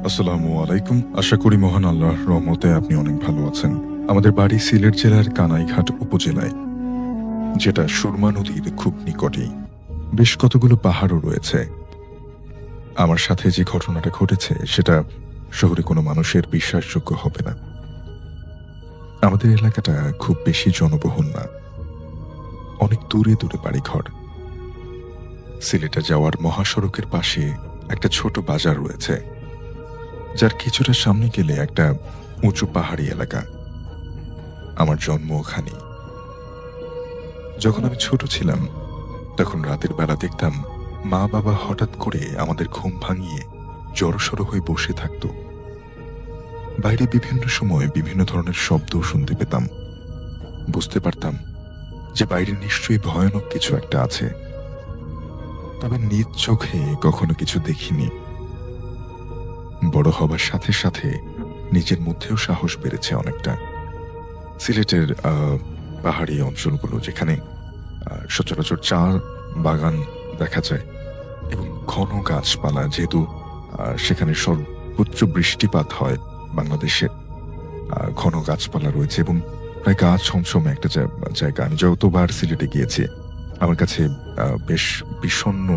আসসালামু আলাইকুম। আশা করি মহান আল্লাহর রহমতে আপনি অনেক ভালো আছেন। আমাদের বাড়ি সিলেট জেলার কানাইঘাট উপজেলায়, যেটা সুরমা নদীর খুব নিকটেই। বেশ কতগুলো পাহাড়ও রয়েছে। আমার সাথে যে ঘটনাটা ঘটেছে সেটা শহরে কোনো মানুষের বিশ্বাসযোগ্য হবে না। আমাদের এলাকাটা খুব বেশি জনবহুল না, অনেক দূরে দূরে বাড়িঘর। সিলেটে যাওয়ার মহাসড়কের পাশে একটা ছোট বাজার রয়েছে, যার কিছুটা সামনে গেলে একটা উঁচু পাহাড়ি এলাকা। আমার জন্ম ওখানে। যখন আমি ছোট ছিলাম তখন রাতের বেলা দেখতাম মা বাবা হঠাৎ করে আমাদের ঘুম ভাঙিয়ে জড়সড় হয়ে বসে থাকতো। বাইরে বিভিন্ন সময় বিভিন্ন ধরনের শব্দ শুনতে পেতাম। বুঝতে পারতাম যে বাইরে নিশ্চয়ই ভয়ানক কিছু একটা আছে, তবে নিজ চোখে কখনো কিছু দেখিনি। বড় হবার সাথে সাথে নিজের মধ্যেও সাহস বেড়েছে অনেকটা। সিলেটের পাহাড়ি অঞ্চলগুলো, যেখানে সচরাচর চা বাগান দেখা যায় এবং ঘন গাছপালা, যেহেতু সেখানে সর্বোচ্চ বৃষ্টিপাত হয় বাংলাদেশে, ঘন গাছপালা রয়েছে এবং প্রায় গা ছমছমে একটা জায়গা। আমি যতবার সিলেটে গিয়েছি আমার কাছে বেশ বিষণ্ণ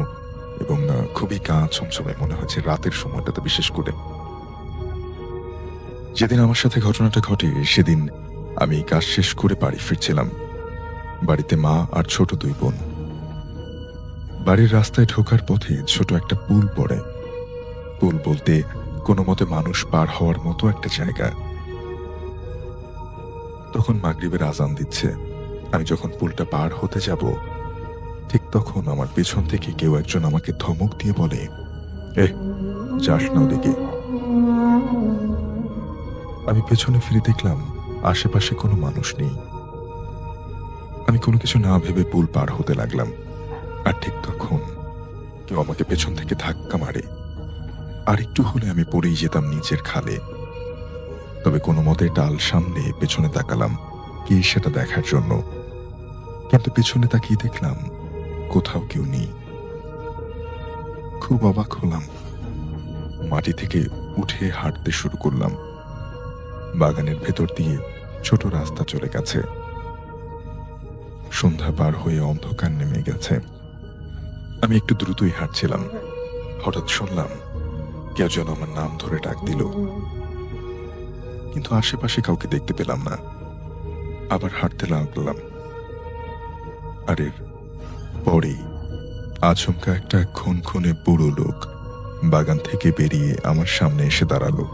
এবং খুবই গা ছমছমে মনে হয়েছে রাতের সময়টাতে। বিশেষ করে যেদিন আমার সাথে ঘটনাটা ঘটে সেদিন আমি কাজ শেষ করে বাড়ি ফিরছিলাম। বাড়িতে মা আর ছোট দুই বোন। বাড়ির রাস্তায় ঢোকার পথে ছোট একটা পুল পড়ে। পুল বলতে কোনো মতে মানুষ পার হওয়ার মতো একটা জায়গা। তখন মাগরিবের আজান দিচ্ছে। আমি যখন পুলটা পার হতে যাব, ঠিক তখন আমার পেছন থেকে কেউ একজন আমাকে ধমক দিয়ে বলে, যাস না ওদিকে। আমি পেছনে ফিরে দেখলাম আশেপাশে কোনো মানুষ নেই। আমি কোনো কিছু না ভেবে পুল পার হতে লাগলাম, আর ঠিক তখন কেউ আমাকে পেছন থেকে ধাক্কা মারে। আর একটু হলে আমি পড়েই যেতাম নিচের খালে। তবে কোনো মতে ডাল সামনে পেছনে তাকালাম কি সেটা দেখার জন্য, কিন্তু পেছনে তাকিয়ে দেখলাম কোথাও কেউ নেই। খুব অবাক হলাম। মাটি থেকে উঠে হাঁটতে শুরু করলাম। বাগানের ভেতর দিয়ে ছোট রাস্তা চলে গেছে। সন্ধ্যা পার হয়ে অন্ধকার নেমে গেছে। আমি একটু দ্রুতই হাঁটছিলাম। হঠাৎ শুনলাম কেউ যেন আমার নাম ধরে ডাক দিল, কিন্তু আশেপাশে কাউকে দেখতে পেলাম না। আবার হাঁটতে লাগলাম। আর এর পরেই আচমকা একটা খুনখুনে বুড়ো লোক বাগান থেকে বেরিয়ে আমার সামনে এসে দাঁড়ালো।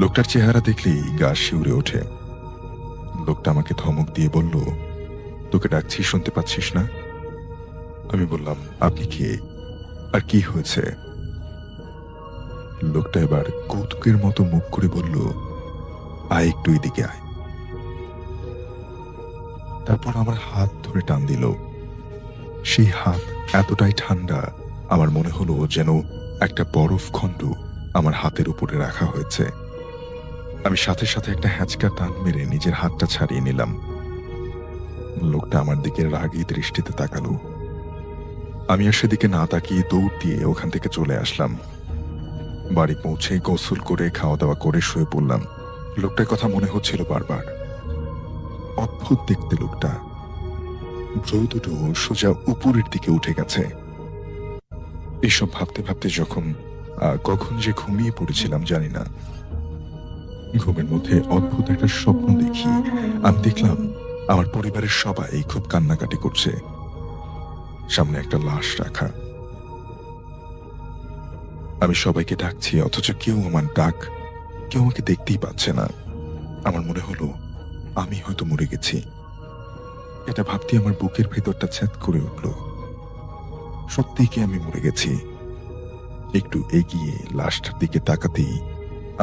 লোকটার চেহারা দেখলেই গা শিউরে ওঠে। লোকটা আমাকে ধমক দিয়ে বলল, তোকে ডাকছি, শুনতে পাচ্ছিস না? আমি বললাম, আপনি কে আর কি হয়েছে? লোকটা এবার কৌতুকের মতো মুখ করে বলল, আয় একটু এদিকে আয়। তারপর আমার হাত ধরে টান দিল। সেই হাত এতটাই ঠান্ডা, আমার মনে হলো যেন একটা বরফ খণ্ড আমার হাতের উপরে রাখা হয়েছে। আমি সাথে সাথে একটা হ্যাঁচকা টান মেরে নিজের হাতটা ছাড়িয়ে নিলাম। লোকটা আমার দিকে রাগী দৃষ্টিতে তাকালো। আমি আর সেদিকে না তাকিয়ে দৌড় দিয়ে ওখান থেকে চলে আসলাম। বাড়ি পৌঁছে গোসল করে খাওয়া দাওয়া করে শুয়ে পড়লাম। লোকটার কথা মনে হচ্ছিল বারবার। অদ্ভুত দেখতে লোকটা। ভ্রু দুটো সোজা উপরের দিকে উঠে গেছে। এসব ভাবতে ভাবতে কখন যে ঘুমিয়ে পড়েছিলাম জানি না। ঘুমের মধ্যে অদ্ভুত একটা স্বপ্ন দেখি। আমি দেখলাম আমার পরিবারের সবাই খুব কান্নাকাটি করছে। সামনে একটা লাশ রাখা। আমি সবাইকে ডাকছি, অথচ কেউ আমাকে দেখতেই পাচ্ছে না। আমার মনে হলো আমি হয়তো মরে গেছি। এটা ভাবতে আমার বুকের ভেতরটা ছ্যাদ করে উঠল। সত্যিই কি আমি মরে গেছি? একটু এগিয়ে লাশটার দিকে তাকাতেই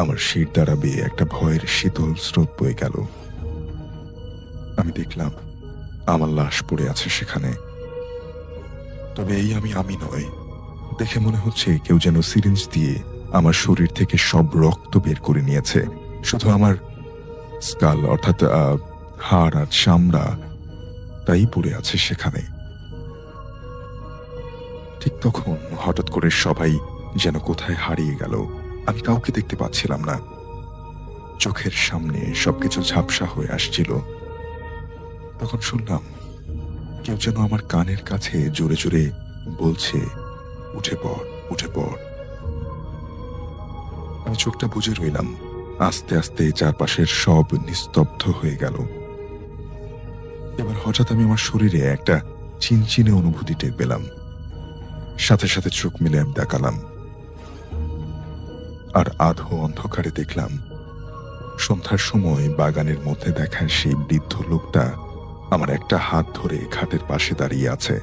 আমার শির দ্বারা বেয়ে একটা ভয়ের শীতল স্রোত বয়ে গেল। আমি দেখলাম আমার লাশ পড়ে আছে সেখানে। তবে আমি নয়। দেখে মনে হচ্ছে কেউ যেন সিরিঞ্জ দিয়ে আমার শরীর থেকে সব রক্ত বের করে নিয়েছে। শুধু আমার স্কাল, অর্থাৎ হাড় আর চামড়া, তাই পড়ে আছে সেখানে। ঠিক তখন হঠাৎ করে সবাই যেন কোথায় হারিয়ে গেল। আমি কাউকে দেখতে পাচ্ছিলাম না। চোখের সামনে সবকিছু ঝাপসা হয়ে আসছিল। তখন শুনলাম কেউ যেন আমার কানের কাছে জোরে জোরে বলছে, উঠে পড়, উঠে পড়। আমি চোখটা বুজে রইলাম। আস্তে আস্তে চারপাশের সব নিস্তব্ধ হয়ে গেল। এবার হঠাৎ আমি আমার শরীরে একটা চিনচিনে অনুভূতি টের পেলাম। সাথে সাথে চোখ মিলে আমি তাকালাম, আর আধো অন্ধকারে দেখলাম সন্ধ্যার সময় বাগানের মধ্যে দেখা সেই বৃদ্ধ লোকটা আমার একটা হাত ধরে খাটের পাশে দাঁড়িয়ে আছে।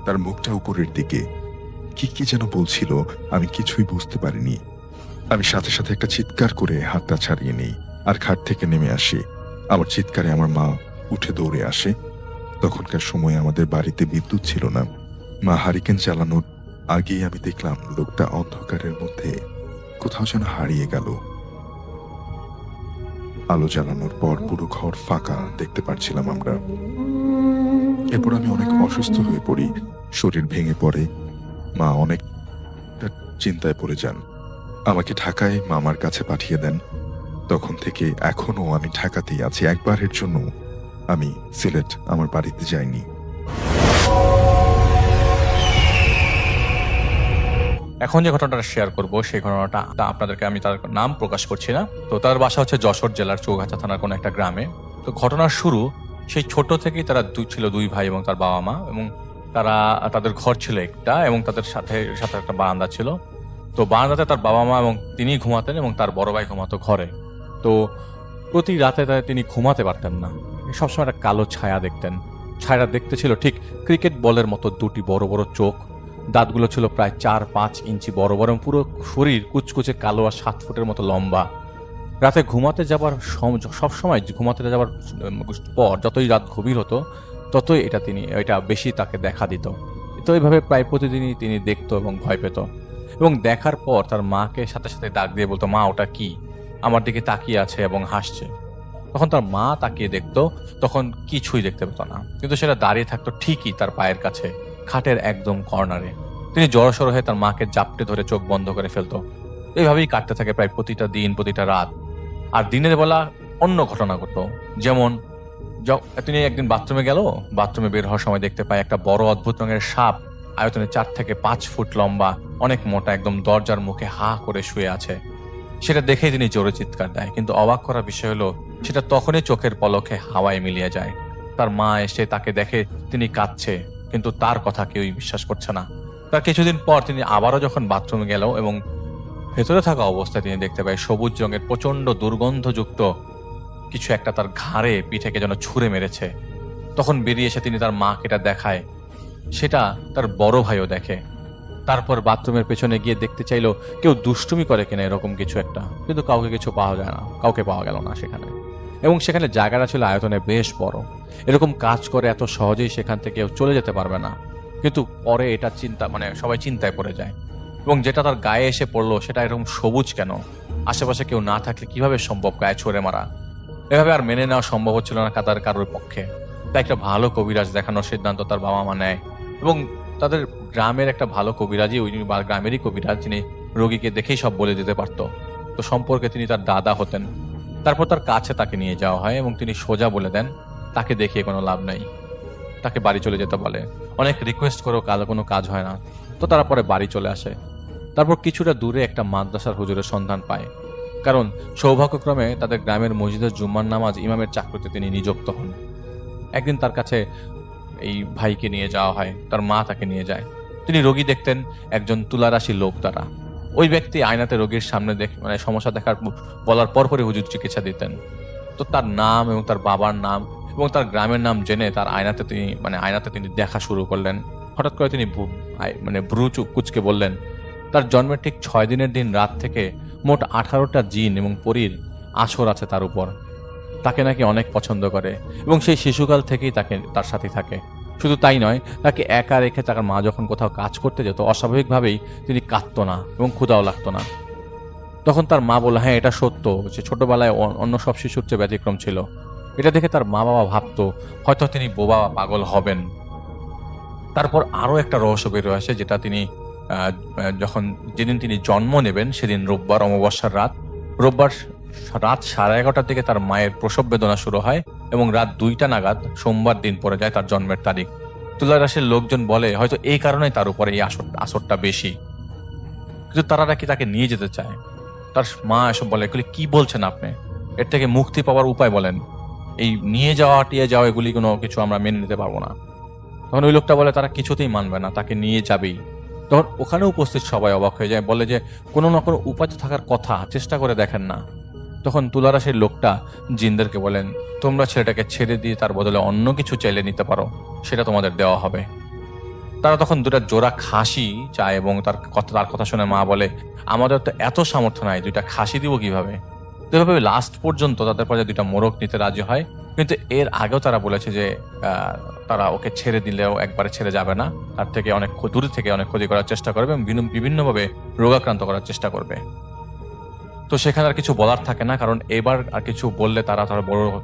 তার মুখটা উপরের দিকে, কি কি যেন বলছিল, আমি কিছুই বুঝতে পারিনি। আমি সাথে সাথে একটা চিৎকার করে হাতটা ছাড়িয়ে নিই আর খাট থেকে নেমে আসি। আমার চিৎকারে আমার মা উঠে দৌড়ে আসে। তখনকার সময় আমাদের বাড়িতে বিদ্যুৎ ছিল না। মা হারিকেন চালানোর আগেই আমি দেখলাম লোকটা অন্ধকারের মধ্যে কোথাও যেন হারিয়ে গেল। আলো জ্বালানোর পর পুরো ঘর ফাঁকা দেখতে পাচ্ছিলাম আমরা। এরপর আমি অনেক অসুস্থ হয়ে পড়ি, শরীর ভেঙে পড়ে। মা অনেক চিন্তায় পড়ে যান। আমাকে ঢাকায় মামার কাছে পাঠিয়ে দেন। তখন থেকে এখনো আমি ঢাকাতেই আছি। একবারের জন্য আমি সিলেট আমার বাড়িতে যাইনি। এখন যে ঘটনাটা শেয়ার করব সেই ঘটনাটা আপনাদেরকে আমি তার নাম প্রকাশ করছি না। তো তার বাসা হচ্ছে যশোর জেলার চৌগাছা থানার কোনো একটা গ্রামে। তো ঘটনার শুরু সেই ছোট থেকেই তারা ছিল দুই ভাই এবং তার বাবা মা, এবং তাদের ঘর ছিল একটা, এবং তাদের সাথে সাথে একটা বারান্দা ছিল। তো বারান্দাতে তার বাবা মা এবং তিনি ঘুমাতেন এবং তার বড় ভাই ঘুমাতো ঘরে। তো প্রতি রাতে তিনি ঘুমাতে পারতেন না, সবসময় একটা কালো ছায়া দেখতেন। ছায়াটা দেখতে ছিল ঠিক ক্রিকেট বলের মতো, দুটি বড় বড় চোখ, দাঁতগুলো ছিল প্রায় 4-5 ইঞ্চি বড় বড়, পুরো শরীর কুচকুচে কালো আর 7 ফুটের মতো লম্বা। রাতে ঘুমাতে যাবার সবসময় ঘুমাতে যাবার পর যতই রাত গভীর হতো ততই এটা বেশি তাকে দেখা দিত। তো এইভাবে প্রায় প্রতিদিনই তিনি দেখতো এবং ভয় পেত, এবং দেখার পর তার মাকে সাথে সাথে ডাক দিয়ে বলতো, মা ওটা কি, আমার দিকে তাকিয়ে আছে এবং হাসছে। তখন তার মা তাকিয়ে দেখতো, তখন কিছুই দেখতে পেত না, কিন্তু সেটা দাঁড়িয়ে থাকতো ঠিকই তার পায়ের কাছে, খাটের একদম কর্নারে। তিনি জড়সড় হয়ে তার মাকে জাপটে ধরে চোখ বন্ধ করে ফেলতো। এইভাবেই কাটতে থাকে প্রায় প্রতিটা দিন, প্রতিটা রাত। আর দিনের বেলা অন্য ঘটনা ঘটতো, যেমন তিনি একদিন বাথরুমে গেল, বাথরুমে বের হওয়ার সময় দেখতে পায় একটা বড় অদ্ভুত রঙের সাপ, আয়তনে 4 থেকে 5 ফুট লম্বা, অনেক মোটা, একদম দরজার মুখে হা করে শুয়ে আছে। সেটা দেখেই তিনি জোরে চিৎকার দেয়, কিন্তু অবাক করার বিষয় হলো সেটা তখনই চোখের পলকে হাওয়ায় মিলিয়ে যায়। তার মা এসে তাকে দেখে তিনি কাঁদছে, কিন্তু তার কথা কেউই বিশ্বাস করছে না। তার কিছুদিন পর তিনি আবারও যখন বাথরুমে গেল এবং ভেতরে থাকা অবস্থায় তিনি দেখতে পায় সবুজ রঙের প্রচন্ড দুর্গন্ধযুক্ত কিছু একটা তার ঘাড়ে পিঠেকে যেন ছুঁড়ে মেরেছে। তখন বেরিয়ে এসে তিনি তার মাকে এটা দেখায়, সেটা তার বড় ভাইও দেখে। তারপর বাথরুমের পেছনে গিয়ে দেখতে চাইলো কেউ দুষ্টুমি করে কিনা এরকম কিছু একটা, কিন্তু কাউকে পাওয়া গেল না সেখানে। এবং সেখানে জায়গাটা ছিল আয়তনে বেশ বড়, এরকম কাজ করে এত সহজেই সেখান থেকে কেউ চলে যেতে পারবে না। কিন্তু পরে এটা সবাই চিন্তায় পড়ে যায়, এবং যেটা তার গায়ে এসে পড়লো সেটা এরকম সবুজ কেন, আশেপাশে কেউ না থাকলে কিভাবে সম্ভব গায়ে ছড়ে মারা। এভাবে আর মেনে নেওয়া সম্ভব হচ্ছিল না কারোর পক্ষে। তাই একটা ভালো কবিরাজ দেখানোর সিদ্ধান্ত তার বাবা মা নেয়, এবং তাদের গ্রামের একটা ভালো কবিরাজি, ওই গ্রামেরই কবিরাজ, যিনি রোগীকে দেখেই সব বলে দিতে পারত। তো সম্পর্কে তিনি তার দাদা হতেন। তারপর তার কাছে তাকে নিয়ে যাওয়া হয়, এবং তিনি সোজা বলে দেন তাকে দেখিয়ে কোনো লাভ নাই, তাকে বাড়ি চলে যেতে বলে। অনেক রিকোয়েস্ট করেও কোনো কাজ হয় না, তো তারা পরে বাড়ি চলে আসে। তারপর কিছুটা দূরে একটা মাদ্রাসার হুজুরের সন্ধান পায়, কারণ সৌভাগ্যক্রমে তাদের গ্রামের মসজিদের জুম্মার নামাজ ইমামের চাকরিতে তিনি নিযুক্ত হন। একদিন তার কাছে এই ভাইকে নিয়ে যাওয়া হয়, তার মা তাকে নিয়ে যায়। তিনি রোগী দেখতেন একজন তুলারাশি লোক দ্বারা। ওই ব্যক্তি আয়নাতে রোগীর সামনে সমস্যা দেখার বলার পরপরই হুজুর চিকিৎসা দিতেন। তো তার নাম এবং তার বাবার নাম এবং তার গ্রামের নাম জেনে তার আয়নাতে তিনি দেখা শুরু করলেন। হঠাৎ করে তিনি ভ্রু কুচকে বললেন, তার জন্মের ঠিক 6 দিনের দিন রাত থেকে মোট 18টা জিন এবং পরীর আসর আছে তার উপর। তাকে নাকি অনেক পছন্দ করে, এবং সেই শিশুকাল থেকেই তার সাথে থাকে। শুধু তাই নয়, তাকে একা রেখে তার মা যখন কোথাও কাজ করতে যেত, অস্বাভাবিকভাবেই তিনি কাঁদতো না এবং ক্ষুধাও লাগতো না। তখন তার মা বলল, হ্যাঁ এটা সত্য, যে ছোটবেলায় অন্য সব শিশুর চেয়ে ব্যতিক্রম ছিল। এটা দেখে তার মা বাবা ভাবতো হয়তো তিনি বোবা পাগল হবেন। তারপর আরো একটা রহস্য বের হয়ে আসে, যেটা তিনি যখন যেদিন তিনি জন্ম নেবেন সেদিন রোববার, অমাবস্যার রাত। রোববার রাত 11:30টার দিকে তার মায়ের প্রসব বেদনা শুরু হয় এবং রাত 2টা নাগাদ সোমবার দিন পড়ে যায় তার জন্মের তারিখ। তুলা রাশির লোকজন বলে হয়তো এই কারণেই তার উপরে এই আসরটা বেশি, কিন্তু তারা নাকি তাকে নিয়ে যেতে চায়। তার মা এসব বলে, এগুলি কি বলছেন আপনি? এর থেকে মুক্তি পাওয়ার উপায় বলেন। এই নিয়ে যাওয়া টিয়ে যাওয়া এগুলি কোনো কিছু আমরা মেনে নিতে পারবো না। তখন ওই লোকটা বলে তারা কিছুতেই মানবে না, তাকে নিয়ে যাবেই। তখন ওখানে উপস্থিত সবাই অবাক হয়ে যায়, বলে যে কোনো না কোনো উপায় তো থাকার কথা, চেষ্টা করে দেখেন না। তখন তুলারাশির লোকটা জিনদেরকে বলেন, তোমরা ছেলেটাকে ছেড়ে দিয়ে তার বদলে অন্য কিছু চাইলে নিতে পারো, সেটা তোমাদের দেওয়া হবে। তারা তখন দুটা জোড়া খাসি চায় এবং তার কথা শুনে মা বলে, আমাদের তো এত সামর্থ্য নাই, 2টা খাসি দিব কিভাবে? তো এভাবে লাস্ট পর্যন্ত তাদের পর্যায়ে 2টা মোরগ নিতে রাজি হয়। কিন্তু এর আগেও তারা বলেছে যে তারা ওকে ছেড়ে দিলেও একবারে ছেড়ে যাবে না, তার থেকে অনেক দূরে থেকে অনেক ক্ষতি করার চেষ্টা করবে এবং বিভিন্নভাবে রোগাক্রান্ত করার চেষ্টা করবে। তো সেখানে আর কিছু বলার থাকে না, কারণ এবার আর কিছু বললে তারা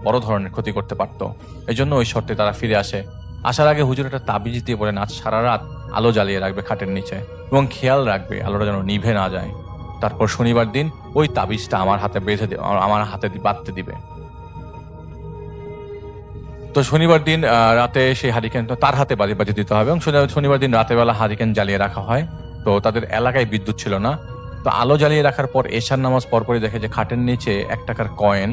বড় ধরনের ক্ষতি করতে পারতো। এই জন্য ওই শর্তে তারা ফিরে আসে। আসার আগে হুজুর একটা তাবিজ দিয়ে বলেন, আজ সারা রাত আলো জ্বালিয়ে রাখবে খাটের নিচে এবং খেয়াল রাখবে আলোটা যেন নিভে না যায়। তারপর শনিবার দিন ওই তাবিজটা আমার হাতে বাঁধতে দিবে। তো শনিবার দিন রাতে সেই হারিকেন তার হাতে বাজি দিতে হবে এবং শনিবার দিন রাতের বেলা হারিকেন জ্বালিয়ে রাখা হয়। তো তাদের এলাকায় বিদ্যুৎ ছিল না। তো আলো জ্বালিয়ে রাখার পর এশার নামাজ পরপরই দেখে যে খাটের নিচে 1 টাকার কয়েন,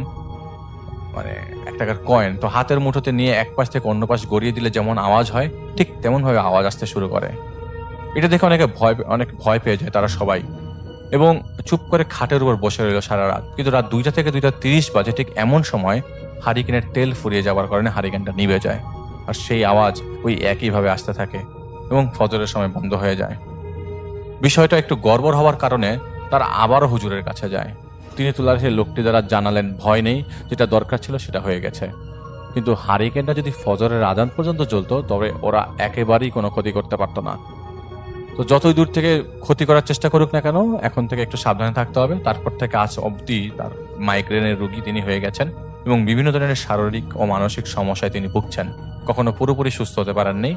মানে 1 টাকার কয়েন তো হাতের মুঠোতে নিয়ে এক পাশ থেকে অন্য পাশ গড়িয়ে দিলে যেমন আওয়াজ হয় ঠিক তেমন ভাবে আওয়াজ আসতে শুরু করে। এটা দেখে অনেক ভয় পেয়ে যায় তারা সবাই এবং চুপ করে খাটের উপর বসে রইল সারা রাত। কিন্তু রাত 2টা থেকে 2:30 বাজে ঠিক এমন সময় হারিকেনের তেল ফুরিয়ে যাওয়ার কারণে হারিকেনটা নিভে যায় আর সেই আওয়াজ ওই একইভাবে আসতে থাকে এবং ফজরের সময় বন্ধ হয়ে যায়। বিষয়টা একটু গড়বড় হওয়ার কারণে তারা আবারও হুজুরের কাছে যায়। তিনি তুলার সেই লোকটি দ্বারা জানালেন, ভয় নেই, যেটা দরকার ছিল সেটা হয়ে গেছে। কিন্তু হারিকেনটা যদি ফজরের আজান পর্যন্ত জ্বলতো তবে ওরা একেবারেই কোনো ক্ষতি করতে পারতো না। তো যতই দূর থেকে ক্ষতি করার চেষ্টা করুক না কেন, এখন থেকে একটু সাবধানে থাকতে হবে। তারপর থেকে আজ অবধি তার মাইগ্রেনের রোগী তিনি হয়ে গেছেন এবং বিভিন্ন ধরনের শারীরিক ও মানসিক সমস্যায় তিনি ভুগছেন। কখনো পুরোপুরি সুস্থ হতে পারেননি,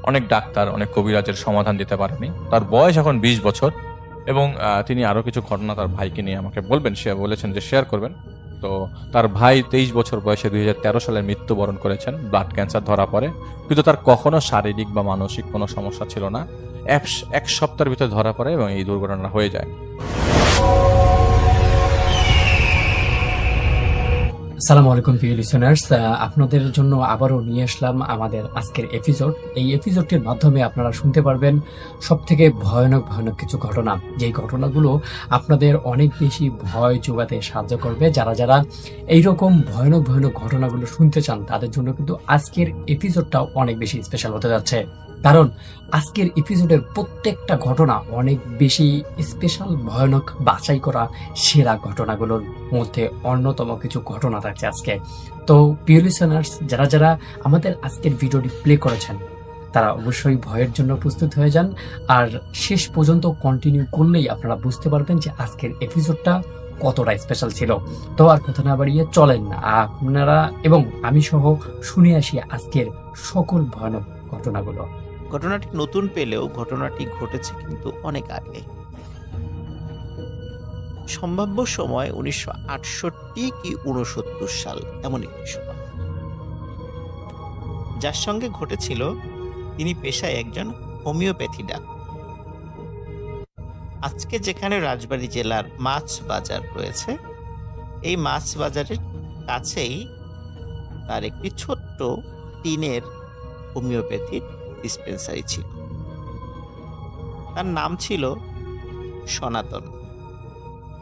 অনেক ডাক্তার অনেক কবিরাজের সমাধান দিতে পারেনি। তার বয়স এখন 20 বছর এবং তিনি আরো কিছু ঘটনা তার ভাইকে নিয়ে আমাকে বলবেন, সে বলেছেন যে শেয়ার করবেন। তো তার ভাই 23 বছর বয়সে 2013 সালে মৃত্যুবরণ করেছেন, ব্লাড ক্যান্সার ধরা পড়ে। কিন্তু তার কখনো শারীরিক বা মানসিক কোনো সমস্যা ছিল না। 1 সপ্তাহের ভিতরে ধরা পড়ে এবং এই দুর্ঘটনা হয়ে যায়। আসসালামু আলাইকুম প্রিয় লিসেনার্স, আপনাদের জন্য আবারও নিয়ে আসলাম আমাদের আজকের এপিসোড। এই এপিসোডটির মাধ্যমে আপনারা শুনতে পারবেন সবথেকে ভয়ানক কিছু ঘটনা, যেই ঘটনাগুলো আপনাদের অনেক বেশি ভয় যোগাতে সাহায্য করবে। যারা এইরকম ভয়ানক ঘটনাগুলো শুনতে চান তাদের জন্য কিন্তু আজকের এপিসোডটাও অনেক বেশি স্পেশাল হতে যাচ্ছে, কারণ আজকের এপিসোডের প্রত্যেকটা ঘটনা অনেক বেশি স্পেশাল, ভয়ানক, বাছাই করা সেরা ঘটনাগুলোর মধ্যে অন্যতম কিছু ঘটনা থাকছে আজকে। তো প্রিয় লিসেনার্স, যারা আমাদের আজকের ভিডিওটি প্লে করেছেন তারা অবশ্যই ভয়ের জন্য প্রস্তুত হয়ে যান, আর শেষ পর্যন্ত কন্টিনিউ করলেই আপনারা বুঝতে পারবেন যে আজকের এপিসোডটা কতটা স্পেশাল ছিল। তো আর কথা না বাড়িয়ে চলেন আপনারা এবং আমি সহ শুনে আসি আজকের সকল ভয়ানক ঘটনাগুলো। ঘটনাটি নতুন পেলেও ঘটনাটি ঘটেছে কিন্তু অনেক আগে। সম্ভাব্য সময় 1968 কি 69 সাল, এমন একটি সময়। যার সঙ্গে ঘটেছিল তিনি পেশায় একজন হোমিওপ্যাথি ডাক্তার। আজকে যেখানে রাজবাড়ী জেলার মাছ বাজার রয়েছে, এই মাছ বাজারের কাছেই তার একটি ছোট্ট টিনের হোমিওপ্যাথির ডিসপেন্সারি ছিল। তার নাম ছিল সনাতন।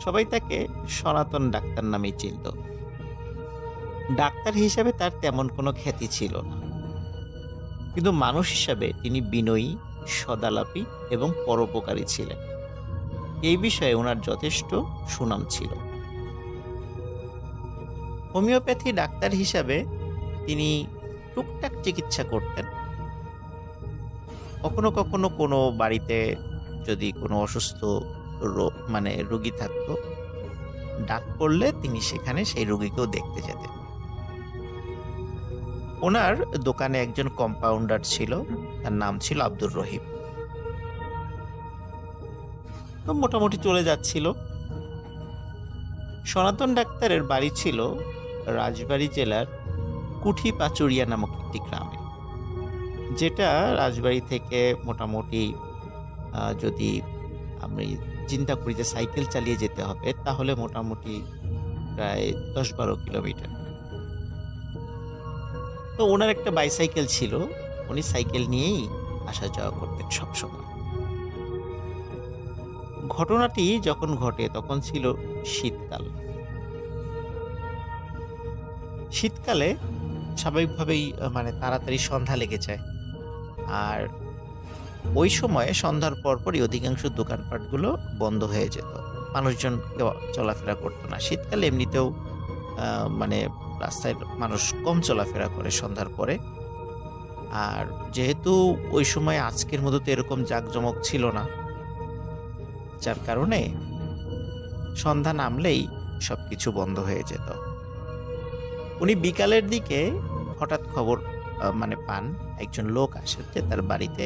সবাই তাকে সনাতন ডাক্তার নামেই চিনত। ডাক্তার হিসাবে তার তেমন কোনো খ্যাতি ছিল না, কিন্তু মানুষ হিসাবে তিনি বিনয়ী, সদালাপী এবং পরোপকারী ছিলেন। এই বিষয়ে ওনার যথেষ্ট সুনাম ছিল। হোমিওপ্যাথি ডাক্তার হিসাবে তিনি টুকটাক চিকিৎসা করতেন। কখনো কখনো কোনো বাড়িতে যদি কোনো অসুস্থ রোগী থাকতো, ডাক পড়লে তিনি সেখানে সেই রোগীকেও দেখতে যেতেন। ওনার দোকানে একজন কম্পাউন্ডার ছিল, তার নাম ছিল আব্দুর রহিম। তো মোটামুটি চলে যাচ্ছিল। সনাতন ডাক্তারের বাড়ি ছিল রাজবাড়ী জেলার কুঠি পাচুরিয়া নামক একটি গ্রামে, যেটা রাজবাড়ী থেকে মোটামুটি যদি আমি চিন্তা করি যে সাইকেল চালিয়ে যেতে হবে, তাহলে মোটামুটি প্রায় 10-12 কিলোমিটার। তো ওনার একটা বাইসাইকেল ছিল, উনি সাইকেল নিয়েই আসা যাওয়া করতেন সবসময়। ঘটনাটি যখন ঘটে তখন ছিল শীতকাল। শীতকালে স্বাভাবিকভাবেই মানে তাড়াতাড়ি সন্ধ্যা লেগে যায়, আর ওই সময়ে সন্ধ্যার পরপরই অধিকাংশ দোকানপাটগুলো বন্ধ হয়ে যেত, মানুষজন কেউ চলাফেরা করতো না। শীতকালে এমনিতেও মানে রাস্তায় মানুষ কম চলাফেরা করে সন্ধ্যার পরে। আর যেহেতু ওই সময় আজকের মতো তো এরকম জাঁকজমক ছিল না, যার কারণে সন্ধ্যা নামলেই সবকিছু বন্ধ হয়ে যেত। উনি বিকালের দিকে হঠাৎ খবর মানে পান, একজন লোক আসে যে তার বাড়িতে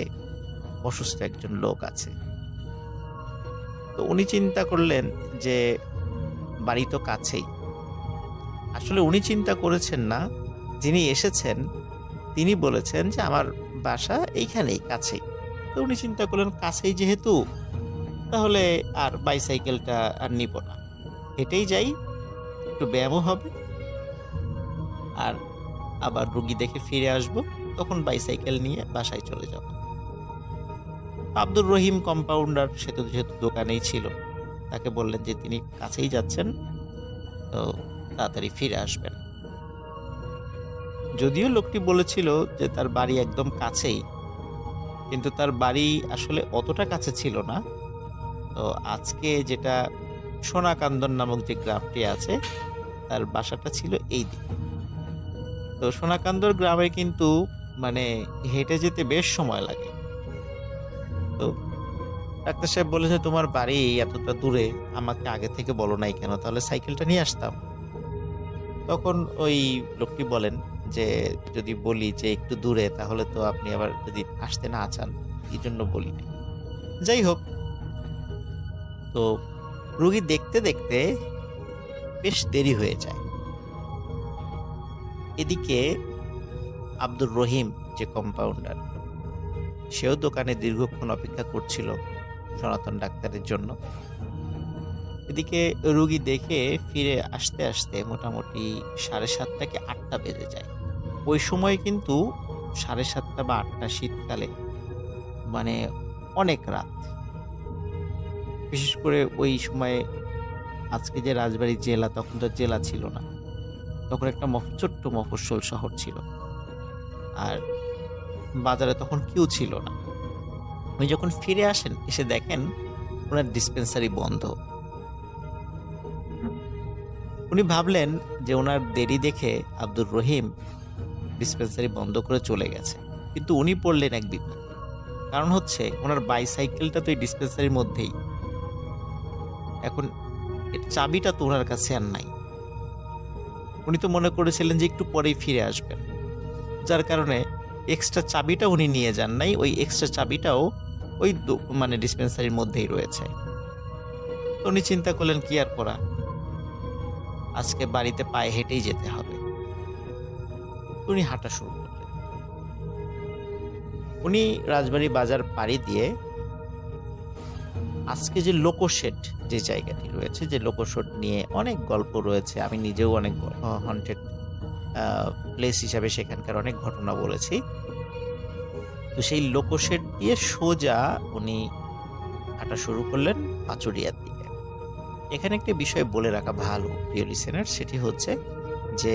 অসুস্থ একজন লোক আছে। তো উনি চিন্তা করলেন যে বাড়ি তো কাছেই। আসলে উনি চিন্তা করেছেন না, যিনি এসেছেন তিনি বলেছেন যে আমার বাসা এইখানেই কাছেই। তো উনি চিন্তা করলেন কাছেই যেহেতু, তাহলে আর বাইসাইকেলটা আর নিব না, হেঁটেই যাই, একটু ব্যায়ামও হবে, আর আবার রুগী দেখে ফিরে আসব, তখন বাইসাইকেল নিয়ে বাসায় চলে যাব। আব্দুর রহিম কম্পাউন্ডার সে তো যেহেতু দোকানেই ছিল, তাকে বললেন যে তিনি কাছেই যাচ্ছেন, তো তাড়াতাড়ি ফিরে আসবেন। যদিও লোকটি বলেছিল যে তার বাড়ি একদম কাছেই, কিন্তু তার বাড়ি আসলে অতটা কাছে ছিল না। তো আজকে যেটা সোনাকান্দন নামক যে গ্রামটি আছে, তার বাসাটা ছিল এই দিকে। তো সোনাকান্দর গ্রামে কিন্তু মানে হেঁটে যেতে বেশ সময় লাগে। তো ডাক্তার সাহেব বলেছে তোমার বাড়ি এতটা দূরে, আমাকে আগে থেকে বলো নাই কেন, তাহলে সাইকেলটা নিয়ে আসতাম। তখন ওই লোকটি বলেন যে যদি বলি যে একটু দূরে, তাহলে তো আপনি আবার যদি আসতে না চান, এই জন্য বলি নাই। যাই হোক, তো রুগী দেখতে দেখতে বেশ দেরি হয়ে যায়। এদিকে আব্দুর রহিম যে কম্পাউন্ডার, সেও দোকানে দীর্ঘক্ষণ অপেক্ষা করছিল সনাতন ডাক্তারের জন্য। এদিকে রুগী দেখে ফিরে আসতে আসতে মোটামুটি 7:30 কি 8টা বেজে যায়। ওই সময় কিন্তু 7:30 বা 8টা শীতকালে মানে অনেক রাত। বিশেষ করে ওই সময়ে আজকে যে রাজবাড়ী জেলা, তখন তো জেলা ছিল না, তখন একটা ছোট্ট মফস্বল শহর ছিল, আর বাজারে তখন কেউ ছিল না। উনি যখন ফিরে আসেন, এসে দেখেন ওনার ডিসপেন্সারি বন্ধ। উনি ভাবলেন যে ওনার দেরি দেখে আব্দুর রহিম ডিসপেন্সারি বন্ধ করে চলে গেছে, কিন্তু উনি পড়লেন এক বিপদ। কারণ হচ্ছে ওনার বাইসাইকেলটা তো এই ডিসপেন্সারির মধ্যেই, এখন এর চাবিটা তো ওনার কাছে আর নাই। উনি তো মনে করেছিলেন যে একটু পরেই ফিরে আসবেন, যার কারণে এক্সট্রা চাবিটা উনি নিয়ে যান নাই। ওই এক্সট্রা চাবিটাও ওই মানে ডিসপেন্সারির মধ্যেই রয়েছে। তো উনি চিন্তা করলেন কি আর করা, আজকে বাড়িতে পায়ে হেঁটেই যেতে হবে। উনি হাঁটা শুরু করলেন। উনি রাজবাড়ী বাজার পাড়ি দিয়ে আজকে যে লোকোশেড যে জায়গাটি রয়েছে, যে লোকোশেড নিয়ে অনেক গল্প রয়েছে, আমি নিজেও অনেক হন্টেড প্লেস হিসাবে সেখানকার অনেক ঘটনা বলেছি। তো সেই লোকোশেড দিয়ে সোজা উনি হাঁটা শুরু করলেন পাচুরিয়ার দিকে। এখানে একটি বিষয় বলে রাখা ভালো প্রিয় লিসেনার, সেটি হচ্ছে যে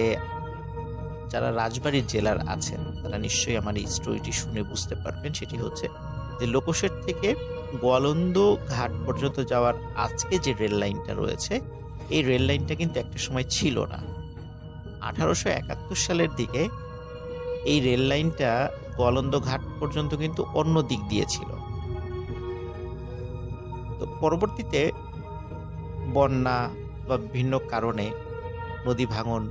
যারা রাজবাড়ী জেলার আছেন তারা নিশ্চয়ই আমার এই স্টোরিটি শুনে বুঝতে পারবেন। সেটি হচ্ছে যে লোকোশেড থেকে গোয়ালন্দ ঘাট পর্যন্ত যাওয়ার আজকে যে রেল লাইনটা রয়েছে, এই রেল লাইনটা কিন্তু একটা সময় ছিল না। 1871 সালের দিকে এই রেল লাইনটা গোয়ালন্দ ঘাট পর্যন্ত কিন্তু অন্য দিক দিয়ে ছিল। তো পরবর্তীতে বন্যা বা বিভিন্ন কারণে নদী ভাঙন,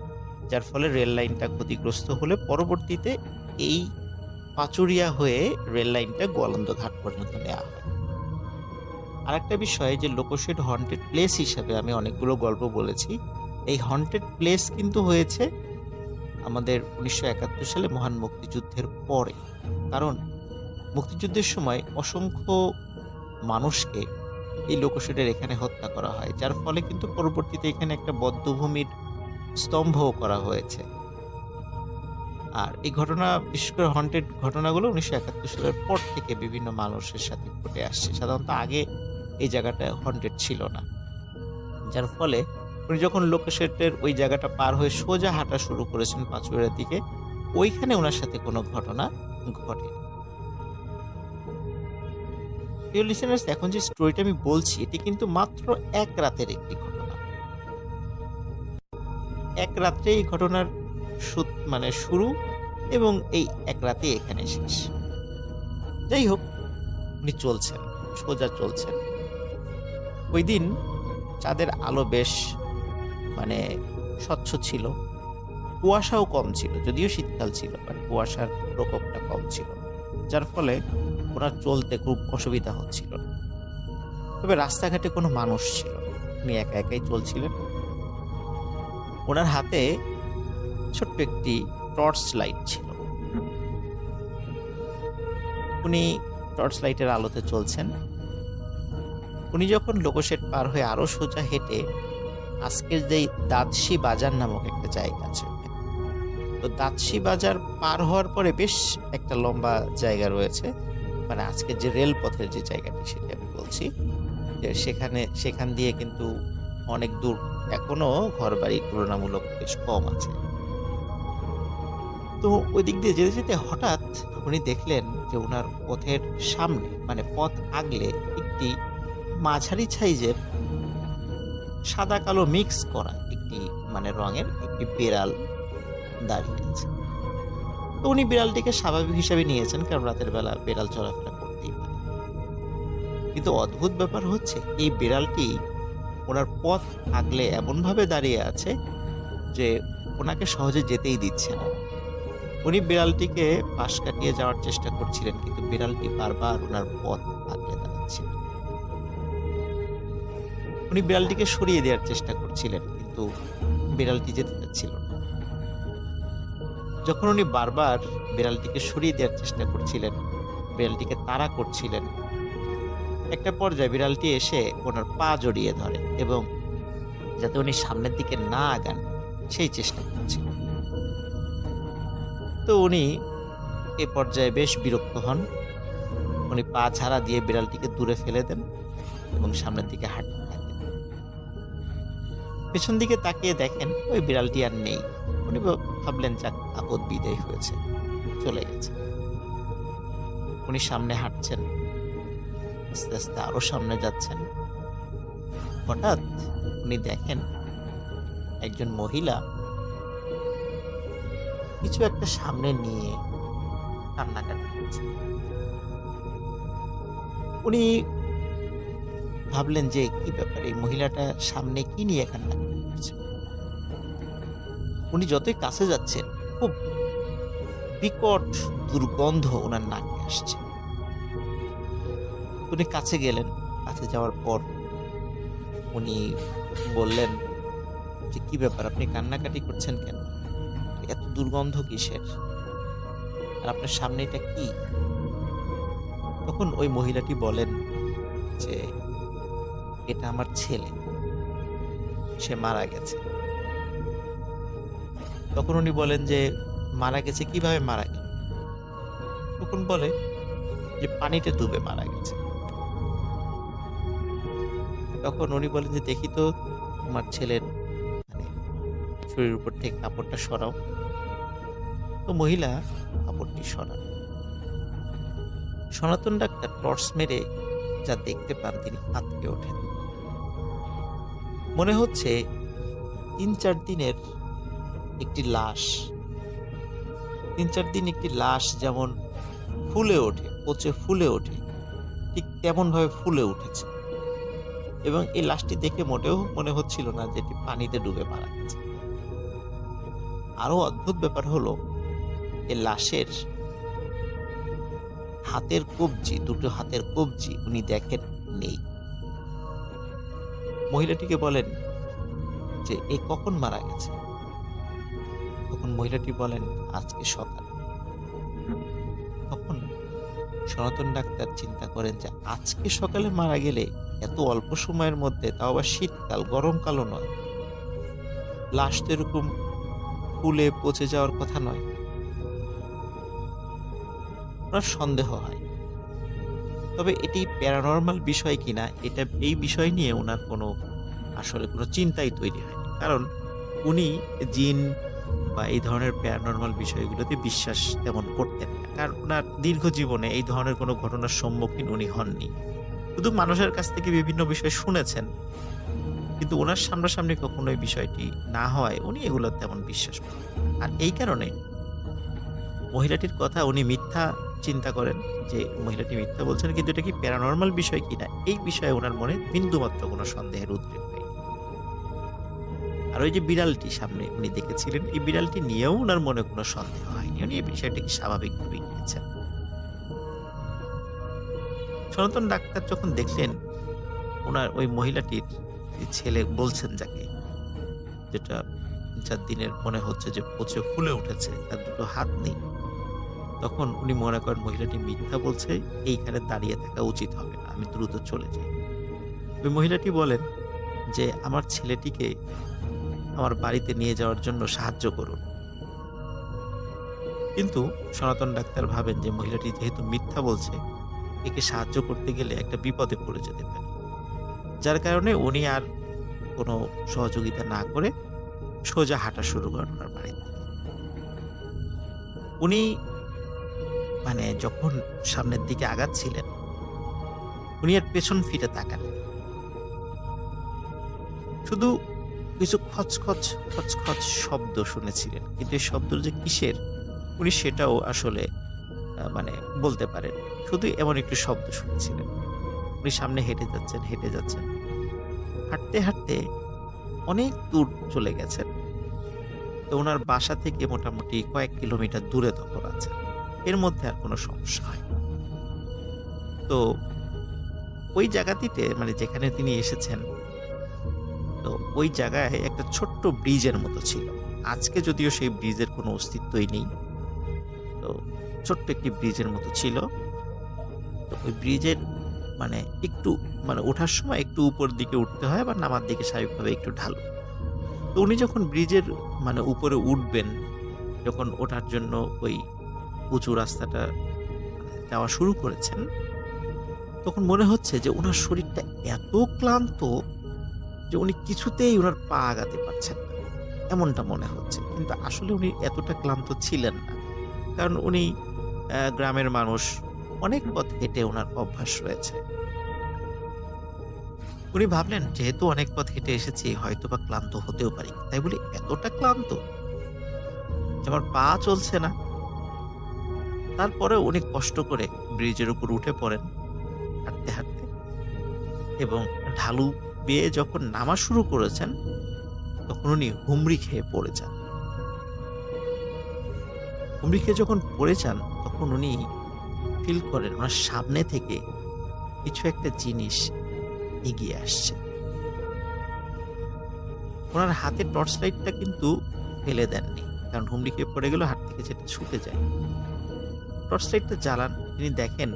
যার ফলে রেল লাইনটা ক্ষতিগ্রস্ত হলে পরবর্তীতে এই পাচুরিয়া হয়ে রেল লাইনটা গোয়ালন্দ ঘাট পর্যন্ত নেওয়া হয়। আরেকটা বিষয় যে লোকোশেড হন্টেড প্লেস হিসাবে আমি অনেকগুলো গল্প বলেছি। এই হন্টেড প্লেস কিন্তু হয়েছে আমাদের 1971 সালে মহান মুক্তিযুদ্ধের পরে। কারণ মুক্তিযুদ্ধের সময় অসংখ্য মানুষকে এই লোকোশেডের এখানে হত্যা করা হয়, যার ফলে কিন্তু পরবর্তীতে এখানে একটা বধ্যভূমির স্তম্ভও করা হয়েছে। আর এই ঘটনা, বিশেষ করে হন্টেড ঘটনাগুলো 1971 সালের পর থেকে বিভিন্ন মানুষের সাথে ঘটে আসছে। সাধারণত আগে এই জায়গাটা হন্টেড ছিল না, যার ফলে উনি যখন লোকোশেডের ওই জায়গাটা পার হয়ে সোজা হাঁটা শুরু করেছেন পাঁচুড়িয়ার দিকে, ওইখানে ওনার সাথে কোনো ঘটনা ঘটে। প্রিয় লিসেনার্স, এখন যে স্টোরিটা আমি বলছি এটি কিন্তু মাত্র এক রাতের একটি ঘটনা। এক রাত্রে এই ঘটনার মানে শুরু এবং এই এক রাতে এখানে শেষ। যাই হোক, উনি চলছেন, সোজা চলছেন। ওই দিন চাঁদের আলো বেশ মানে স্বচ্ছ ছিল, কুয়াশাও কম ছিল, যদিও শীতকাল ছিল, বাট কুয়াশার প্রকোপটা কম ছিল, যার ফলে ওনার চলতে খুব অসুবিধা হচ্ছিল না। তবে রাস্তাঘাটে কোনো মানুষ ছিল না, উনি একা একাই চলছিলেন। ওনার হাতে ছোট্ট একটি টর্চ লাইট ছিল। উনি টর্চ লাইটের আলোতে চলছেন। উনি যখন লোকোশেড পার হয়ে আরো সোজা হেঁটে আজকের যে দাঁতশি বাজার নামক একটা জায়গা আছে, তো দাঁতশি বাজার পার হওয়ার পরে বেশ একটা লম্বা জায়গা রয়েছে, মানে আজকের যে রেলপথের যে জায়গাটি সেটা আমি বলছি, যে সেখান দিয়ে কিন্তু অনেক দূর, এখনো ঘরবাড়ি তুলনামূলক বেশ কম আছে। তো ওই দিক দিয়ে যেতে যেতে হঠাৎ উনি দেখলেন যে ওনার পথের সামনে, মানে পথ আগলে, একটি মাঝারি সাইজের সাদা কালো মিক্স করা একটি মানে রঙের একটি বিড়াল দাঁড়িয়ে আছে। তো উনি বিড়ালটিকে স্বাভাবিক হিসাবে নিয়েছেন, কারণ রাতের বেলা বিড়াল চলাফেরা করতেই পারে। কিন্তু অদ্ভুত ব্যাপার হচ্ছে, এই বিড়ালটি ওনার পথ আগলে এমনভাবে দাঁড়িয়ে আছে যে ওনাকে সহজে যেতেই দিচ্ছে না। উনি বিড়ালটিকে পাশ কাটিয়ে যাওয়ার চেষ্টা করছিলেন, কিন্তু বিড়ালটি বারবার ওনার পথ আগলে দাঁড়াচ্ছে। উনি বিড়ালটিকে সরিয়ে দেওয়ার চেষ্টা করছিলেন, কিন্তু বিড়ালটি যেতে চাচ্ছিল না। যখন উনি বারবার বিড়ালটিকে সরিয়ে দেওয়ার চেষ্টা করছিলেন, বিড়ালটিকে তাড়া করছিলেন, একটা পর্যায়ে বিড়ালটি এসে ওনার পা জড়িয়ে ধরে এবং যাতে উনি সামনের দিকে না আগান সেই চেষ্টা করছিলেন। তো উনি এ পর্যায়ে বেশ বিরক্ত হন। উনি পা ঝাড়া দিয়ে বিড়ালটিকে দূরে ফেলে দেন এবং সামনের দিকে হাঁটতে থাকেন। পেছন দিকে তাকিয়ে দেখেন ওই বিড়ালটি আর নেই। উনি ভাবলেন যাক, আপদ বিদায় হয়েছে, চলে গেছে। উনি সামনে হাঁটছেন, আস্তে আস্তে আরো সামনে যাচ্ছেন। হঠাৎ উনি দেখেন একজন মহিলা কিছু একটা সামনে নিয়ে কান্নাকাটি করছে। উনি ভাবলেন যে কি ব্যাপার, এই মহিলাটা সামনে কি নিয়ে কান্নাকাটি করছে। উনি যতই কাছে যাচ্ছেন, খুব বিকট দুর্গন্ধ ওনার নাকে আসছে। উনি কাছে গেলেন, কাছে যাওয়ার পর উনি বললেন যে কি ব্যাপার, আপনি কান্নাকাটি করছেন কেন, এত দুর্গন্ধ কিসের, আর আপনার সামনে এটা কি? তখন ওই মহিলাটি বলেন যে এটা আমার ছেলে, সে মারা গেছে। তখন উনি বলেন যে মারা গেছে, কিভাবে মারা গেল? তখন বলে যে পানিতে ডুবে মারা গেছে। তখন উনি বলেন যে দেখি তো তোমার ছেলের মানে শরীরের উপর থেকে কাপড়টা সরাও। তো মহিলা কাপড়টি সরান। সনাতন ডাক্তার টর্চ মেরে যা দেখতে পান, তিনি আঁতকে ওঠেন। মনে হচ্ছে 3-4 দিনের একটি লাশ, 3-4 দিন একটি লাশ যেমন ফুলে ওঠে, পচে ফুলে ওঠে, ঠিক তেমন ভাবে ফুলে উঠেছে। এবং এই লাশটি দেখে মোটেও মনে হচ্ছিল না যে এটি পানিতে ডুবে মারা গেছে। আরো অদ্ভুত ব্যাপার হলো, এই লাশের হাতের কবজি, দুটো হাতের কবজি উনি দেখেন নেই। মহিলাটিকে বলেন যে এ কখন মারা গেছে। তখন মহিলাটি বলেন আজকে সকালে। তখন সনাতন ডাক্তার চিন্তা করেন যে আজকে সকালে মারা গেলে এত অল্প সময়ের মধ্যে, তাও আবার শীতকাল, গরমকালও নয়, লাশ তো এরকম ফুলে পচে যাওয়ার কথা নয়। ওনার সন্দেহ হয়, তবে এটি প্যারানর্মাল বিষয় কিনা এই বিষয় নিয়ে ওনার আসলে কোনো চিন্তাই তৈরি হয়নি। কারণ উনি জিন বা এই ধরনের প্যারানর্মাল বিষয়গুলোতে বিশ্বাস তেমন করতেন না, কারণ ওনার দীর্ঘ জীবনে এই ধরনের কোনো ঘটনার সম্মুখীন উনি হননি। শুধু মানুষের কাছ থেকে বিভিন্ন বিষয় শুনেছেন, কিন্তু ওনার সামনাসামনি কখনো এই বিষয়টি না হয় উনি এগুলো তেমন বিশ্বাস করেন। আর এই কারণে মহিলাটির কথা উনি মিথ্যা চিন্তা করেন, যে মহিলাটি মিথ্যা বলছেন, কিন্তু এটা কি প্যারানর্মাল বিষয় কিনা এই বিষয়ে ওনার মনে বিন্দুমাত্র কোনো সন্দেহের উদ্রেক নেই। আর ওই যে বিড়ালটি সামনে উনি দেখেছিলেন, এই বিড়ালটি নিয়েও ওনার মনে কোনো সন্দেহ হয়নি, উনি এই বিষয়টাকে স্বাভাবিকভাবেই নিয়েছেন। সনাতন ডাক্তার যখন দেখলেন ওনার ওই মহিলাটির ছেলে বলছেন যার দিনের মনে হচ্ছে যে পচে ফুলে উঠেছে, তার দুটো হাত নেই, তখন উনি মনে করেন মহিলাটি মিথ্যা বলছে, এইখানে দাঁড়িয়ে থাকা উচিত হবে না, আমি দ্রুত চলে যাই। ওই মহিলাটি বলেন যে আমার ছেলেটিকে আমার বাড়িতে নিয়ে যাওয়ার জন্য সাহায্য করুন। কিন্তু সনাতন ডাক্তার ভাবেন যে মহিলাটি যেহেতু মিথ্যা বলছে, একে সাহায্য করতে গেলে একটা বিপদে পড়ে যেতে পারে, যার কারণে উনি আর কোনো সহযোগিতা না করে সোজা হাঁটা শুরু করেন ওনার বাড়িতে। উনি যখন সামনের দিকে আগাচ্ছিলেন, উনি আর পেছন ফিরে তাকান, শুধু কিছু খচখচ খচখচ শব্দ শুনেছিলেন, কিন্তু এই শব্দ যে কিসের উনি সেটাও আসলে বলতে পারেন। শুধু এমন একটু শব্দ শুনেছিলেন। উনি সামনে হেঁটে যাচ্ছেন, হাঁটতে হাঁটতে অনেক দূর চলে গেছেন। তো ওনার বাসা থেকে মোটামুটি কয়েক কিলোমিটার দূরে তখন আছে, এর মধ্যে আর কোনো সমস্যা হয়। তো ওই জায়গাটিতে যেখানে তিনি এসেছেন, তো ওই জায়গায় একটা ছোট্ট ব্রিজের মতো ছিল। আজকে যদিও সেই ব্রিজের কোনো অস্তিত্বই নেই, তো ছোট্ট একটি ব্রিজের মতো ছিল। তো ওই ব্রিজের একটু ওঠার সময় একটু উপর দিকে উঠতে হয়, আবার নামার দিকে স্বাভাবিকভাবে একটু ঢালু। তো উনি যখন ব্রিজের উপরে উঠবেন, যখন ওঠার জন্য ওই উঁচু রাস্তাটা যাওয়া শুরু করেছেন, তখন মনে হচ্ছে যে ওনার শরীরটা এত ক্লান্ত যে উনি কিছুতেই ওনার পা আগাতে পারছেন না, এমনটা মনে হচ্ছে। কিন্তু আসলে উনি এতটা ক্লান্ত ছিলেন না, কারণ উনি গ্রামের মানুষ, অনেক পথ হেঁটে ওনার অভ্যাস রয়েছে। উনি ভাবলেন যেহেতু অনেক পথ হেঁটে এসেছি, হয়তো বা ক্লান্ত হতেও পারি, তাই বলি এতটা ক্লান্ত যে আমার পা চলছে না। তারপরে অনেক কষ্ট করে ব্রিজের উপর উঠে পড়েন হাঁটতে হাঁটতে, এবং ঢালু বেয়ে যখন নামা শুরু করেছেন, তখন উনি হুমড়ি খেয়ে পড়ে যান। হুমড়ি খেয়ে যখন পড়ে যান, তখন উনি ফিল করেন ওনার সামনে থেকে কিছু একটা জিনিস এগিয়ে আসছে। ওনার হাতের টর্চ লাইটটা কিন্তু ফেলে দেননি, কারণ হুমড়ি খেয়ে পড়ে গেল, হাত থেকে যেটা ছুটে যায়। টর্চ লাইটটা জ্বালান, তিনি দেখেন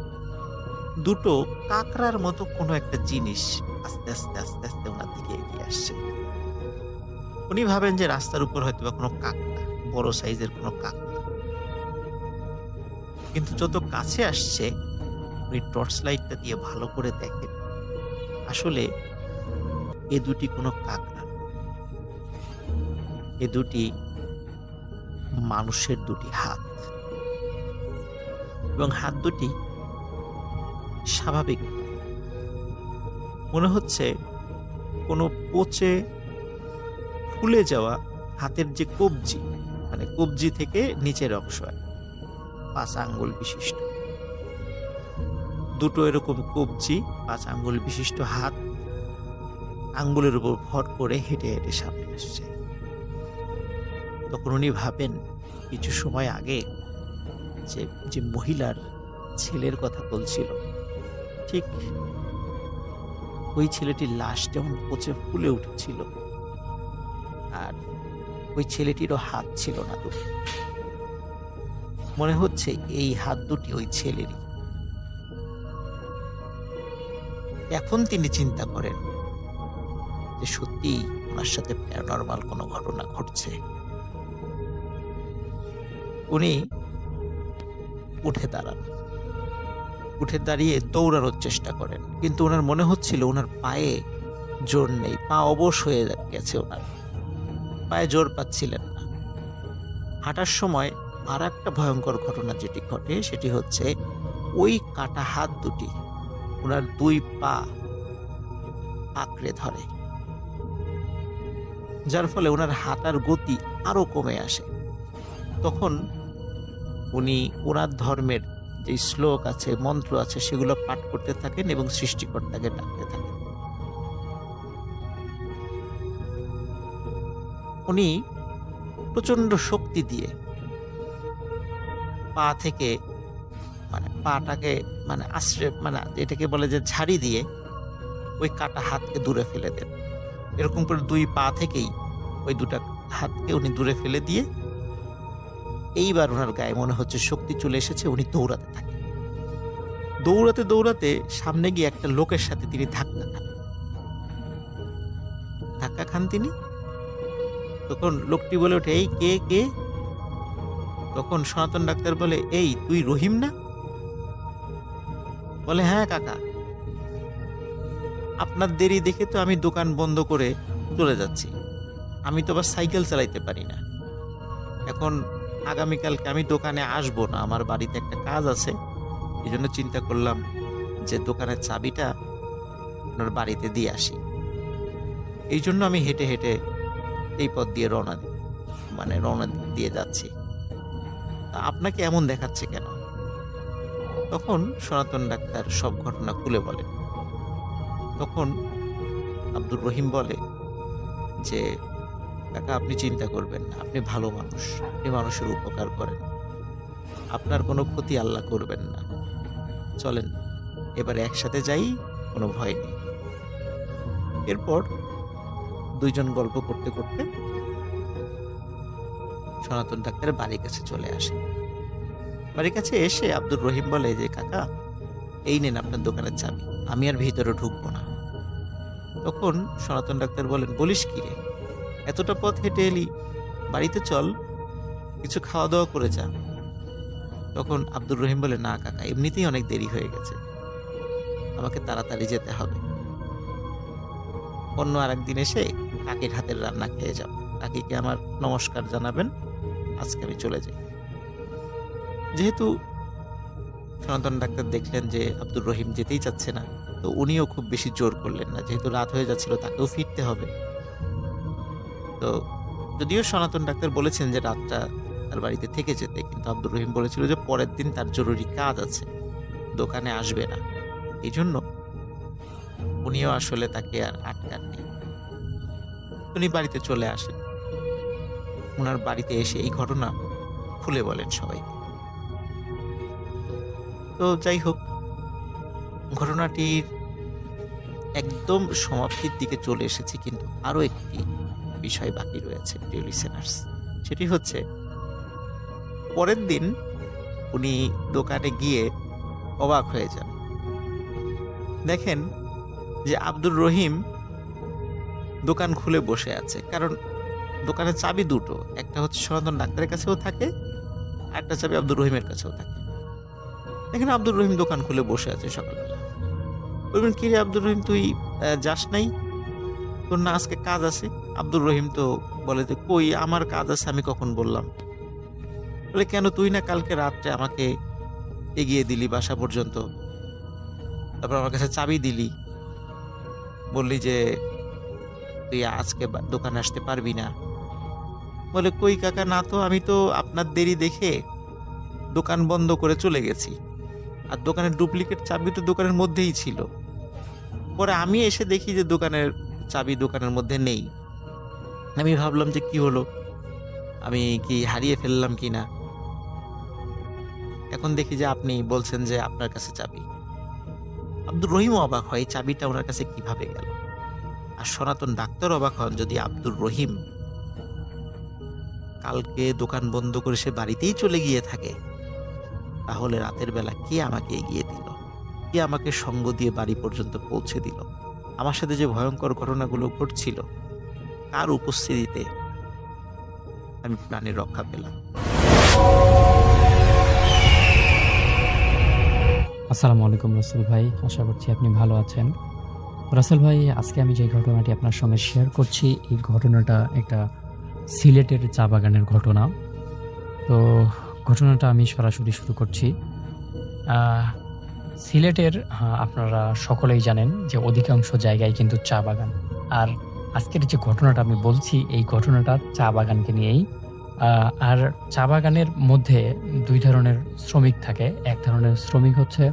দুটো কাঁকড়ার মতো কোনো একটা জিনিস আস্তে আস্তে আস্তে আস্তে ওনার দিকে এগিয়ে আসছে। উনি ভাবেন যে রাস্তার উপর হয়তো বা কোনো কাঁকড়া, বড় সাইজের কোনো কাঁকড়া। কিন্তু যত কাছে আসছে, উনি টর্চ লাইটটা দিয়ে ভালো করে দেখেন আসলে এ দুটি কোনো কাঁকড়া, এ দুটি মানুষের দুটি হাত, এবং হাত দুটি স্বাভাবিক মনে হচ্ছে কোনো পচে ফুলে যাওয়া হাতের যে কবজি, কবজি থেকে নিচের অংশ, 5 আঙ্গুল বিশিষ্ট দুটো এরকম কবজি, 5 আঙ্গুল বিশিষ্ট হাত, আঙ্গুলের উপর ভর করে হেঁটে হেঁটে সামনে আসছে। তখন উনি ভাবেন কিছু সময় আগে যে মহিলার ছেলের কথা বলছিল, ঠিক ওই ছেলেটির লাশ যেমন পচে ফুলে উঠেছিল, আর ওই ছেলেটিরও হাত ছিল না দুটো। মনে হচ্ছে এই হাত দুটি ওই ছেলেরই। এখন তিনি চিন্তা করেন যে সত্যি ওনার সাথে প্যারানরমাল কোনো ঘটনা ঘটছে। উনি উঠে দাঁড়ান, উঠে দাঁড়িয়ে দৌড়ানোর চেষ্টা করেন, কিন্তু ওনার মনে হচ্ছিল ওনার পায়ে জোর নেই, পা অবশ হয়ে গেছে, ওনার পায়ে জোর পাচ্ছিলেন না। হাঁটার সময় আর একটা ভয়ঙ্কর ঘটনা যেটি ঘটে সেটি হচ্ছে ওই কাটা হাত দুটি ওনার দুই পা আঁকড়ে ধরে, যার ফলে ওনার হাঁটার গতি আরো কমে আসে। তখন উনি ওনার ধর্মের যে শ্লোক আছে, মন্ত্র আছে, সেগুলো পাঠ করতে থাকেন এবং সৃষ্টিকর্তাকে ডাকতে থাকেন। উনি প্রচন্ড শক্তি দিয়ে পা থেকে পাটাকে আশ্রয় এটাকে বলে যে ঝাড়ি দিয়ে ওই কাটা হাতকে দূরে ফেলে দেন। এরকম করে দুই পা থেকেই ওই দুটা হাতকে উনি দূরে ফেলে দিয়ে এইবার ওনার গায়ে মনে হচ্ছে শক্তি চলে এসেছে। উনি দৌড়াতে থাকেন, দৌড়াতে দৌড়াতে সামনে গিয়ে একটা লোকের সাথে তিনি ধাক্কা খান তিনি। তখন লোকটি বলে ওঠে, এই কে কে? তখন সনাতন ডাক্তার বলে, এই তুই রহিম না? বলে, হ্যাঁ কাকা, আপনার দেরি দেখে তো আমি দোকান বন্ধ করে চলে যাচ্ছি। আমি তো আবার সাইকেল চালাইতে পারি না। এখন আগামীকালকে আমি দোকানে আসবো না, আমার বাড়িতে একটা কাজ আছে। এই জন্য চিন্তা করলাম যে দোকানের চাবিটা আপনার বাড়িতে দিয়ে আসি। এই জন্য আমি হেঁটে হেঁটে এই পথ দিয়ে রওনা দিয়ে যাচ্ছি। তা আপনাকে এমন দেখাচ্ছে কেন? তখন সনাতন ডাক্তার সব ঘটনা খুলে বলেন। তখন আব্দুর রহিম বলে যে, কাকা আপনি চিন্তা করবেন না, আপনি ভালো মানুষ, আপনি মানুষের উপকার করেন, আপনার কোনো ক্ষতি আল্লাহ করবেন না। চলেন এবারে একসাথে যাই, কোনো ভয় নেই। এরপর দুইজন গল্প করতে করতে সনাতন ডাক্তারের বাড়ির কাছে চলে আসে। বাড়ির কাছে এসে আব্দুর রহিম বলে যে, কাকা এই নেন আপনার দোকানের চাবি, আমি আর ভিতরে ঢুকবো না। তখন সনাতন ডাক্তার বলেন, বলিস কি রে, এতটা পথ হেঁটে এলি, বাড়িতে চল, কিছু খাওয়া দাওয়া করে যা। তখন আব্দুর রহিম বলে, না কাকা, এমনিতেই অনেক দেরি হয়ে গেছে, আমাকে তাড়াতাড়ি যেতে হবে। অন্য আরেকদিন এসে কাকির হাতের রান্না খেয়ে যাব, কাকিকে আমার নমস্কার জানাবেন, আজকে আমি চলে যাই। যেহেতু সনাতন ডাক্তার দেখলেন যে আব্দুর রহিম যেতেই চাচ্ছে না, তো উনিও খুব বেশি জোর করলেন না, যেহেতু রাত হয়ে যাচ্ছিল, তাকেও ফিরতে হবে। তো যদিও সনাতন ডাক্তার বলেছেন যে রাতটা তার বাড়িতে থেকে যেতে, কিন্তু আব্দুর রহিম বলেছিল যে পরের দিন তার জরুরি কাজ আছে, দোকানে আসবে না। এই জন্য উনিও আসলে তাকে আর আটকাননি। উনি বাড়িতে চলে আসেন। ওনার বাড়িতে এসে এই ঘটনা খুলে বলেন সবাই। তো যাই হোক, ঘটনাটির একদম সমাপ্তির দিকে চলে এসেছি, কিন্তু আরো একটি বিষয় বাকি রয়েছে প্রিয় লিসেনার্স। সেটি হচ্ছে, পরের দিন উনি দোকানে গিয়ে অবাক হয়ে যান। দেখেন যে আব্দুর রহিম দোকান খুলে বসে আছে, কারণ দোকানের চাবি দুটো, একটা হচ্ছে সনাতন ডাক্তারের কাছেও থাকে, আর একটা চাবি আব্দুর রহিমের কাছেও থাকে। দেখেন আব্দুর রহিম দোকান খুলে বসে আছে সকালবেলা। বলবেন, কি রে আব্দুর রহিম, তুই যাস নাই? তোর না আজকে কাজ আছে? আব্দুর রহিম তো বলে যে, কই আমার কাজ আছে, আমি কখন বললাম? বলে, কেন, তুই না কালকে রাত্রে আমাকে এগিয়ে দিলি বাসা পর্যন্ত, তারপর আমার কাছে চাবি দিলি, বললি যে তুই আজকে দোকানে আসতে পারবি না। বলে, কই কাকা, না তো, আমি তো আপনার দেরি দেখে দোকান বন্ধ করে চলে গেছি, আর দোকানের ডুপ্লিকেট চাবি তো দোকানের মধ্যেই ছিল। পরে আমি এসে দেখি যে দোকানের চাবি দোকানের মধ্যে নেই। আমি ভাবলাম যে কি হলো, আমি কি হারিয়ে ফেললাম কি না। এখন দেখি যে আপনি বলছেন যে আপনার কাছে চাবি। আব্দুর রহিমও অবাক হয় এই চাবিটা ওনার কাছে কিভাবে গেল। আর সনাতন ডাক্তার অবাক হন, যদি আব্দুর রহিম কালকে দোকান বন্ধ করে সে বাড়িতেই চলে গিয়ে থাকে, তাহলে রাতের বেলা কে আমাকে এগিয়ে দিল, কে আমাকে সঙ্গ দিয়ে বাড়ি পর্যন্ত পৌঁছে দিল, আমার সাথে যে ভয়ঙ্কর ঘটনাগুলো ঘটছিল তার উপস্থিতিতে আমি প্রাণের রক্ষা পেলাম। আসসালামু আলাইকুম রাসেল ভাই, আশা করছি আপনি ভালো আছেন। রাসেল ভাই, আজকে আমি যে ঘটনাটি আপনার সঙ্গে শেয়ার করছি, এই ঘটনাটা একটা সিলেটের চা বাগানের ঘটনা। তো ঘটনাটা আমি সরাসরি শুরু করছি। সিলেটের আপনারা সকলেই জানেন যে অধিকাংশ জায়গায় কিন্তু চা বাগান। আর আজকের যে ঘটনাটা আমি বলছি, এই ঘটনাটা চা বাগানকে নিয়েই। আর চা বাগানের মধ্যে দুই ধরনের শ্রমিক থাকে। এক ধরনের শ্রমিক হচ্ছে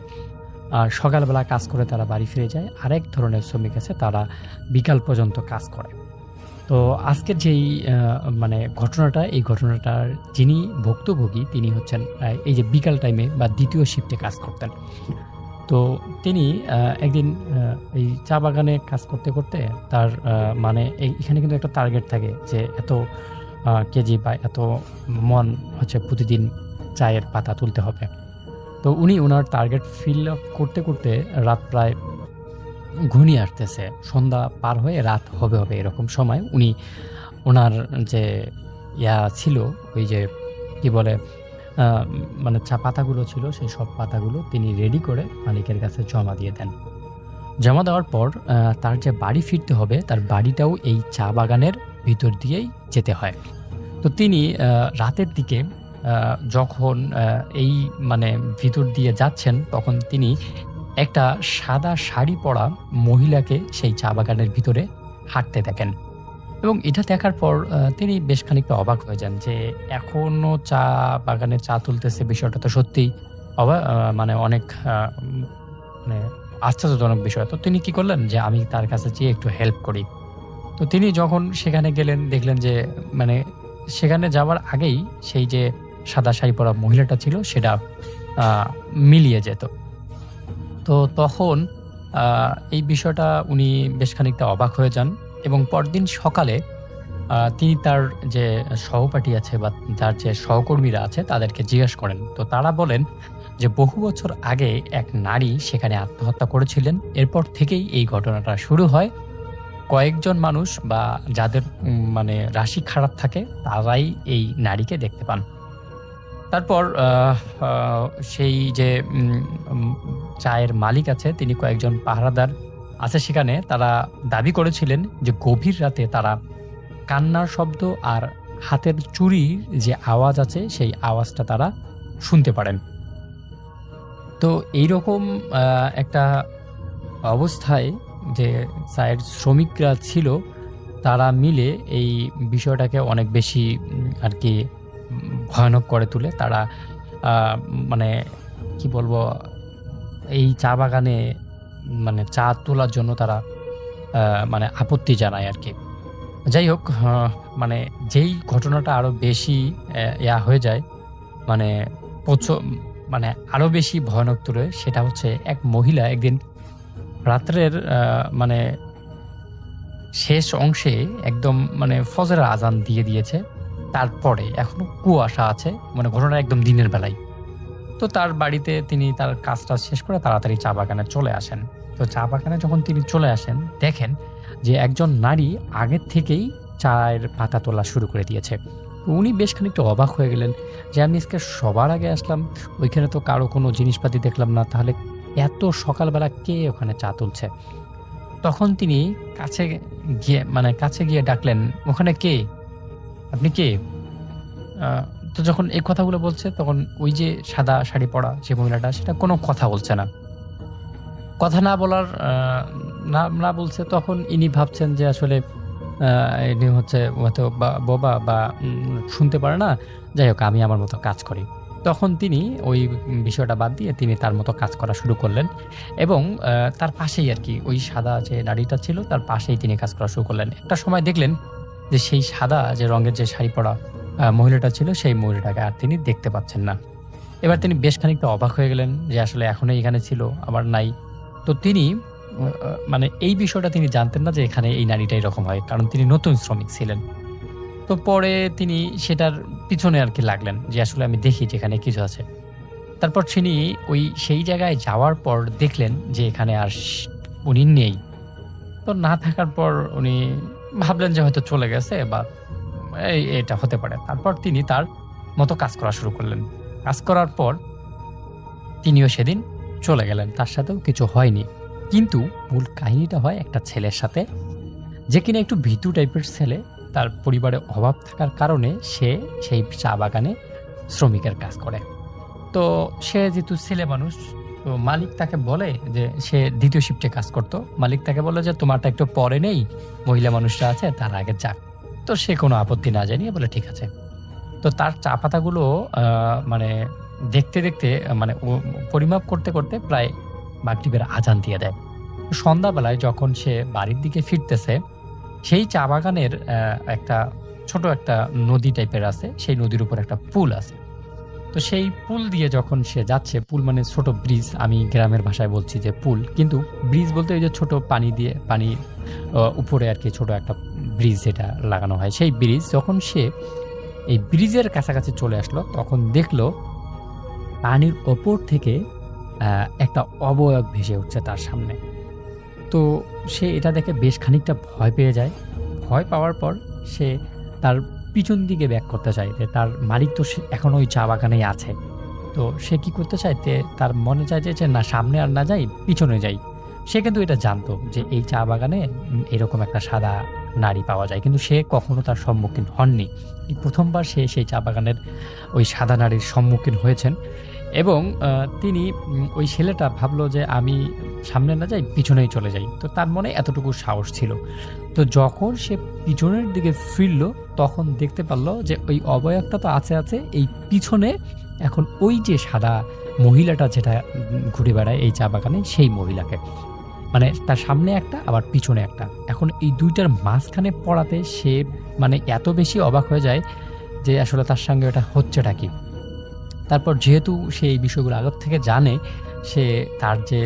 সকালবেলা কাজ করে তারা বাড়ি ফিরে যায়, আরেক ধরনের শ্রমিক আছে তারা বিকাল পর্যন্ত কাজ করে। তো আজকের যেই মানে ঘটনাটা, এই ঘটনাটার যিনি ভুক্তভোগী তিনি হচ্ছেন এই যে বিকাল টাইমে বা দ্বিতীয় শিফটে কাজ করতেন। তো তিনি একদিন এই চা বাগানে কাজ করতে করতে তার মানে এখানে কিন্তু একটা টার্গেট থাকে যে এত কেজি বা এত মন হচ্ছে প্রতিদিন চায়ের পাতা তুলতে হবে। তো উনি ওনার টার্গেট ফিল আপ করতে করতে রাত প্রায় ঘনিয়ে আসতেছে, সন্ধ্যা পার হয়ে রাত হবে এরকম সময় উনি ওনার যে ছিল, ওই যে কি বলে মানে চা পাতাগুলো ছিল, সেই সব পাতাগুলো তিনি রেডি করে মালিকের কাছে জমা দিয়ে দেন। জমা দেওয়ার পর তার যে বাড়ি ফিরতে হবে, তার বাড়িটাও এই চা বাগানের ভিতর দিয়েই যেতে হয়। তো তিনি রাতের দিকে যখন এই মানে ভিতর দিয়ে যাচ্ছেন, তখন তিনি একটা সাদা শাড়ি পরা মহিলাকে সেই চা বাগানের ভিতরে হাঁটতে দেখেন। এবং এটা দেখার পর তিনি বেশ খানিকটা অবাক হয়ে যান যে এখনো চা বাগানে চা তুলতেছে, বিষয়টা তো সত্যিই মানে অনেক মানে আশ্চর্যজনক বিষয়। তো তিনি কি করলেন যে আমি তার কাছে যেয়ে একটু হেল্প করি। তো তিনি যখন সেখানে গেলেন, দেখলেন যে মানে সেখানে যাওয়ার আগেই সেই যে সাদা শাড়ি পরা মহিলাটা ছিল সেটা মিলিয়ে যেত। তো তখন এই বিষয়টা উনি বেশ খানিকটা অবাক হয়ে যান এবং পরদিন সকালে তিনি তার যে সহপাঠী আছে বা তার যে সহকর্মীরা আছে তাদেরকে জিজ্ঞেস করেন। তো তারা বলেন যে বহু বছর আগে এক নারী সেখানে আত্মহত্যা করেছিলেন। এরপর থেকেই এই ঘটনাটা শুরু হয়। কয়েকজন মানুষ বা যাদের মানে রাশি খারাপ থাকে তারাই এই নারীকে দেখতে পান। তারপর সেই যে চায়ের মালিক আছে, তিনি কয়েকজন পাহারাদার আছে সেখানে, তারা দাবি করেছিলেন যে গভীর রাতে তারা কান্নার শব্দ আর হাতের চুরির যে আওয়াজ আছে সেই আওয়াজটা তারা শুনতে পারেন। তো এইরকম একটা অবস্থায় যে চায়ের শ্রমিকরা ছিল তারা মিলে এই বিষয়টাকে অনেক বেশি আর কি ভয়ানক করে তুলে। তারা মানে কি বলবো, এই চা বাগানে মানে চা তোলার জন্য তারা মানে আপত্তি জানায় আর কি। যাই হোক, মানে যেই ঘটনাটা আরো বেশি হয়ে যায়, মানে মানে আরো বেশি ভয়ানক তুলে, সেটা হচ্ছে এক মহিলা একদিন রাত্রের মানে শেষ অংশে একদম মানে ফজরের আজান দিয়ে দিয়েছে, তারপরে এখনো কুয়াশা আছে, মানে ঘটনা একদম দিনের বেলায়। তো তার বাড়িতে তিনি তার কাজটা শেষ করে তাড়াতাড়ি চা বাগানে চলে আসেন। তো চা বাগানে যখন তিনি চলে আসেন, দেখেন যে একজন নারী আগের থেকেই চায়ের পাতা তোলা শুরু করে দিয়েছে। উনি বেশ খানিকটা অবাক হয়ে গেলেন যে আমি আজকে সবার আগে আসলাম, ওইখানে তো কারো কোনো জিনিসপাতি দেখলাম না, তাহলে এত সকালবেলা কে ওখানে চা তুলছে? তখন তিনি কাছে গিয়ে ডাকলেন, ওখানে কে, আপনি কে? তো যখন এই কথাগুলো বলছে, তখন ওই যে সাদা শাড়ি পরা যে মহিলাটা, সেটা কোনো কথা বলছে না। কথা না বলার না বলছে, তখন ইনি ভাবছেন যে আসলে ইনি হচ্ছে হয়তো বোবা বা শুনতে পারে না, যাই হোক আমি আমার মতো কাজ করি। তখন তিনি ওই বিষয়টা বাদ দিয়ে তিনি তার মতো কাজ করা শুরু করলেন এবং তার পাশেই আর কি ওই সাদা যে নারীটা ছিল তার পাশেই তিনি কাজ করা শুরু করলেন। একটা সময় দেখলেন যে সেই সাদা যে রঙের যে শাড়ি পরা মহিলাটা ছিল, সেই মহিলাটাকে আর তিনি দেখতে পাচ্ছেন না। এবার তিনি বেশ খানিকটা অবাক হয়ে গেলেন যে আসলে এখনই এখানে ছিল, আবার নাই। তো তিনি মানে এই বিষয়টা তিনি জানতেন না যে এখানে এই নারীটা এরকম হয়, কারণ তিনি নতুন শ্রমিক ছিলেন। তো পরে তিনি সেটার পিছনে আর কি লাগলেন যে আসলে আমি দেখি যেখানে কিছু আছে। তারপর তিনি সেই জায়গায় যাওয়ার পর দেখলেন যে এখানে আর উনি নেই। তো না থাকার পর উনি ভাবলেন যে হয়তো চলে গেছে বা এটা হতে পারে। তারপর তিনি তার মতো কাজ করা শুরু করলেন। কাজ করার পর তিনিও সেদিন চলে গেলেন, তার সাথেও কিছু হয়নি। কিন্তু মূল কাহিনীটা হয় একটা ছেলের সাথে, যে কিনা একটু ভীতু টাইপের ছেলে। তার পরিবারে অভাব থাকার কারণে সে সেই চা বাগানে শ্রমিকের কাজ করে। তো সে যেহেতু ছেলে মানুষ, তো মালিক তাকে বলে যে সে দ্বিতীয় শিফটে কাজ করত। মালিক তাকে বলে যে তোমারটা একটু পরে নেই, মহিলা মানুষরা আছে তার আগে যাক। তো সে কোনো আপত্তি না জানিয়ে বলে ঠিক আছে। তো তার চা পাতাগুলো মানে দেখতে দেখতে মানে পরিমাপ করতে করতে প্রায় মাগরিবের আজান দিয়ে দেয়। সন্ধ্যাবেলায় যখন সে বাড়ির দিকে ফিরতেছে, সেই চা বাগানের ছোট একটা নদী টাইপের আছে, সেই নদীর উপর একটা পুল আছে। তো সেই পুল দিয়ে যখন সে যাচ্ছে, পুল মানে ছোট ব্রিজ, আমি গ্রামের ভাষায় বলছি যে পুল, কিন্তু ব্রিজ বলতে ওই যে ছোট পানি উপরে আর কি ছোট একটা ব্রিজ যেটা লাগানো হয়, সেই ব্রিজ। যখন সে এই ব্রিজের কাছাকাছি চলে আসলো, তখন দেখলো পানির ওপর থেকে একটা অবয়ব ভেসে উঠছে তার সামনে। তো সে এটা দেখে বেশ খানিকটা ভয় পেয়ে যায়। ভয় পাওয়ার পর সে তার পিছন দিকে ব্যাক করতে চায়, যে তার মালিক তো এখন ওই চা বাগানেই আছে। তো সে কি করতে চায়, তার মনে চায় যে না, সামনে আর না যাই, পিছনে যাই। সে কিন্তু এটা জানতো যে এই চা বাগানে এরকম একটা সাদা নারী পাওয়া যায়, কিন্তু সে কখনো তার সম্মুখীন হননি। এই প্রথমবার সে সেই চা বাগানের ওই সাদা নারীর সম্মুখীন হয়েছেন। এবং তিনি ওই ছেলেটা ভাবলো যে আমি সামনে না যাই, পিছনেই চলে যাই। তো তার মনে এতটুকু সাহস ছিল। তো যখন সে পিছনের দিকে ফিরল, তখন দেখতে পারলো যে ওই অবয়বটা তো আছে, এই পিছনে এখন ওই যে সাদা মহিলাটা যেটা ঘুরে বেড়ায় এই চা বাগানে, সেই মহিলাকে, মানে তার সামনে একটা আবার পিছনে একটা। এখন এই দুইটার মাঝখানে পড়াতে সে মানে এত বেশি অবাক হয়ে যায় যে আসলে তার সঙ্গে এটা হচ্ছেটা কি। তারপর যেহেতু সে এই বিষয়গুলো আগের থেকে জানে, সে তার যে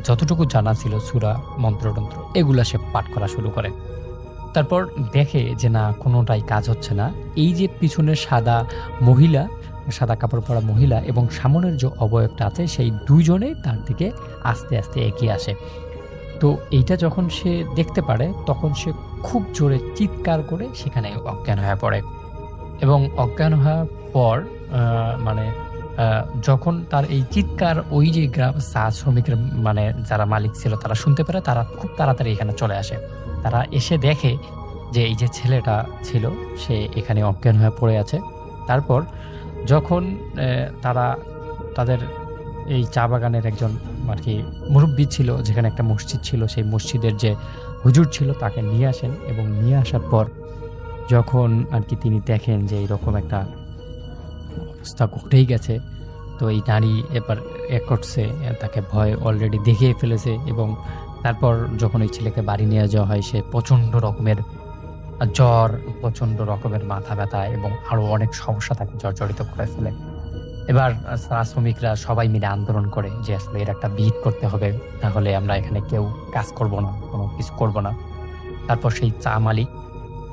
যতটুকু জানা ছিল সূরা মন্ত্রতন্ত্র এগুলা সে পাঠ করা শুরু করে। তারপর দেখে যে না, কোনোটাই কাজ হচ্ছে না। এই যে পিছনের সাদা কাপড় পরা মহিলা এবং সামনের যে অবয়বটা আছে, সেই দুইজনেই তার দিকে আস্তে আস্তে এগিয়ে আসে। তো এইটা যখন সে দেখতে পারে, তখন সে খুব জোরে চিৎকার করে সেখানে অজ্ঞান হয়ে পড়ে। এবং অজ্ঞান হওয়ার পর যখন তার এই চিৎকার ওই যে চা শ্রমিকের মানে যারা মালিক ছিল তারা শুনতে পারে, তারা খুব তাড়াতাড়ি এখানে চলে আসে। তারা এসে দেখে যে এই যে ছেলেটা ছিল সে এখানে অজ্ঞান হয়ে পড়ে আছে। তারপর যখন তারা তাদের এই চা বাগানের একজন আর কি মুরব্বী ছিল, যেখানে একটা মসজিদ ছিল, সেই মসজিদের যে হুজুর ছিল তাকে নিয়ে আসেন। এবং নিয়ে আসার পর যখন আর কি তিনি দেখেন যে এইরকম একটা অবস্থা ঘটেই গেছে, তো এই নারী এবার করছে, তাকে ভয় অলরেডি দেখিয়ে ফেলেছে। এবং তারপর যখন ওই ছেলেকে বাড়ি নিয়ে যাওয়া হয়, সে প্রচণ্ড রকমের জ্বর, প্রচণ্ড রকমের মাথা ব্যথা এবং আরও অনেক সমস্যা তাকে জর্জরিত করে ফেলে। এবার শ্রমিকরা সবাই মিলে আন্দোলন করে যে আসলে এর একটা বিহিত করতে হবে, তাহলে আমরা এখানে কেউ কাজ করব না, কোনো কিছু করব না। তারপর সেই চা মালিক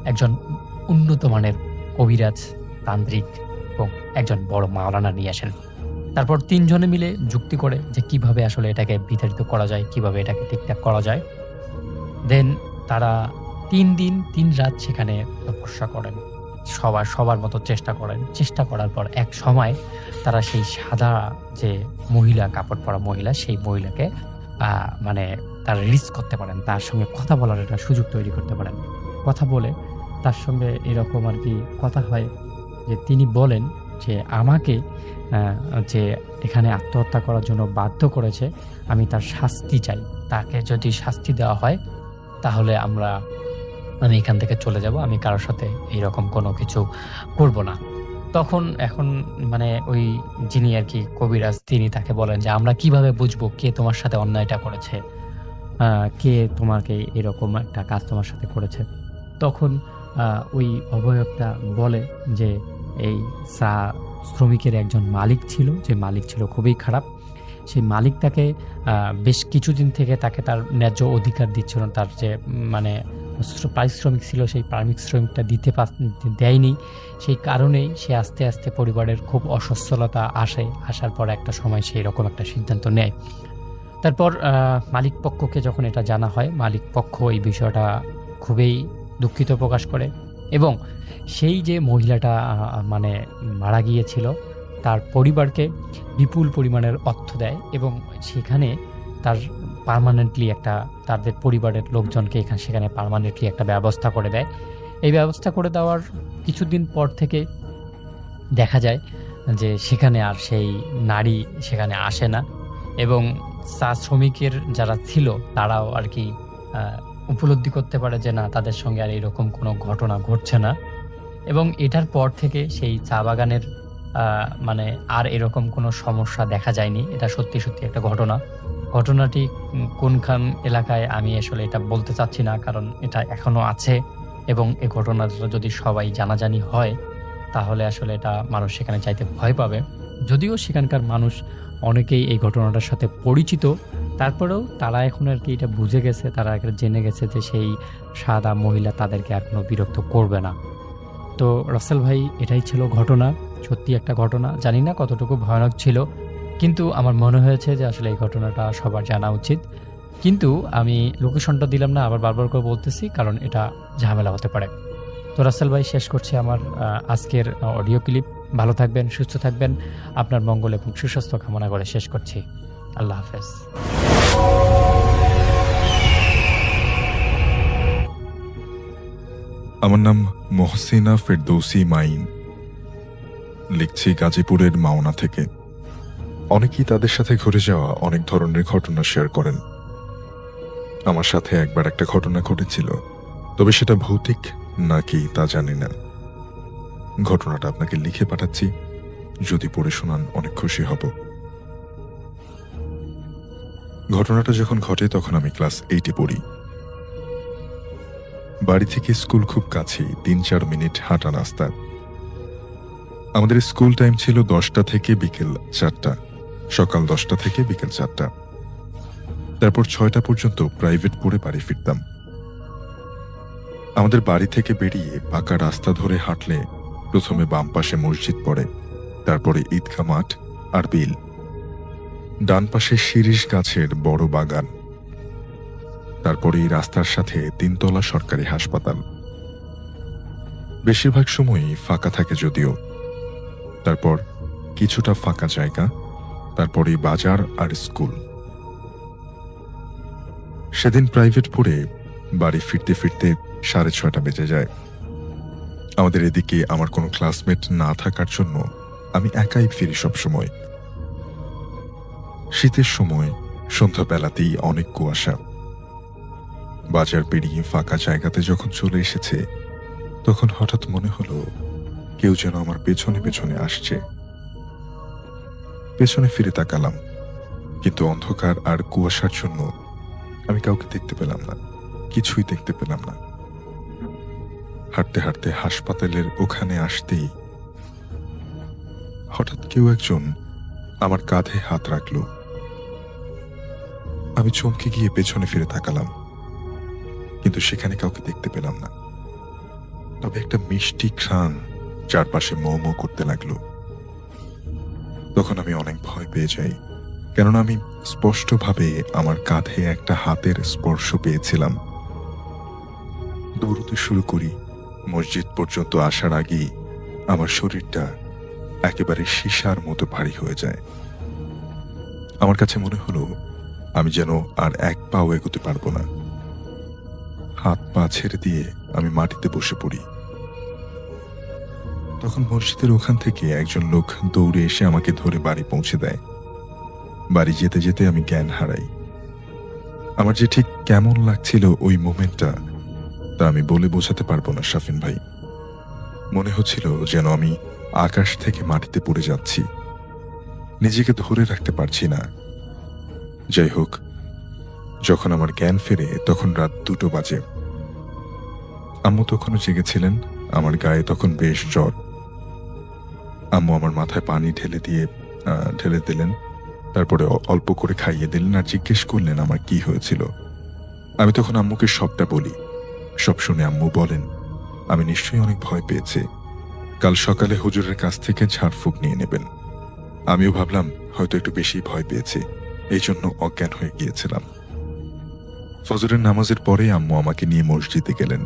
একজন উন্নত মানের কবিরাজ, তান্ত্রিক এবং একজন বড় মাওলানা নিয়ে আসেন। তারপর তিনজনে মিলে যুক্তি করে যে কিভাবে আসলে এটাকে বিতাড়িত করা যায়, কিভাবে এটাকে ঠিকঠাক করা যায়। দেন তারা 3 দিন 3 রাত সেখানে তপস্যা করেন, সবার মতো চেষ্টা করেন। চেষ্টা করার পর এক সময় তারা সেই সাদা যে মহিলা, কাপড় পরা মহিলা, সেই মহিলাকে মানে তারা রিচ করতে পারেন, তার সঙ্গে কথা বলার একটা সুযোগ তৈরি করতে পারেন। কথা বলে তার সঙ্গে এরকম আর কি কথা হয় যে তিনি বলেন যে আমাকে যে এখানে আত্মহত্যা করার জন্য বাধ্য করেছে, আমি তার শাস্তি চাই। তাকে যদি শাস্তি দেওয়া হয় তাহলে আমি এখান থেকে চলে যাব, আমি কারোর সাথে এইরকম কোনো কিছু করব না। এখন মানে ওই যিনি আর কি কবিরাজ, তিনি তাকে বলেন যে আমরা কিভাবে বুঝবো কে তোমার সাথে অন্যায়টা করেছে, কে তোমাকে এরকম একটা কাজ তোমার সাথে করেছে। তখন ওই অবয়বটা বলে যে এই চা শ্রমিকের একজন মালিক ছিল, যে মালিক ছিল খুবই খারাপ সেই মালিক তাকে বেশ কিছুদিন থেকে তাকে তার ন্যায্য অধিকার দিচ্ছিল না। তার যে মানে পারিশ্রমিক ছিল সেই পারিশ্রমিকটা দেয়নি। সেই কারণেই সে আস্তে আস্তে পরিবারের খুব অসচ্ছলতা আসার পর একটা সময় সেই রকম একটা সিদ্ধান্ত নেয়। তারপর মালিক পক্ষকে যখন এটা জানা হয়, মালিক পক্ষ এই বিষয়টা খুবই দুঃখিত প্রকাশ করে এবং সেই যে মহিলাটা মানে মারা গিয়েছিল তার পরিবারকে বিপুল পরিমাণের অর্থ দেয় এবং সেখানে তার পার্মানেন্টলি একটা তাদের পরিবারের লোকজনকে সেখানে পার্মানেন্টলি একটা ব্যবস্থা করে দেয়। এই ব্যবস্থা করে দেওয়ার কিছুদিন পর থেকে দেখা যায় যে সেখানে আর সেই নারী সেখানে আসে না এবং চা শ্রমিকের যারা ছিল তারাও আর কি উপলব্ধি করতে পারে যে না, তাদের সঙ্গে আর এরকম কোনো ঘটনা ঘটছে না এবং এটার পর থেকে সেই চা বাগানের মানে আর এরকম কোনো সমস্যা দেখা যায়নি। এটা সত্যি সত্যি একটা ঘটনাটি কোনখান এলাকায় আমি আসলে এটা বলতে চাচ্ছি না, কারণ এটা এখনো আছে এবং এই ঘটনাটা যদি সবাই জানাজানি হয় তাহলে আসলে এটা মানুষ সেখানে যাইতে ভয় পাবে। যদিও সেখানকার মানুষ অনেকেই এই ঘটনাটার সাথে পরিচিত, তারপরেও তারা এখন আর কি এটা বুঝে গেছে, তারা জেনে গেছে যে সেই সাদা মহিলা তাদেরকে আর কোনো বিরক্ত করবে না। তো রাসেল ভাই, এটাই ছিল ঘটনা, সত্যি একটা ঘটনা। জানি না কতটুকু ভয়ানক ছিল, কিন্তু আমার মনে হয়েছে যে আসলে এই ঘটনাটা সবার জানা উচিত। কিন্তু আমি লোকেশনটা দিলাম না, আবার বারবার করে বলতেছি, কারণ এটা ঝামেলা হতে পারে। তো রাসেল ভাই, শেষ করছি আমার আজকের অডিও ক্লিপ। ভালো থাকবেন, সুস্থ থাকবেন, আপনার মঙ্গল এবং সুস্বাস্থ্য কামনা করে শেষ করছি। আল্লাহ হাফেজ। আমার নাম মহসিনা ফেরদৌসী মাইন, লিখছি গাজীপুরের মাওনা থেকে। অনেকেই তাদের সাথে ঘটে যাওয়া অনেক ধরনের ঘটনা শেয়ার করেন। আমার সাথে একবার একটা ঘটনা ঘটেছিল, তবে সেটা ভৌতিক নাকি তা জানি না। ঘটনাটা আপনাকে লিখে পাঠাচ্ছি, যদি পড়ে শোনান অনেক খুশি হব। ঘটনাটা যখন ঘটে তখন আমি ক্লাস 8-এ পড়ি। বাড়ি থেকে স্কুল খুব কাছেই, 3-4 মিনিট হাঁটা রাস্তা। আমাদের স্কুল টাইম ছিল 10টা থেকে বিকেল 4টা, সকাল 10টা থেকে বিকেল 4টা। তারপর 6টা পর্যন্ত প্রাইভেট পড়ে বাড়ি ফিরতাম। আমাদের বাড়ি থেকে বেরিয়ে পাকা রাস্তা ধরে হাঁটলে প্রথমে বাম পাশে মসজিদ পড়ে, তারপরে ঈদগাহ মাঠ আর বিল, ডান পাশে শিরীষ গাছের বড় বাগান, তারপরে এই রাস্তার সাথে 3তলা সরকারি হাসপাতাল। বেশিরভাগ সময়ই ফাঁকা থাকে যদিও। তারপর কিছুটা ফাঁকা জায়গা, তারপরে বাজার আর স্কুল। সেদিন প্রাইভেট পড়ে বাড়ি ফিরতে ফিরতে 6:30 বেজে যায়। আমাদের এদিকে আমার কোনো ক্লাসমেট না থাকার জন্য আমি একাই ফিরি সবসময়। শীতের সময় সন্ধ্যাবেলাতেই অনেক কুয়াশা। বাজার পেরিয়ে ফাঁকা জায়গাতে যখন চলে এসেছে তখন হঠাৎ মনে হলো কেউ যেন আমার পেছনে পেছনে আসছে। পেছনে ফিরে তাকালাম, কিন্তু অন্ধকার আর কুয়াশার জন্য আমি কাউকে দেখতে পেলাম না, কিছুই দেখতে পেলাম না। হাঁটতে হাঁটতে হাসপাতালের ওখানে আসতেই হঠাৎ কেউ একজন আমার কাঁধে হাত রাখল। আমি চমকে গিয়ে পেছনে ফিরে তাকালাম, কিন্তু সেখানে কাউকে দেখতে পেলাম না। তবে একটা মিষ্টি ঘ্রাণ চারপাশে মো মো করতে লাগলো। তখন আমি অনেক ভয় পেয়ে যাই, কেননা আমি স্পষ্টভাবে আমার কাঁধে একটা হাতের স্পর্শ পেয়েছিলাম। দৌড়তে শুরু করি। মসজিদ পর্যন্ত আসার আগেই আমার শরীরটা একেবারে সীসার মতো ভারী হয়ে যায়। আমার কাছে মনে হলো আমি যেন আর এক পাও এগোতে পারবো না। হাত পা ছেড়ে দিয়ে আমি মাটিতে বসে পড়ি। তখন মসজিদের ওখান থেকে একজন লোক দৌড়ে এসে আমাকে ধরে বাড়ি পৌঁছে দেয়। বাড়ি যেতে যেতে আমি জ্ঞান হারাই। আমার যে ঠিক কেমন লাগছিল ওই মোমেন্টটা তা আমি বলে বোঝাতে পারবো না শাফিন ভাই। মনে হচ্ছিল যেন আমি আকাশ থেকে মাটিতে পড়ে যাচ্ছি, নিজেকে ধরে রাখতে পারছি না। যাই হোক, যখন আমার জ্ঞান ফেরে তখন রাত 2টো বাজে। আম্মু তখনও জেগেছিলেন। আমার গায়ে তখন বেশ জ্বর। আম্মু আমার মাথায় পানি ঢেলে দিলেন তারপরে অল্প করে খাইয়ে দিলেন আর জিজ্ঞেস করলেন আমার কি হয়েছিল। আমি তখন আম্মুকে সবটা বলি। সব শুনে আম্মু বলেন, আমি নিশ্চয়ই অনেক ভয় পেয়েছি, কাল সকালে হুজুরের কাছ থেকে ঝাড়ফুঁক নিয়ে নেবেন। আমিও ভাবলাম হয়তো একটু বেশি ভয় পেয়েছি, এই জন্য অজ্ঞান হয়ে গিয়েছিলাম। ফজরের নামাজের পরে আম্মু আমাকে নিয়ে মসজিদে গেলেন।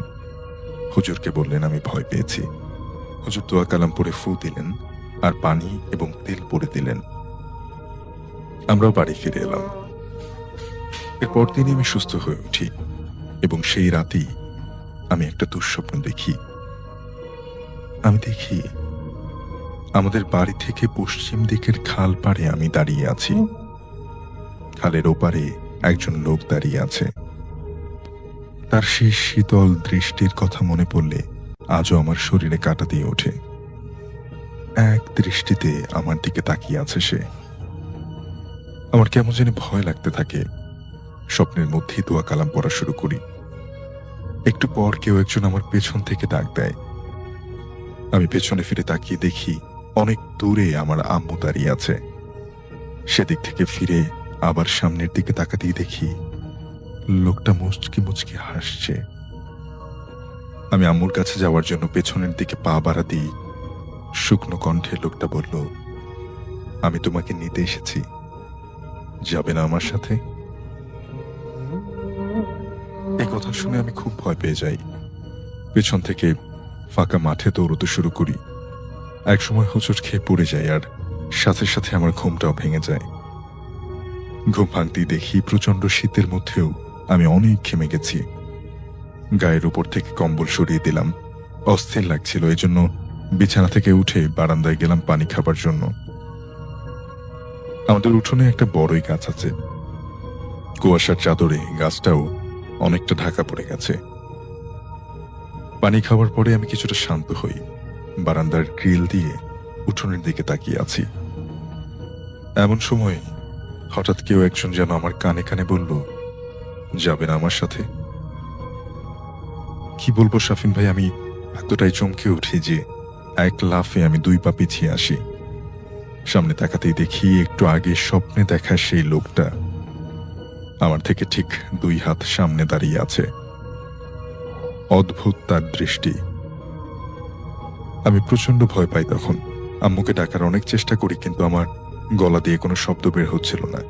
হুজুরকে বললেন আমি ভয় পেয়েছি। হুজুর দোয়া কালাম পড়ে ফু দিলেন আর পানি এবং তেল পরে দিলেন। আমরাও বাড়ি ফিরে এলাম। এরপর দিনই আমি সুস্থ হয়ে উঠি এবং সেই রাতেই আমি একটা দুঃস্বপ্ন দেখি। আমি দেখি আমাদের বাড়ি থেকে পশ্চিম দিকের খাল পাড়ে আমি দাঁড়িয়ে আছি। খালের ওপারে একজন লোক দাঁড়িয়ে আছে। তার সেই শীতল দৃষ্টির কথা মনে পড়লে আজও আমার শরীরে কাঁটা দিয়ে ওঠে। এক দৃষ্টিতে আমার দিকে তাকিয়ে আছে সে। আমার কেমন জানি ভয় লাগতে থাকে। স্বপ্নের মধ্যেই দোয়া কালাম পড়া শুরু করি। একটু পর কেউ একজন আমার পেছন থেকে ডাক দেয়। আমি পেছনে ফিরে তাকিয়ে দেখি অনেক দূরে আমার আম্মু দাঁড়িয়ে আছে। সেদিক থেকে ফিরে আবার সামনের দিকে তাকাতেই দেখি লোকটা মুচকি মুচকি হাসছে। আমি আম্মুর কাছে যাওয়ার জন্য পেছনের দিকে পা বাড়াতেই শুকনো কণ্ঠে লোকটা বলল, আমি তোমাকে নিতে এসেছি, যাবে না আমার সাথে? এই কথা শুনে আমি খুব ভয় পেয়ে যাই। পেছন থেকে ফাঁকা মাঠে দৌড়তে শুরু করি। একসময় হোঁচট খেয়ে পড়ে যাই আর সাথে সাথে আমার ঘুমটাও ভেঙে যায়। ঘুম ভাঙতেই দেখি প্রচন্ড শীতের মধ্যেও আমি অনেক ঘেমে গেছি। গায়ের উপর থেকে কম্বল সরিয়ে দিলাম। অস্থির লাগছিল, এজন্য বিছানা থেকে উঠে বারান্দায় গেলাম পানি খাবার জন্য। আমাদের উঠোনে একটা বড়ই গাছ আছে। কুয়াশার চাদরে গাছটাও অনেকটা ঢাকা পড়ে গেছে। পানি খাওয়ার পরে আমি কিছুটা শান্ত হই। বারান্দার গ্রিল দিয়ে উঠোনের দিকে তাকিয়ে আছি। এমন সময় হঠাৎ কেউ একজন যেন আমার কানে কানে বলল, যাবে না আমার সাথে? কি বলবো শাফিন ভাই, আমি এতটাই চমকে উঠি যে এক লাফে আমি 2 পা পিছিয়ে আসি। সামনে তাকাতেই দেখি একটু আগে স্বপ্নে দেখা সেই লোকটা আমার থেকে ঠিক 2 হাত সামনে দাঁড়িয়ে আছে। অদ্ভুত তার দৃষ্টি। আমি প্রচন্ড ভয় পাই তখন। আম্মুকে ডাকার অনেক চেষ্টা করি, কিন্তু আমার গলা দিয়ে কোনো শব্দ বের হচ্ছিল না।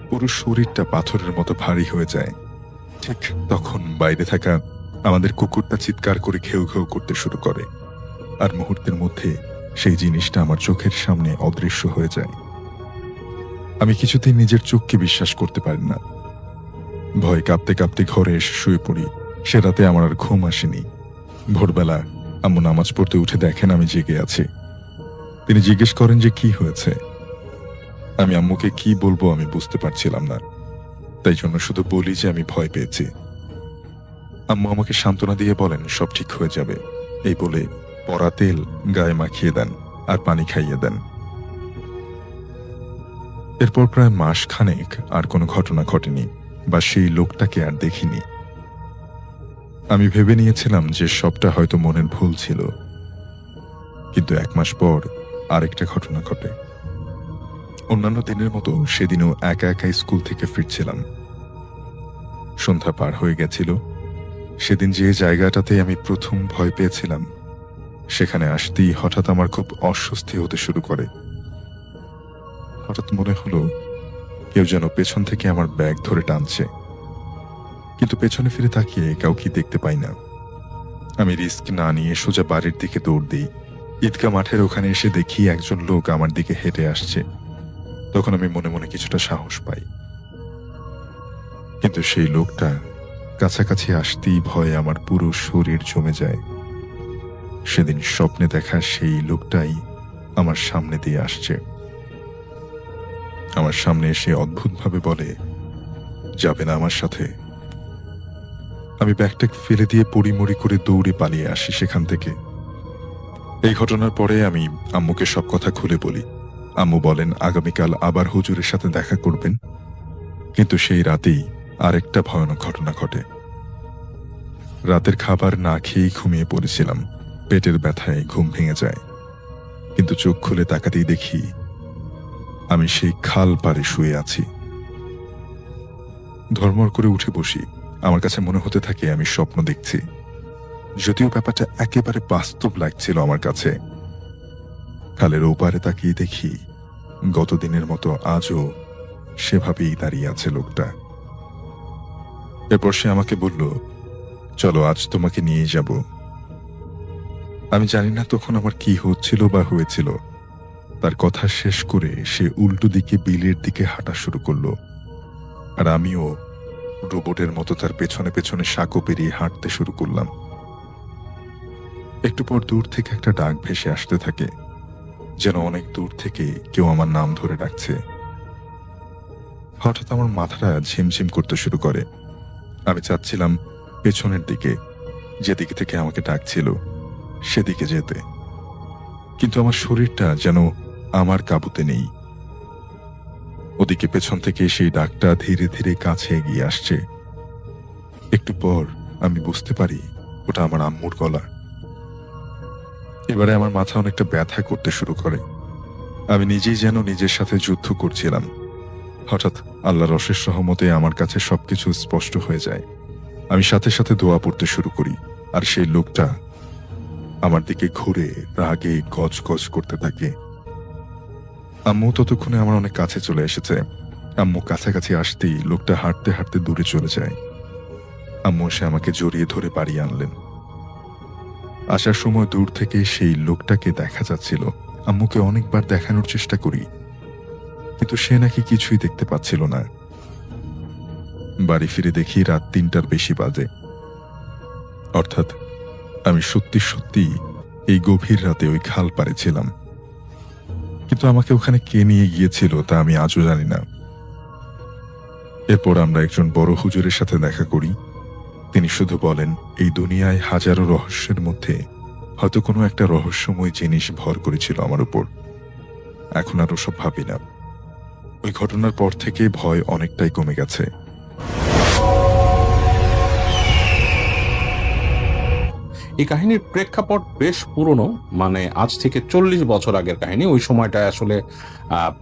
পুরো শরীরটা পাথরের মতো ভারী হয়ে যায়। ঠিক তখন বাইরে থাকা আমাদের কুকুরটা চিৎকার করে ঘেউ ঘেউ করতে শুরু করে, আর মুহূর্তের মধ্যে সেই জিনিসটা আমার চোখের সামনে অদৃশ্য হয়ে যায়। আমি কিছুতেই নিজের চোখকে বিশ্বাস করতে পারি না। ভয় কাঁপতে কাঁপতে ঘরে এসে শুয়ে পড়ি। সে রাতে আমার আর ঘুম আসেনি। ভোরবেলা আম্মু নামাজ পড়তে উঠে দেখেন আমি জেগে আছি। তিনি জিজ্ঞেস করেন যে কি হয়েছে। আমি আম্মুকে কি বলবো আমি বুঝতে পারছিলাম না, তাই জন্য শুধু বলি যে আমি ভয় পেয়েছি। আম্মু আমাকে সান্ত্বনা দিয়ে বলেন সব ঠিক হয়ে যাবে, এই বলে পরা তেল গায়ে মাখিয়ে দেন আর পানি খাইয়ে দেন। এরপর প্রায় মাস খানেক আর কোনো ঘটনা ঘটেনি বা সেই লোকটাকে আর দেখিনি। আমি ভেবে নিয়েছিলাম যে সবটা হয়তো মনের ভুল ছিল, কিন্তু 1 মাস পর আরেকটা ঘটনা ঘটে। অন্যান্য দিনের মতো সেদিনও একা একা স্কুল থেকে ফিরছিলাম। সন্ধ্যা পার হয়ে গেছিল। সেদিন যে জায়গাটাতে আমি প্রথম ভয় পেয়েছিলাম, সেখানে আসতেই হঠাৎ আমার খুব অস্বস্তি হতে শুরু করে। হঠাৎ মনে হলো কেউ যেন পেছন থেকে আমার ব্যাগ ধরে টানছে, কিন্তু পেছনে ফিরে তাকিয়ে কাউকে দেখতে পাই না। আমি রিস্ক না নিয়ে সোজা বাড়ির দিকে দৌড় দিই। ঈদগাহ মাঠের ওখানে এসে দেখি একজন লোক আমার দিকে হেঁটে আসছে। তখন আমি মনে মনে কিছুটা সাহস পাই, কিন্তু সেই লোকটা কাছাকাছি আসতেই ভয়ে আমার পুরো শরীর জমে যায়। সেদিন স্বপ্নে দেখা সেই লোকটাই আমার সামনে দিয়ে আসছে। আমার সামনে এসে অদ্ভুতভাবে বলে, যাবে না আমার সাথে? আমি ব্যাগটা ফেলে দিয়ে পড়িমড়ি করে দৌড়ে পালিয়ে আসি সেখান থেকে। এই ঘটনার পরে আমি আম্মুকে সব কথা খুলে বলি। আম্মু বলেন আগামীকাল আবার হুজুরের সাথে দেখা করবেন। কিন্তু সেই রাতেই আরেকটা ভয়ানক ঘটনা ঘটে। রাতের খাবার না খেয়েই ঘুমিয়ে পড়েছিলাম। পেটের ব্যথায় ঘুম ভেঙে যায়, কিন্তু চোখ খুলে তাকাতেই দেখি আমি সেই খাল পাড়ে শুয়ে আছি। ধর্মর করে উঠে বসি। আমার কাছে মনে হতে থাকে আমি স্বপ্ন দেখছি, যদিও ব্যাপারটা একেবারে বাস্তব লাগছিল আমার কাছে। খালের ওপারে তাকিয়ে দেখি গতদিনের মতো আজও সেভাবেই দাঁড়িয়ে আছে লোকটা। এরপর সে আমাকে বলল, চলো আজ তোমাকে নিয়ে যাব। আমি জানি না তখন আমার কি হচ্ছিল বা হয়েছিল। তার কথা শেষ করে সে উল্টো দিকে বিলের দিকে হাঁটা শুরু করলো, আর আমিও রোবটের মতো তার পেছনে পেছনে সাঁকো পেরিয়ে হাঁটতে শুরু করলাম। একটু পর দূর থেকে একটা ডাক ভেসে আসতে থাকে, যেন অনেক দূর থেকে কেউ আমার নাম ধরে ডাকছে। হঠাৎ আমার মাথাটা ঝিমঝিম করতে শুরু করে। আমি চাচ্ছিলাম পেছনের দিকে, যেদিকে থেকে আমাকে ডাকছিল সেদিকে যেতে, কিন্তু আমার শরীরটা যেন আমার কাবুতে নেই। ওদিকে পেছন থেকে সেই ডাকটা ধীরে ধীরে কাছে এগিয়ে আসছে। একটু পর আমি বুঝতে পারি ওটা আমার আম্মুর গলা। এবারে আমার মাথা অনেকটা ব্যথা করতে শুরু করে। আমি নিজেই যেন নিজের সাথে যুদ্ধ করছিলাম। হঠাৎ আল্লাহর অশেষ রহমতে আমার কাছে সবকিছু স্পষ্ট হয়ে যায়। আমি সাথে সাথে দোয়া পড়তে শুরু করি, আর সেই লোকটা আমার দিকে ঘুরে রাগে গজ গজ করতে থাকে। আম্মু ততক্ষণে আমার অনেক কাছে চলে এসেছে। আম্মু কাছাকাছি আসতেই লোকটা হাঁটতে হাঁটতে দূরে চলে যায়। আম্মু এসে আমাকে জড়িয়ে ধরে বাড়িয়ে আনলেন। আসার সময় দূর থেকে সেই লোকটাকে দেখা যাচ্ছিল। আম্মুকে অনেকবার দেখানোর চেষ্টা করি, কিন্তু সে নাকি কিছুই দেখতে পাচ্ছিল না। বাড়ি ফিরে দেখি রাত 3টার বেশি বাজে। অর্থাৎ আমি সত্যি সত্যি এই গভীর রাতে ওই খাল পাড়ে ছিলাম, কিন্তু আমাকে ওখানে কে নিয়ে গিয়েছিল তা আমি আজও জানি না। এরপর আমরা একজন বড় হুজুরের সাথে দেখা করি। তিনি শুধু বলেন, এই দুনিয়ায় হাজারো রহস্যের মধ্যে হয়তো কোনো একটা রহস্যময় জিনিস ভর করেছিল আমার উপর। এখন আর ওসব ভাবি না। ওই ঘটনার পর থেকে ভয় অনেকটাই কমে গেছে। এই কাহিনীর প্রেক্ষাপট বেশ পুরনো, মানে আজ থেকে 40 বছর আগের কাহিনী। ওই সময়টায় আসলে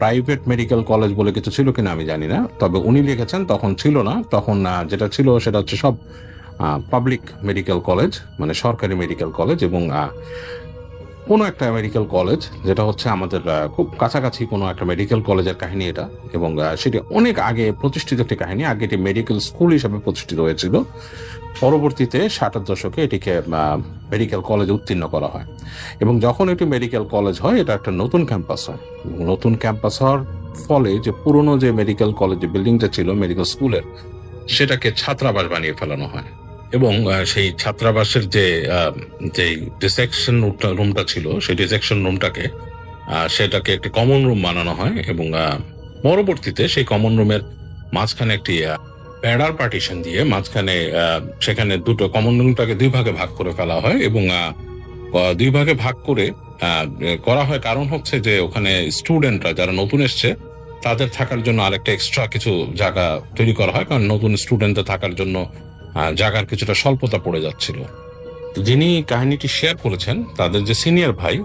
প্রাইভেট মেডিকেল কলেজ বলে কিছু ছিল কিনা আমি জানি না, তবে উনি লিখেছেন তখন ছিল না। তখন যেটা ছিল সেটা হচ্ছে সব পাবলিক মেডিকেল কলেজ, মানে সরকারি মেডিকেল কলেজ, এবং কোনো একটা মেডিকেল কলেজ যেটা হচ্ছে আমাদের খুব কাছাকাছি কোনো একটা মেডিকেল কলেজের কাহিনী এটা। এবং সেটি অনেক আগে প্রতিষ্ঠিত একটি কাহিনী। আগে এটি মেডিকেল স্কুল হিসাবে প্রতিষ্ঠিত হয়েছিল। পরবর্তীতে 60-এর দশকে এটিকে মেডিকেল কলেজে উত্তীর্ণ করা হয়, এবং যখন এটি মেডিকেল কলেজ হয় এটা একটা নতুন ক্যাম্পাস হয়। নতুন ক্যাম্পাস হওয়ার ফলে যে পুরনো যে মেডিকেল কলেজ বিল্ডিংটা ছিল মেডিকেল স্কুলের, সেটাকে ছাত্রাবাস বানিয়ে ফেলানো হয়। এবং সেই ছাত্রাবাসের যে ডিসেকশন রুমটা ছিল, সেই ডিসেকশন রুমটাকে সেটাকে একটি কমন রুম বানানো হয়। এবং পরবর্তীতে সেই কমন রুমের মাঝখানে একটি প্যাডার পার্টিশন দিয়ে মাঝখানে সেখানে দুটো কমন রুমটাকে 2 ভাগে ভাগ করে ফেলা হয়। এবং 2 ভাগে ভাগ করে করা হয় কারণ হচ্ছে যে ওখানে স্টুডেন্টরা যারা নতুন এসছে তাদের থাকার জন্য আরেকটা এক্সট্রা কিছু জায়গা তৈরি করা হয়, কারণ নতুন স্টুডেন্টদের থাকার জন্য জায়গার কিছুটা স্বল্পতা পড়ে যাচ্ছিল। যিনি কাহিনীটি শেয়ার করেছেন তাদের যে সিনিয়র ভাই,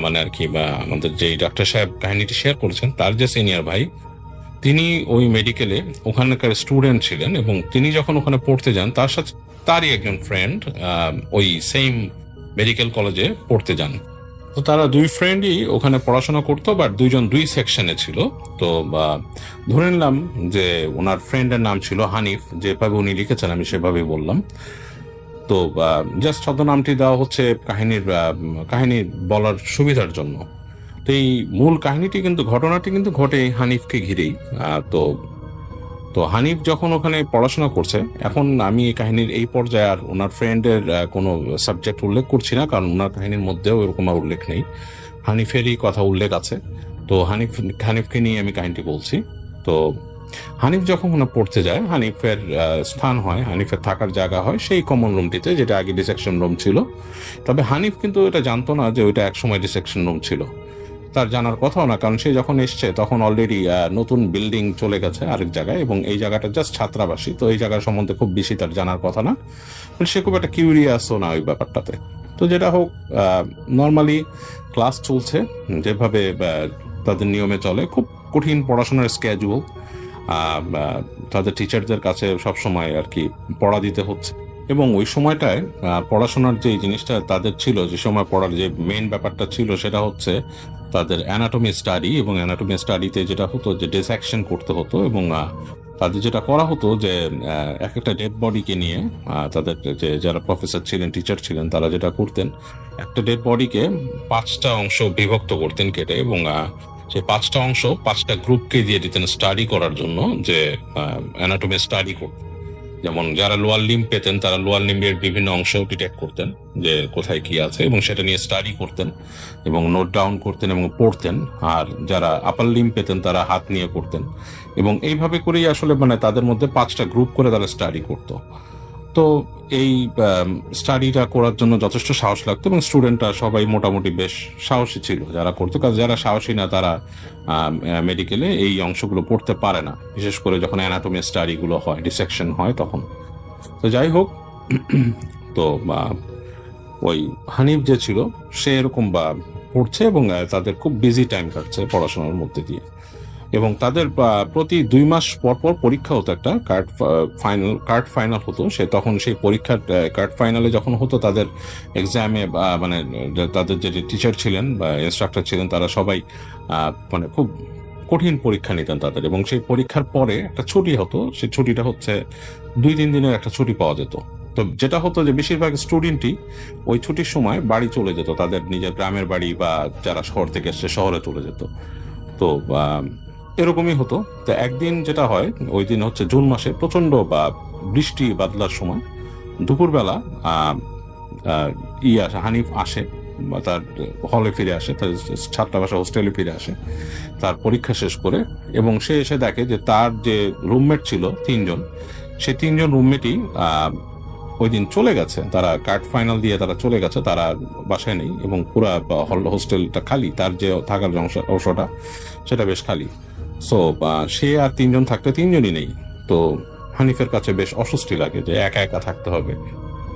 মানে আর কি, বা আমাদের যে ডাক্তার সাহেব কাহিনীটি শেয়ার করেছেন তার যে সিনিয়র ভাই, তিনি ওই মেডিকেলে ওখানকার স্টুডেন্ট ছিলেন। এবং তিনি যখন ওখানে পড়তে যান তার সাথে তারই একজন ফ্রেন্ড ওই সেম মেডিকেল কলেজে পড়তে যান। তো তারা 2 ফ্রেন্ডই ওখানে পড়াশোনা করতো, বাট 2 সেকশনে ছিল। তো ধরে নিলাম যে ওনার ফ্রেন্ডের নাম ছিল হানিফ, যেভাবে উনি লিখেছেন আমি সেভাবেই বললাম। তো জাস্ট ছদ্মনামটি দেওয়া হচ্ছে কাহিনী বলার সুবিধার জন্য। তো এই মূল কাহিনীটি কিন্তু, ঘটনাটি কিন্তু ঘটে হানিফকে ঘিরেই। তো হানিফ যখন ওখানে পড়াশোনা করছে, এখন আমি এই কাহিনীর এই পর্যায়ে আর ওনার ফ্রেন্ডের কোনো সাবজেক্ট উল্লেখ করছি না, কারণ ওনার কাহিনীর মধ্যেও এরকম আর উল্লেখ নেই, হানিফেরই কথা উল্লেখ আছে। তো হানিফকে নিয়ে আমি কাহিনীটি বলছি। তো হানিফ যখন ওখানে পড়তে যায়, হানিফের স্থান হয়, হানিফের থাকার জায়গা হয় সেই কমন রুমটিতে, যেটা আগে ডিসেকশন রুম ছিল। তবে হানিফ কিন্তু এটা জানতো না যে ওইটা একসময় ডিসেকশন রুম ছিল। তার জানার কথাও না, কারণ সে যখন এসছে তখন অলরেডি নতুন বিল্ডিং চলে গেছে আরেক জায়গায়, এবং এই জায়গাটা জাস্ট ছাত্রাবাসী। তো এই জায়গার সম্বন্ধে খুব বেশি তার জানার কথা না, সে খুব একটা কিউরিয়াসও না ওই ব্যাপারটাতে। তো যেটা হোক, নর্মালি ক্লাস চলছে যেভাবে তাদের নিয়মে চলে, খুব কঠিন পড়াশোনার স্কেজুয়াল, তাদের টিচারদের কাছে সবসময় আর কি পড়া দিতে হচ্ছে। এবং ওই সময়টায় পড়াশোনার যে জিনিসটা তাদের ছিল, যে সময় পড়ার যে মেইন ব্যাপারটা ছিল সেটা হচ্ছে তাদের অ্যানাটমি স্টাডি। এবং অ্যানাটমি স্টাডিতে যেটা হতো যে ডিসেকশন করতে হতো, এবং তাদের যেটা করা হতো যে এক একটা ডেড বডিকে নিয়ে তাদের যে যারা প্রফেসর ছিলেন, টিচার ছিলেন, তারা যেটা করতেন, একটা ডেড বডিকে 5টা অংশ বিভক্ত করতেন কেটে, এবং সেই 5টা অংশ 5টা গ্রুপকে দিয়ে দিতেন স্টাডি করার জন্য, যে অ্যানাটমি স্টাডি করতেন। যেমন যারা লোয়ার লিম্ব পেতেন তারা লোয়ার লিম্বের বিভিন্ন অংশ ডিটেক্ট করতেন যে কোথায় কি আছে, এবং সেটা নিয়ে স্টাডি করতেন এবং নোট ডাউন করতেন এবং পড়তেন। আর যারা আপার লিম্ব পেতেন তারা হাত নিয়ে করতেন, এবং এইভাবে করেই আসলে মানে তাদের মধ্যে 5টা গ্রুপ করে তারা স্টাডি করতো। তো এই স্টাডিটা করার জন্য যথেষ্ট সাহস লাগতো, এবং স্টুডেন্টরা সবাই মোটামুটি বেশ সাহসী ছিল যারা করতো। কারণ যারা সাহসী না তারা মেডিকেলে এই অংশগুলো পড়তে পারে না, বিশেষ করে যখন অ্যানাটমি স্টাডিগুলো হয়, ডিসেকশন হয় তখন। তো যাই হোক, তো ওই হানিফ যে ছিল সে এরকম পড়ছে, এবং তাদের খুব বিজি টাইম কাটছে পড়াশোনার মধ্যে দিয়ে। এবং তাদের প্রতি 2 মাস পর পর পরীক্ষা হতো, একটা কার্ড ফাইনাল হতো। তখন সেই পরীক্ষার কার্ড ফাইনালে যখন হতো, তাদের এক্সামে মানে তাদের যে টিচার ছিলেন বা ইনস্ট্রাক্টর ছিলেন তারা সবাই মানে খুব কঠিন পরীক্ষা নিতেন তাদের। এবং সেই পরীক্ষার পরে একটা ছুটি হতো, সেই ছুটিটা হচ্ছে 2-3 দিনের একটা ছুটি পাওয়া যেত। তো যেটা হতো যে বেশিরভাগ স্টুডেন্টই ওই ছুটির সময় বাড়ি চলে যেত, তাদের নিজের গ্রামের বাড়ি, বা যারা শহর থেকে এসছে শহরে চলে যেত। তো এরকমই হতো। তো একদিন যেটা হয়, ওই দিন হচ্ছে জুন মাসে প্রচন্ড বৃষ্টি বাদলার সময় দুপুরবেলা হানিফ আসে, তার হলে ফিরে আসে, তার ছাত্রাবাসে হোস্টেলে ফিরে আসে তার পরীক্ষা শেষ করে। এবং সে এসে দেখে যে তার যে রুমমেট ছিল 3 জন, সেই 3 জন রুমমেটই ওই দিন চলে গেছে। তারা কার্ড ফাইনাল দিয়ে তারা চলে গেছে, তারা বাসায় নেই, এবং পুরা হোস্টেলটা খালি, তার যে থাকার অংশটা সেটা বেশ খালি। সো সে আর 3 জন থাকতে 3 জনই নেই। তো হানিফের কাছে বেশ অস্বস্তি লাগে যে একা একা থাকতে হবে।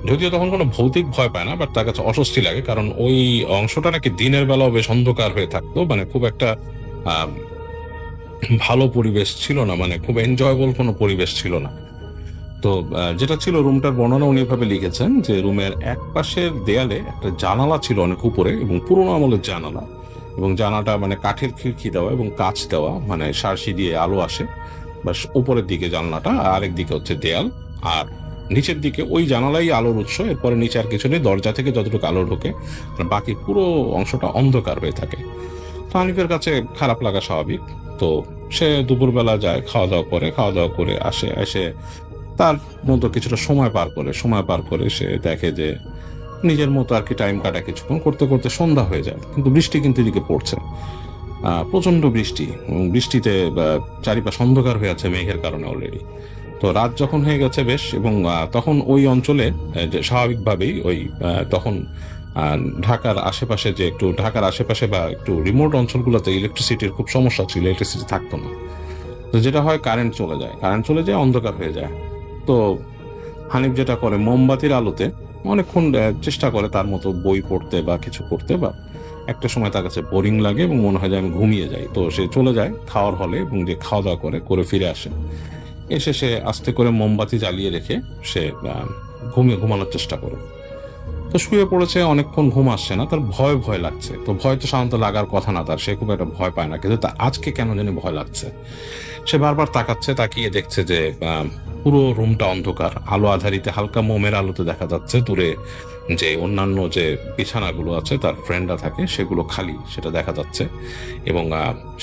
যদিও তখন কোনো ভৌতিক ভয় পায় না, বাট তার কাছে অস্বস্তি লাগে, কারণ ওই অংশটা নাকি দিনের বেলাও বেশ অন্ধকার হয়ে থাকতো। মানে খুব একটা ভালো পরিবেশ ছিল না, মানে খুব এনজয়েবল কোনো পরিবেশ ছিল না। তো যেটা ছিল, রুমটার বর্ণনা উনি এভাবে লিখেছেন যে রুমের এক পাশের দেয়ালে একটা জানালা ছিল অনেক উপরে, এবং পুরোনো আমলের জানালা, এবং জানালাটা মানে কাঠের খিড়কি দেওয়া এবং কাঁচ দেওয়া, মানে সারসি দিয়ে আলো আসে। বাস উপরের দিকে জানলাটা, আর আরেক দিকে হচ্ছে দেয়াল, আর নিচের দিকে ওই জানালাই আলোর উৎস। এরপরে নিচে আর কিছু নেই, দরজা থেকে যতটুকু আলো ঢোকে, বাকি পুরো অংশটা অন্ধকার হয়ে থাকে। তো হানিফের কাছে খারাপ লাগা স্বাভাবিক। তো সে দুপুরবেলা যায়, খাওয়া দাওয়া করে এসে তার মতো কিছুটা সময় পার করে সে দেখে যে নিজের মতো আর কি টাইম কাটা, কিছুক্ষণ করতে করতে সন্ধ্যা হয়ে যায়। কিন্তু বৃষ্টি কিন্তু এদিকে পড়ছে, প্রচন্ড বৃষ্টিতে চারিপাশ অন্ধকার হয়ে আছে মেঘের কারণে অলরেডি। তো রাত যখন হয়ে গেছে বেশ, এবং তখন ওই অঞ্চলে স্বাভাবিকভাবেই তখন ঢাকার আশেপাশে বা একটু রিমোট অঞ্চলগুলোতে ইলেকট্রিসিটির খুব সমস্যা ছিল, ইলেকট্রিসিটি থাকতো না। তো যেটা হয়, কারেন্ট চলে যায়, অন্ধকার হয়ে যায়। তো হানিফ যেটা করে, মোমবাতির আলোতে অনেকক্ষণ চেষ্টা করে তার মতো বই পড়তে বা কিছু করতে, বা একটা সময় তার কাছে বোরিং লাগে এবং মনে হয় যে আমি ঘুমিয়ে যাই। তো সে চলে যায় খাওয়ার হলে, এবং যে খাওয়া দাওয়া করে ফিরে আসে। এসে সে আস্তে করে মোমবাতি জ্বালিয়ে রেখে সে ঘুমানোর চেষ্টা করে। তো শুয়ে পড়েছে, অনেকক্ষণ ঘুম আসছে না, তার ভয় লাগছে। তো ভয় তো সাধারণত লাগার কথা না তার, সে খুব একটা ভয় পায় না, কিন্তু তার আজকে কেন জানি ভয় লাগছে। সে বারবার তাকিয়ে দেখছে যে পুরো রুমটা অন্ধকার, আলো আধারিতে হালকা মোমের আলোতে দেখা যাচ্ছে দূরে যে অন্যান্য যে বিছানাগুলো আছে তার ফ্রেন্ডরা থাকে সেগুলো খালি, সেটা দেখা যাচ্ছে। এবং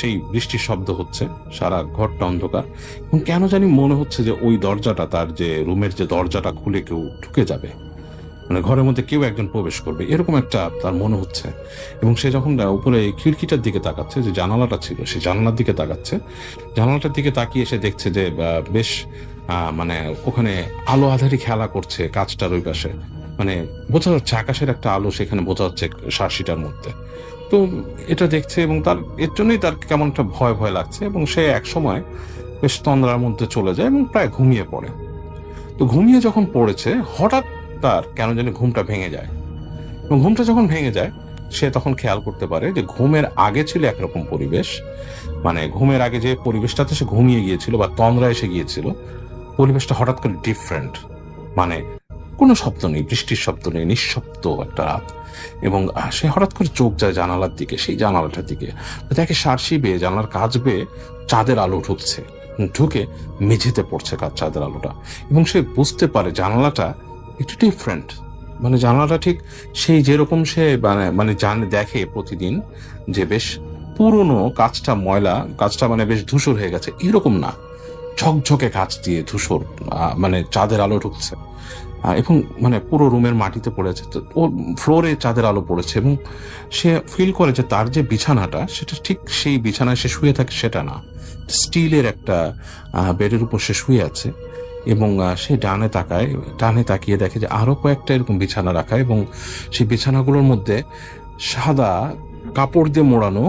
সেই বৃষ্টির শব্দ হচ্ছে, সারা ঘরটা অন্ধকার। এবং কেন জানি মনে হচ্ছে যে ওই দরজাটা, তার যে রুমের যে দরজাটা খুলে কেউ ঢুকে যাবে, মানে ঘরের মধ্যে কেউ একজন প্রবেশ করবে, এরকম একটা তার মনে হচ্ছে। এবং সে যখন উপরে খিড়কিটার দিকে তাকাচ্ছে, যে জানালাটা ছিল সেই জানালার দিকে তাকাচ্ছে, জানালাটার দিকে তাকিয়ে সে দেখছে যে বেশ মানে ওখানে আলো আধারি খেলা করছে কাঁচটার ওই পাশে, মানে বোঝা যাচ্ছে আকাশের একটা আলো সেখানে বোঝা যাচ্ছে সার্সিটার মধ্যে। তো এটা দেখছে, এবং এর জন্যই তার কেমন একটা ভয় লাগছে। এবং সে এক সময় বেশ তন্দ্রার মধ্যে চলে যায় এবং প্রায় ঘুমিয়ে পড়ে। তো ঘুমিয়ে যখন পড়েছে, হঠাৎ তার কেন জানি ঘুমটা ভেঙে যায়। এবং ঘুমটা যখন ভেঙে যায়, সে তখন খেয়াল করতে পারে যে ঘুমের আগে ছিল একরকম পরিবেশ, মানে ঘুমের আগে যে পরিবেশটাতে সে ঘুমিয়ে গিয়েছিল বা তন্দ্রা এসে গিয়েছিল, পরিবেশটা হঠাৎ করে ডিফারেন্ট। মানে কোনো শব্দ নেই, বৃষ্টির শব্দ নেই, নিঃশব্দ একটা রাত। এবং সে হঠাৎ করে চোখ যায় জানালার দিকে, সেই জানালাটার দিকে দেখে সার্সি বেয়ে জানালার কাজ বেয়ে চাঁদের আলো ঢুকছে, ঢুকে মেঝেতে পড়ছে চাঁদের আলোটা। এবং সে বুঝতে পারে জানালাটা একটু ডিফারেন্ট, মানে জানালাটা ঠিক সেই যেরকম সে মানে জানে দেখে প্রতিদিন, যে বেশ পুরনো কাঁচটা ময়লা, কাঁচটা মানে বেশ ধূসর হয়ে গেছে, এরকম না, ঝকঝকে কাঁচ দিয়ে ধূসর, মানে চাঁদের আলো ঢুকছে। এবং মানে পুরো রুমের মাটিতে পড়েছে, ও ফ্লোরে চাঁদের আলো পড়েছে। এবং সে ফিল করে যে তার যে বিছানাটা সেটা ঠিক সেই বিছানায় সে শুয়ে থাকে সেটা না, স্টিলের একটা বেডের উপর সে শুয়ে আছে। এবং সে ডানে তাকিয়ে দেখে যে আরো কয়েকটা এরকম বিছানা রাখা, এবং সেই বিছানাগুলোর মধ্যে সাদা কাপড় দিয়ে মোড়ানো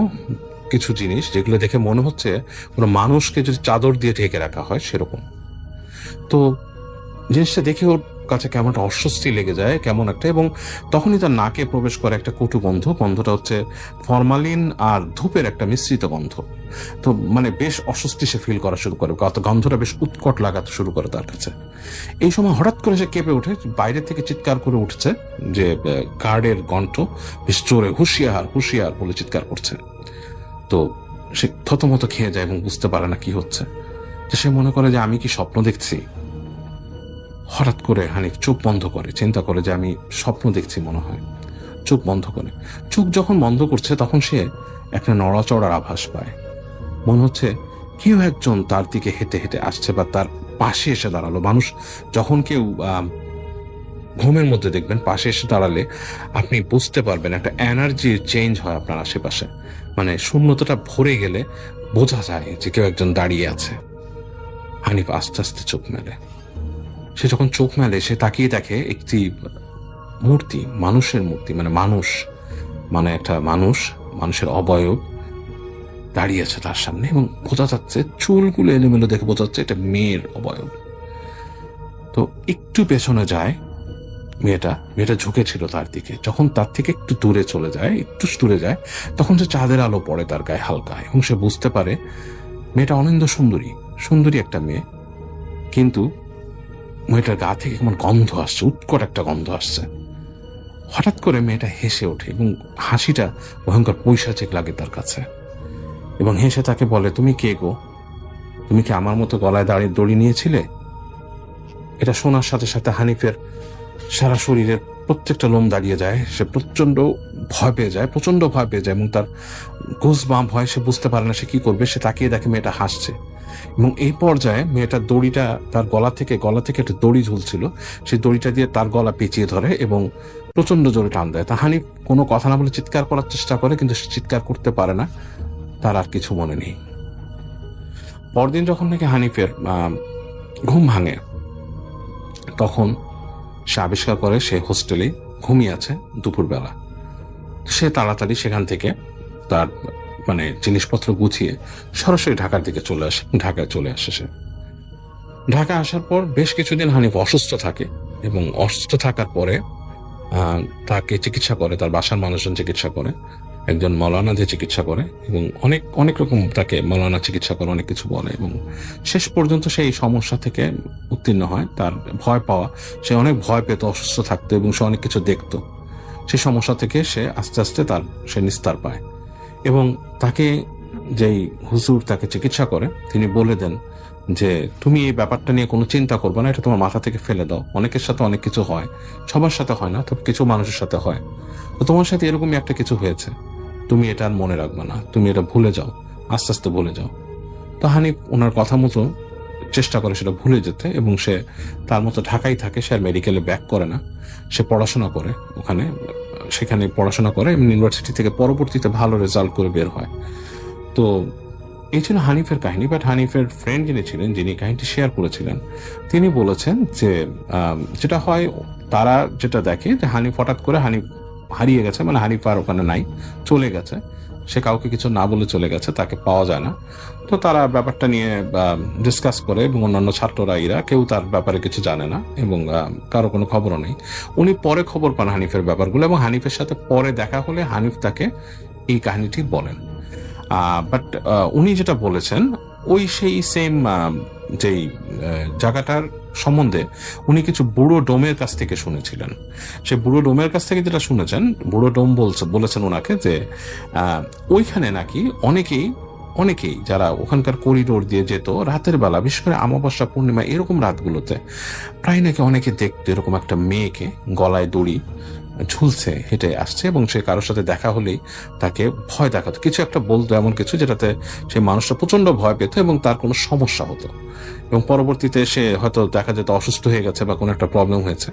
কিছু জিনিস, যেগুলো দেখে মনে হচ্ছে কোনো মানুষকে যদি চাদর দিয়ে ঢেকে রাখা হয় সেরকম। তো জিনিসটা দেখে ওর কাছে কেমন একটা অস্বস্তি লেগে যায়, কেমন একটা। এবং তখনই তার নাকে প্রবেশ করে একটা কটু গন্ধ। গন্ধটা হচ্ছে ফরমালিন আর ধূপের একটা মিশ্রিত গন্ধ। তো মানে বেশ অস্বস্তি সে ফিল করা শুরু করে, গন্ধটা বেশ উৎকট লাগাতে শুরু করে তার কাছে। এই সময় হঠাৎ করে সে কেঁপে ওঠে, বাইরে থেকে চিৎকার করে উঠছে যে গার্ডের কণ্ঠ, বেশ জোরে হুঁশিয়ার হুঁশিয়ার বলে চিৎকার করছে। তো সে থতমত খেয়ে যায় এবং বুঝতে পারে না কি হচ্ছে। যে সে মনে করে যে আমি কি স্বপ্ন দেখছি। হঠাৎ করে হানিফ চোখ বন্ধ করে, চিন্তা করে যে আমি স্বপ্ন দেখছি মনে হয়। চোখ বন্ধ করে, চোখ যখন বন্ধ করছে তখন সে একটা নড়াচড়ার আভাস পায়। মনে হচ্ছে কেউ একজন তার দিকে হেঁটে হেঁটে আসছে বা তার পাশে এসে দাঁড়ালো। মানুষ যখন কেউ ঘুমের মধ্যে দেখবেন পাশে এসে দাঁড়ালে আপনি বুঝতে পারবেন একটা এনার্জি চেঞ্জ হয় আপনার আশেপাশে, মানে শূন্যতাটা ভরে গেলে বোঝা যায় যে কেউ একজন দাঁড়িয়ে আছে। হানিফ আস্তে আস্তে চোখ মেলে। সে যখন চোখ মেলে সে তাকিয়ে দেখে একটি মূর্তি, মানুষের মূর্তি, মানে একটা মানুষের অবয়ব দাঁড়িয়ে আছে তার সামনে। এবং বোঝা যাচ্ছে চুলগুলো এলোমেলো দেখে বোঝা যাচ্ছে এটা মেয়ের অবয়ব। তো একটু পেছনে যায় মেয়েটা ঝুঁকেছিল তার দিকে। যখন তার থেকে একটু দূরে চলে যায় তখন সে চাঁদের আলো পড়ে তার গায়ে হালকা, এবং সে বুঝতে পারে মেয়েটা অনিন্দ সুন্দরী একটা মেয়ে। কিন্তু মেয়েটার গা থেকে কেমন গন্ধ আসছে, উৎকট একটা গন্ধ আসছে। হঠাৎ করে মেয়েটা হেসে ওঠে এবং হাসিটা ভয়ঙ্কর পৈশাচিক লাগে তার কাছে। এবং হেসে তাকে বলে, তুমি কে গো? তুমি কি আমার মতো গলায় দড়ি নিয়েছিলে? এটা শোনার সাথে সাথে হানিফের সারা শরীরের প্রত্যেকটা লোম দাঁড়িয়ে যায়। সে প্রচন্ড ভয় পেয়ে যায় এবং তার গোস বাম্প হয়। সে বুঝতে পারে না সে কি করবে। সে তাকিয়ে দেখে মেয়েটা হাসছে, এবং এই পর্যায়ে মেয়েটার দড়িটা তার গলা থেকে একটা দড়ি ঝুলছিল, সেই দড়িটা দিয়ে তার গলা পেঁচিয়ে ধরে এবং প্রচন্ড জোরে টান দেয়। তা হানিফ কোনো কথা না বলে চিৎকার করার চেষ্টা করে, কিন্তু সে চিৎকার করতে পারে না, তার আর কিছু মনে নেই। পরদিন যখন নাকি হানিফের ঘুম ভাঙে তখন সে আবিষ্কার করে সে হোস্টেলে ঘুমিয়ে আছে দুপুরবেলা। সে তাড়াতাড়ি সেখান থেকে তার মানে জিনিসপত্র গুছিয়ে সরাসরি ঢাকার দিকে ঢাকায় চলে আসে। সে ঢাকা আসার পর বেশ কিছুদিন হানিফ অসুস্থ থাকে, এবং অসুস্থ থাকার পরে তাকে চিকিৎসা করে তার বাসার মানুষজন চিকিৎসা করে, একজন মৌলানা দিয়ে চিকিৎসা করে, এবং অনেক রকম তাকে মৌলানা চিকিৎসা করে, অনেক কিছু বলে, এবং শেষ পর্যন্ত সেই সমস্যা থেকে উত্তীর্ণ হয়। তার সে অনেক ভয় পেত, অসুস্থ থাকতো এবং সে অনেক কিছু দেখতো। সেই সমস্যা থেকে সে আস্তে আস্তে সে নিস্তার পায়। এবং তাকে যেই হুজুর তাকে চিকিৎসা করে তিনি বলে দেন যে তুমি এই ব্যাপারটা নিয়ে কোনো চিন্তা করবে না, এটা তোমার মাথা থেকে ফেলে দাও। অনেকের সাথে অনেক কিছু হয়, সবার সাথে হয় না, তবে কিছু মানুষের সাথে হয়। তো তোমার সাথে এরকমই একটা কিছু হয়েছে, তুমি এটা আর মনে রাখবে না, তুমি এটা ভুলে যাও, আস্তে আস্তে ভুলে যাও। তো হানিফ ওনার কথা মতো চেষ্টা করে সেটা ভুলে যেতে, এবং সে তার মতো ঢাকায় থাকে। সে আর মেডিকেলে ব্যাক করে না, সে পড়াশোনা করে সেখানে পড়াশোনা করে এবং ইউনিভার্সিটি থেকে পরবর্তীতে ভালো রেজাল্ট করে বের হয়। তো এই ছিল হানিফের কাহিনী। বাট হানিফের ফ্রেন্ড যিনি কাহিনীটি শেয়ার করেছিলেন, তিনি বলেছেন যে যেটা হয়, তারা যেটা দেখে যে হানিফ হঠাৎ করে হারিয়ে গেছে, মানে হানিফ আর ওখানে নাই, চলে গেছে। সে কাউকে কিছু না বলে চলে গেছে, তাকে পাওয়া যায় না। তো তারা ব্যাপারটা নিয়ে ডিসকাস করে এবং অন্যান্য ছাত্ররা এরা কেউ তার ব্যাপারে কিছু জানে না এবং কারো কোনো খবরও নেই। উনি পরে খবর পান হানিফের ব্যাপারগুলো এবং হানিফের সাথে পরে দেখা হলে হানিফ তাকে এই কাহিনীটি বলেন। বাট উনি যেটা বলেছেন ওই সেই সেম যেই জায়গাটার সম্বন্ধে উনি কিছু বুড়ো ডোমের কাছ থেকে শুনেছিলেন। সে বুড়ো ডোমের কাছ থেকে যেটা শুনেছেন, বুড়ো ডোম বলেছেন ওনাকে যে ওইখানে নাকি অনেকেই যারা ওখানকার করিডোর দিয়ে যেত রাতের বেলা, বিশেষ করে অমাবস্যা পূর্ণিমা এরকম রাতগুলোতে প্রায় নাকি অনেকে দেখতো এরকম একটা মেয়েকে গলায় দড়ি ঝুলছে হেঁটে আসছে এবং সে কারোর সাথে দেখা হলেই তাকে ভয় দেখাতো, কিছু একটা বলতো, এমন কিছু যেটাতে সেই মানুষটা প্রচন্ড ভয় পেত এবং তার কোনো সমস্যা হতো এবং পরবর্তীতে সে হয়তো দেখা যেত অসুস্থ হয়ে গেছে বা কোনো একটা প্রবলেম হয়েছে।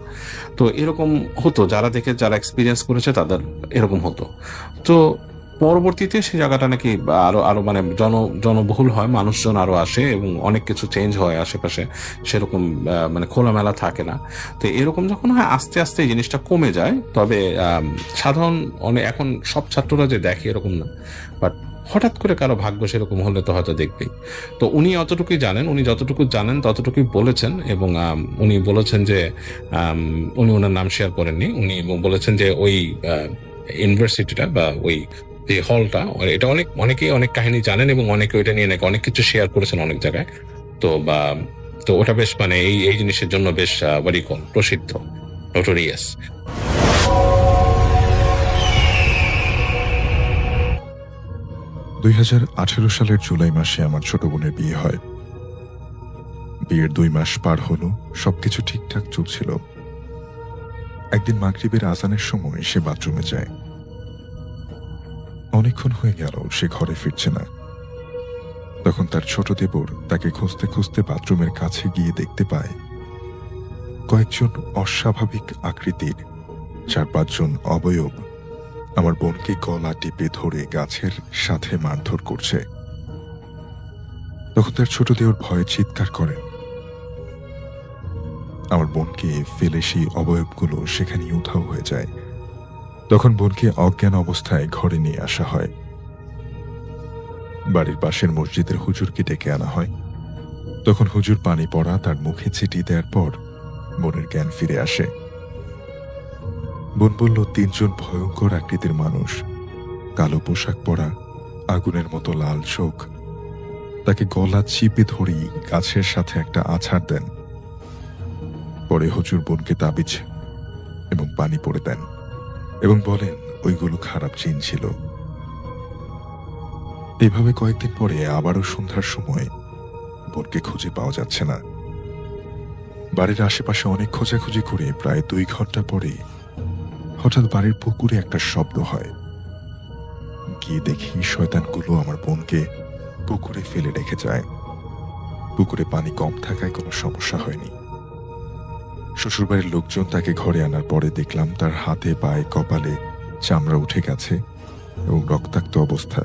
তো এরকম হতো, যারা এক্সপিরিয়েন্স করেছে তাদের এরকম হতো। তো পরবর্তীতে সেই জায়গাটা নাকি আরো মানে জনবহুল হয়, মানুষজন আরো আসে এবং অনেক কিছু চেঞ্জ হয় আশেপাশে, সেরকম মানে খোলামেলা থাকে না। তো এরকম যখন হয় আস্তে আস্তে এই জিনিসটা কমে যায়। তবে সাধারণ এখন সব ছাত্ররা যে দেখে এরকম না, বাট হঠাৎ করে কারো ভাগ্য সেরকম হলে তো হয়তো দেখবেই। তো উনি যতটুকুই জানেন ততটুকুই বলেছেন এবং উনি বলেছেন যে উনি ওনার নাম শেয়ার করেননি। উনি বলেছেন যে ওই ইউনিভার্সিটিটা বা ওই যে হলটা, এটা অনেকেই অনেক কাহিনী জানেন এবং অনেকে ওইটা নিয়ে নাকি অনেক কিছু শেয়ার করেছেন অনেক জায়গায়। তো ওটা বেশ মানে এই জিনিসের জন্য বেশ প্রসিদ্ধ, নোটোরিয়াস। 2018 সালের জুলাই মাসে আমার ছোট বোনের বিয়ে হয়। বিয়ের 2 মাস পার হলো, সবকিছু ঠিকঠাক চলছিল। একদিন মাগরিবের আজানের সময় সে বাথরুমে যায়। অনেকক্ষণ হয়ে গেল সে ঘরে ফিরছে না। তখন তার ছোট দেবর তাকে খুঁজতে খুঁজতে বাথরুমের কাছে গিয়ে দেখতে পায় কয়েকজন অস্বাভাবিক আকৃতির 4-5 জন অবয়ব আমার বোনকে গলা টিপে ধরে গাছের সাথে মারধর করছে। তখন তার ছোট দেওর ভয়ে চিৎকার করেন। আমার বোনকে ফেলে সেই অবয়বগুলো সেখানেই উধাও হয়ে যায়। তখন বোনকে অজ্ঞান অবস্থায় ঘরে নিয়ে আসা হয়। বাড়ির পাশের মসজিদের হুজুরকে ডেকে আনা হয়। তখন হুজুর পানি পড়া তার মুখে ছিটিয়ে দেওয়ার পর বোনের জ্ঞান ফিরে আসে। বোন বলল 3 জন ভয়ঙ্কর আকৃতির মানুষ, কালো পোশাক পরা, আগুনের মতো লাল চোখ, তাকে গলা চিপে ধরেই গাছের সাথে একটা আছাড় দেন। পরে হুজুর বোনকে তাবিজ এবং পানি পড়ে দেন এবং বলেন ওইগুলো খারাপ জিন ছিল। এভাবে কয়েকদিন পরে আবারও সন্ধ্যার সময় বোনকে খুঁজে পাওয়া যাচ্ছে না। বাড়ির আশেপাশে অনেক খোঁজাখুঁজি করে প্রায় 2 ঘন্টা পরে হঠাৎ বাড়ির পুকুরে একটা শব্দ হয়। গিয়ে দেখি শয়তানগুলো আমার বোনকে পুকুরে ফেলে রেখে যায়। পুকুরে পানি কম থাকায় কোনো সমস্যা হয়নি। শ্বশুরবাড়ির লোকজন তাকে ঘরে আনার পরে দেখলাম তার হাতে পায়ে কপালে চামড়া উঠে গেছে এবং রক্তাক্ত অবস্থা।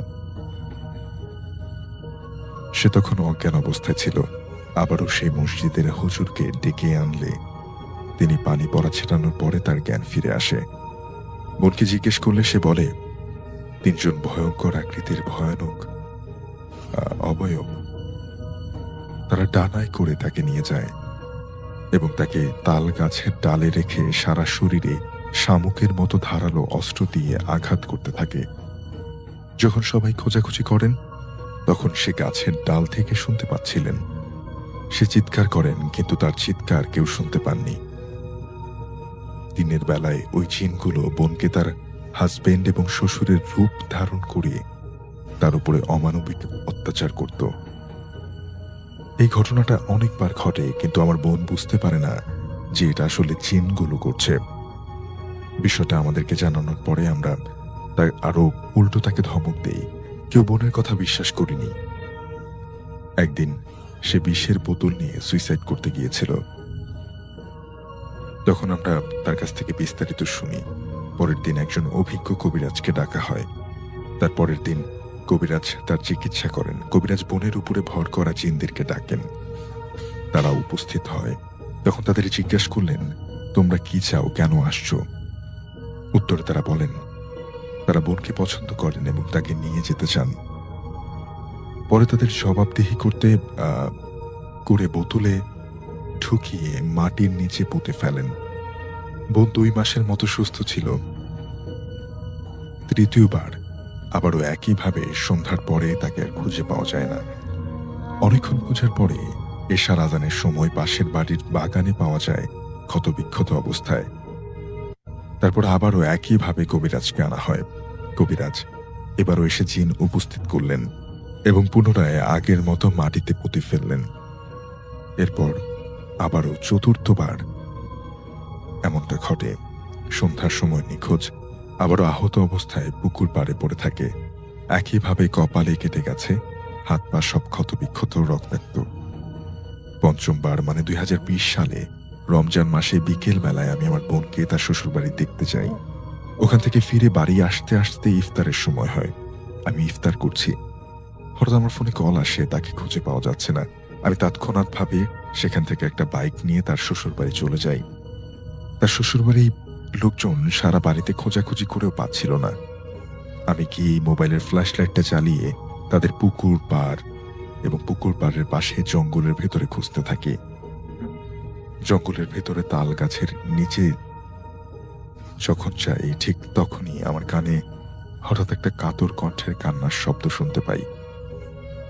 সে তখন অজ্ঞান অবস্থায় ছিল। আবারও সেই মসজিদের হুজুরকে ডেকে আনলে তিনি পানি পড়া ছেটানোর পরে তার জ্ঞান ফিরে আসে। বোনকে জিজ্ঞেস করলে সে বলে 3 জন ভয়ঙ্কর আকৃতির ভয়ানক অবয়ব তারা ডানায় করে তাকে নিয়ে যায় এবং তাকে তাল গাছের ডালে রেখে সারা শরীরে শামুকের মতো ধারালো অস্ত্র দিয়ে আঘাত করতে থাকে। যখন সবাই খোঁজাখুঁজি করেন তখন সে গাছের ডাল থেকে শুনতে পাচ্ছিলেন। সে চিৎকার করেন, কিন্তু তার চিৎকার কেউ শুনতে পাননি। দিনের বেলায় ওই জিনগুলো বোনকে তার হাজবেন্ড এবং শ্বশুরের রূপ ধারণ করে তার উপরে অমানবিক অত্যাচার করত। এই ঘটনাটা অনেকবার ঘটে, কিন্তু আমার বোন বুঝতে পারে না যে এটা আসলে জিনগুলো করছে। বিষয়টা আমাদেরকে জানানোর পরে আমরা আরো উল্টো তাকে ধমক দেই। কেউ বোনের কথা বিশ্বাস করিনি। একদিন সে বিষের বোতল নিয়ে সুইসাইড করতে গিয়েছিল। তখন আমরা তার কাছ থেকে বিস্তারিত শুনি। পরের দিন একজন অভিজ্ঞ কবিরাজকে ডাকা হয়। তার পরের দিন কবিরাজ তার চিকিৎসা করেন। কবিরাজ বোনের উপরে ভর করা জিনদেরকে ডাকেন। তারা উপস্থিত হয়। তখন তাদের জিজ্ঞাসা করলেন, তোমরা কি চাও, কেন আসছো? উত্তরে তারা বলেন, তারা বোনকে পছন্দ করেন এবং তাকে নিয়ে যেতে চান। পরে তাদের জবাবদিহি করে বোতলে ঢুকিয়ে মাটির নিচে পুঁতে ফেলেন। বোন 2 মাসের মতো সুস্থ ছিল। তৃতীয়বার আবারও একইভাবে সন্ধ্যার পরে তাকে আর খুঁজে পাওয়া যায় না। অনেকক্ষণ খোঁজার পরে এশার আজানের সময় পাশের বাড়ির বাগানে পাওয়া যায় ক্ষতবিক্ষত অবস্থায়। তারপর আবারও একইভাবে কবিরাজকে আনা হয়। কবিরাজ এবারও এসে জিন উপস্থিত করলেন এবং পুনরায় আগের মতো মাটিতে পুঁতে ফেললেন। এরপর আবারও চতুর্থবার এমনটা ঘটে। সন্ধ্যার সময় নিখোঁজ, আবারও আহত অবস্থায় পুকুর পাড়ে পড়ে থাকে। একইভাবে কপালে কেটে গেছে, হাত পা সব ক্ষতবিক্ষত, রক্তাক্ত। পঞ্চমবার মানে 2020 সালে রমজান মাসে বিকেল বেলায় আমি আমার বোনকে তার শ্বশুরবাড়ি দেখতে যাই। ওখান থেকে ফিরে বাড়ি আসতে আসতে ইফতারের সময় হয়। আমি ইফতার করছি, হঠাৎ আমার ফোনে কল আসে, তাকে খুঁজে পাওয়া যাচ্ছে না। আমি তৎক্ষণাৎভাবে সেখান থেকে একটা বাইক নিয়ে তার শ্বশুরবাড়ি চলে যাই। তার শ্বশুরবাড়ি লোকজন সারা বাড়িতে খোঁজাখুঁজি করেও পাচ্ছিল না। আমি কি মোবাইলের ফ্ল্যাশ লাইটটা চালিয়ে তাদের পুকুর পাড় এবং পুকুর পাড়ের পাশে জঙ্গলের ভেতরে খুঁজতে থাকি। জঙ্গলের ভেতরে তাল গাছের নিচে যখন যাই, ঠিক তখনই আমার কানে হঠাৎ একটা কাতর কণ্ঠের কান্নার শব্দ শুনতে পাই।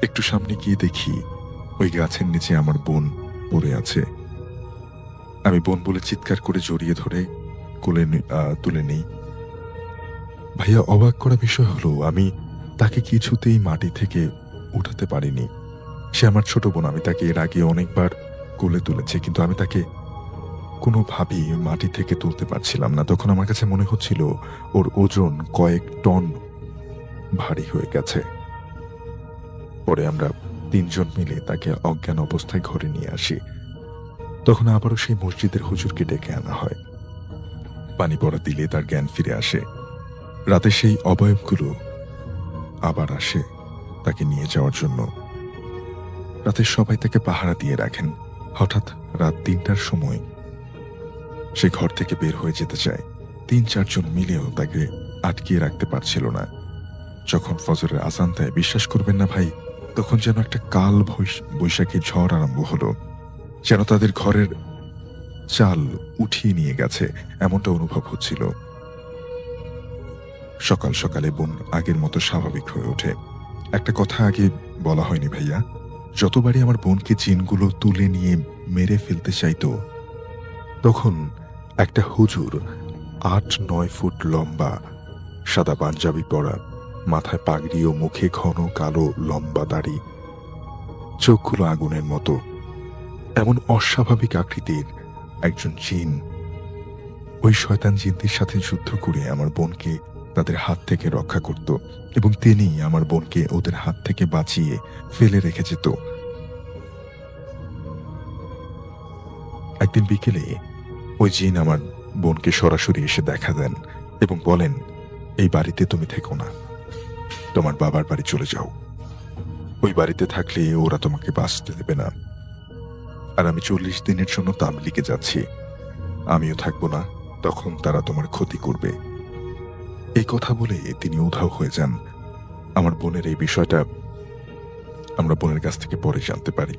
একটু সামনে গিয়ে দেখি ওই গাছের নিচে আমার বোন পড়ে আছে। আমি বোন বলে চিৎকার করে জড়িয়ে ধরে কোলে তুলে নেই। ভাইয়া, অবাক করা বিষয় হলো আমি তাকে কিছুতেই মাটি থেকে উঠাতে পারিনি। সে আমার ছোট বোন, আমি তাকে এর আগে অনেকবার কোলে তুলেছি, কিন্তু আমি তাকে কোনোভাবেই মাটি থেকে তুলতে পারছিলাম না। তখন আমার কাছে মনে হচ্ছিল ওর ওজন কয়েক টন ভারী হয়ে গেছে। পরে আমরা 3 জন মিলে তাকে অজ্ঞান অবস্থায় ঘরে নিয়ে আসি। তখন আবারও সেই মসজিদের হুজুরকে ডেকে আনা হয়। পানি পড়া দিলে তার জ্ঞান ফিরে আসে। রাতে সেই অবয়বগুলো আবার আসে তাকে নিয়ে যাওয়ার জন্য। রাতে সবাই তাকে পাহারা দিয়ে রাখেন। হঠাৎ রাত 3টার সময় সে ঘর থেকে বের হয়ে যেতে চায়। 3-4 জন মিলেও তাকে আটকিয়ে রাখতে পারছিল না। যখন ফজরের আজান দেয়, বিশ্বাস করবেন না ভাই, তখন যেন একটা কাল বৈশাখী ঝড় আরম্ভ হলো, যেন তাদের ঘরের চাল উঠিয়ে নিয়ে গেছে, এমনটা অনুভব হচ্ছিল। সকাল সকালে বোন আগের মতো স্বাভাবিক হয়ে ওঠে। একটা কথা আগে বলা হয়নি ভাইয়া, যতবারই আমার বোনকে জিনগুলো তুলে নিয়ে মেরে ফেলতে চাইতো, তখন একটা হুজুর 8-9 ফুট লম্বা, সাদা পাঞ্জাবি পরা, মাথায় পাগড়ি ও মুখে ঘন কালো লম্বা দাড়ি, চোখগুলো আগুনের মতো, এমন অস্বাভাবিক আকৃতির একজন জিন ওই শয়তান জিনদের সাথে যুদ্ধ করে আমার বোনকে তাদের হাত থেকে রক্ষা করত এবং তিনি আমার বোনকে ওদের হাত থেকে বাঁচিয়ে ফেলে রেখে যেত। একদিন বিকেলে ওই জিন আমার বোনকে সরাসরি এসে দেখা দেন এবং বলেন, এই বাড়িতে তুমি থেকো না, তোমার বাবার বাড়ি চলে যাও। ওই বাড়িতে থাকলে ওরা তোমাকে বাঁচতে দেবে না। আর আমি 40 দিনের জন্য তাবলিগে যাচ্ছি, আমিও থাকবো না, তখন তারা তোমার ক্ষতি করবে। এই কথা বলে তিনি উধাও হয়ে যান। আমার বোনের এই বিষয়টা আমরা বোনের কাছ থেকে পরে জানতে পারি।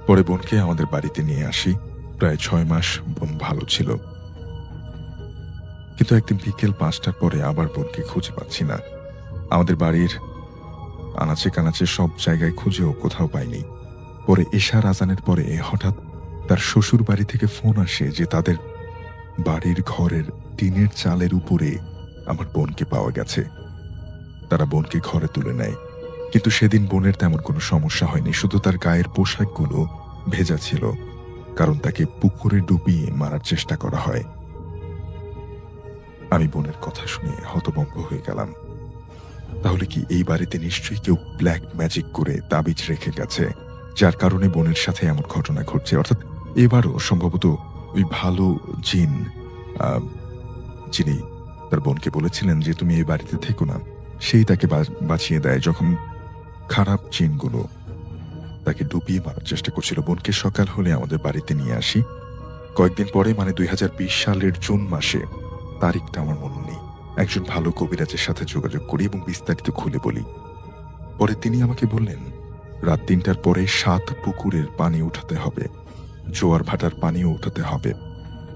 পরে বোনকে আমাদের বাড়িতে নিয়ে আসি। প্রায় 6 মাস বোন ভালো ছিল, কিন্তু একদিন বিকেল 5টার পরে আবার বোনকে খুঁজে পাচ্ছি না। আমাদের বাড়ির আনাচে কানাচে সব জায়গায় খুঁজেও কোথাও পাইনি। পরে এশার আজানের পরে হঠাৎ তার শ্বশুর বাড়ি থেকে ফোন আসে যে তাদের বাড়ির ঘরের টিনের চালের উপরে আমার বোনকে পাওয়া গেছে। তারা বোনকে ঘরে তুলে নেয়, কিন্তু সেদিন বোনের তেমন কোনো সমস্যা হয়নি, শুধু তার গায়ের পোশাকগুলো ভেজা ছিল, কারণ তাকে পুকুরে ডুবিয়ে মারার চেষ্টা করা হয়। আমি বোনের কথা শুনে হতভম্ব হয়ে গেলাম। তাহলে কি এই বাড়িতে নিশ্চয়ই কেউ ব্ল্যাক ম্যাজিক করে তাবিজ রেখে গেছে, যার কারণে বোনের সাথে এমন ঘটনা ঘটছে? অর্থাৎ এবারও সম্ভবত ওই ভালো জিন, যিনি তার বোনকে বলেছিলেন যে তুমি এই বাড়িতে থেকো না, সেই তাকে বাঁচিয়ে দেয় যখন খারাপ জিনগুলো তাকে ডুবিয়ে মারার চেষ্টা করছিল। বোনকে সকাল হলে আমাদের বাড়িতে নিয়ে আসি। কয়েকদিন পরে মানে 2020 সালের জুন মাসে, তারিখটা আমার মনে নেই, একজন ভালো কবিরাজের সাথে যোগাযোগ করি এবং বিস্তারিত খুলে বলি। পরে তিনি আমাকে বললেন, রাত 3টার পরে 7 পুকুরের পানি উঠাতে হবে, জোয়ার ভাটার পানিও উঠাতে হবে।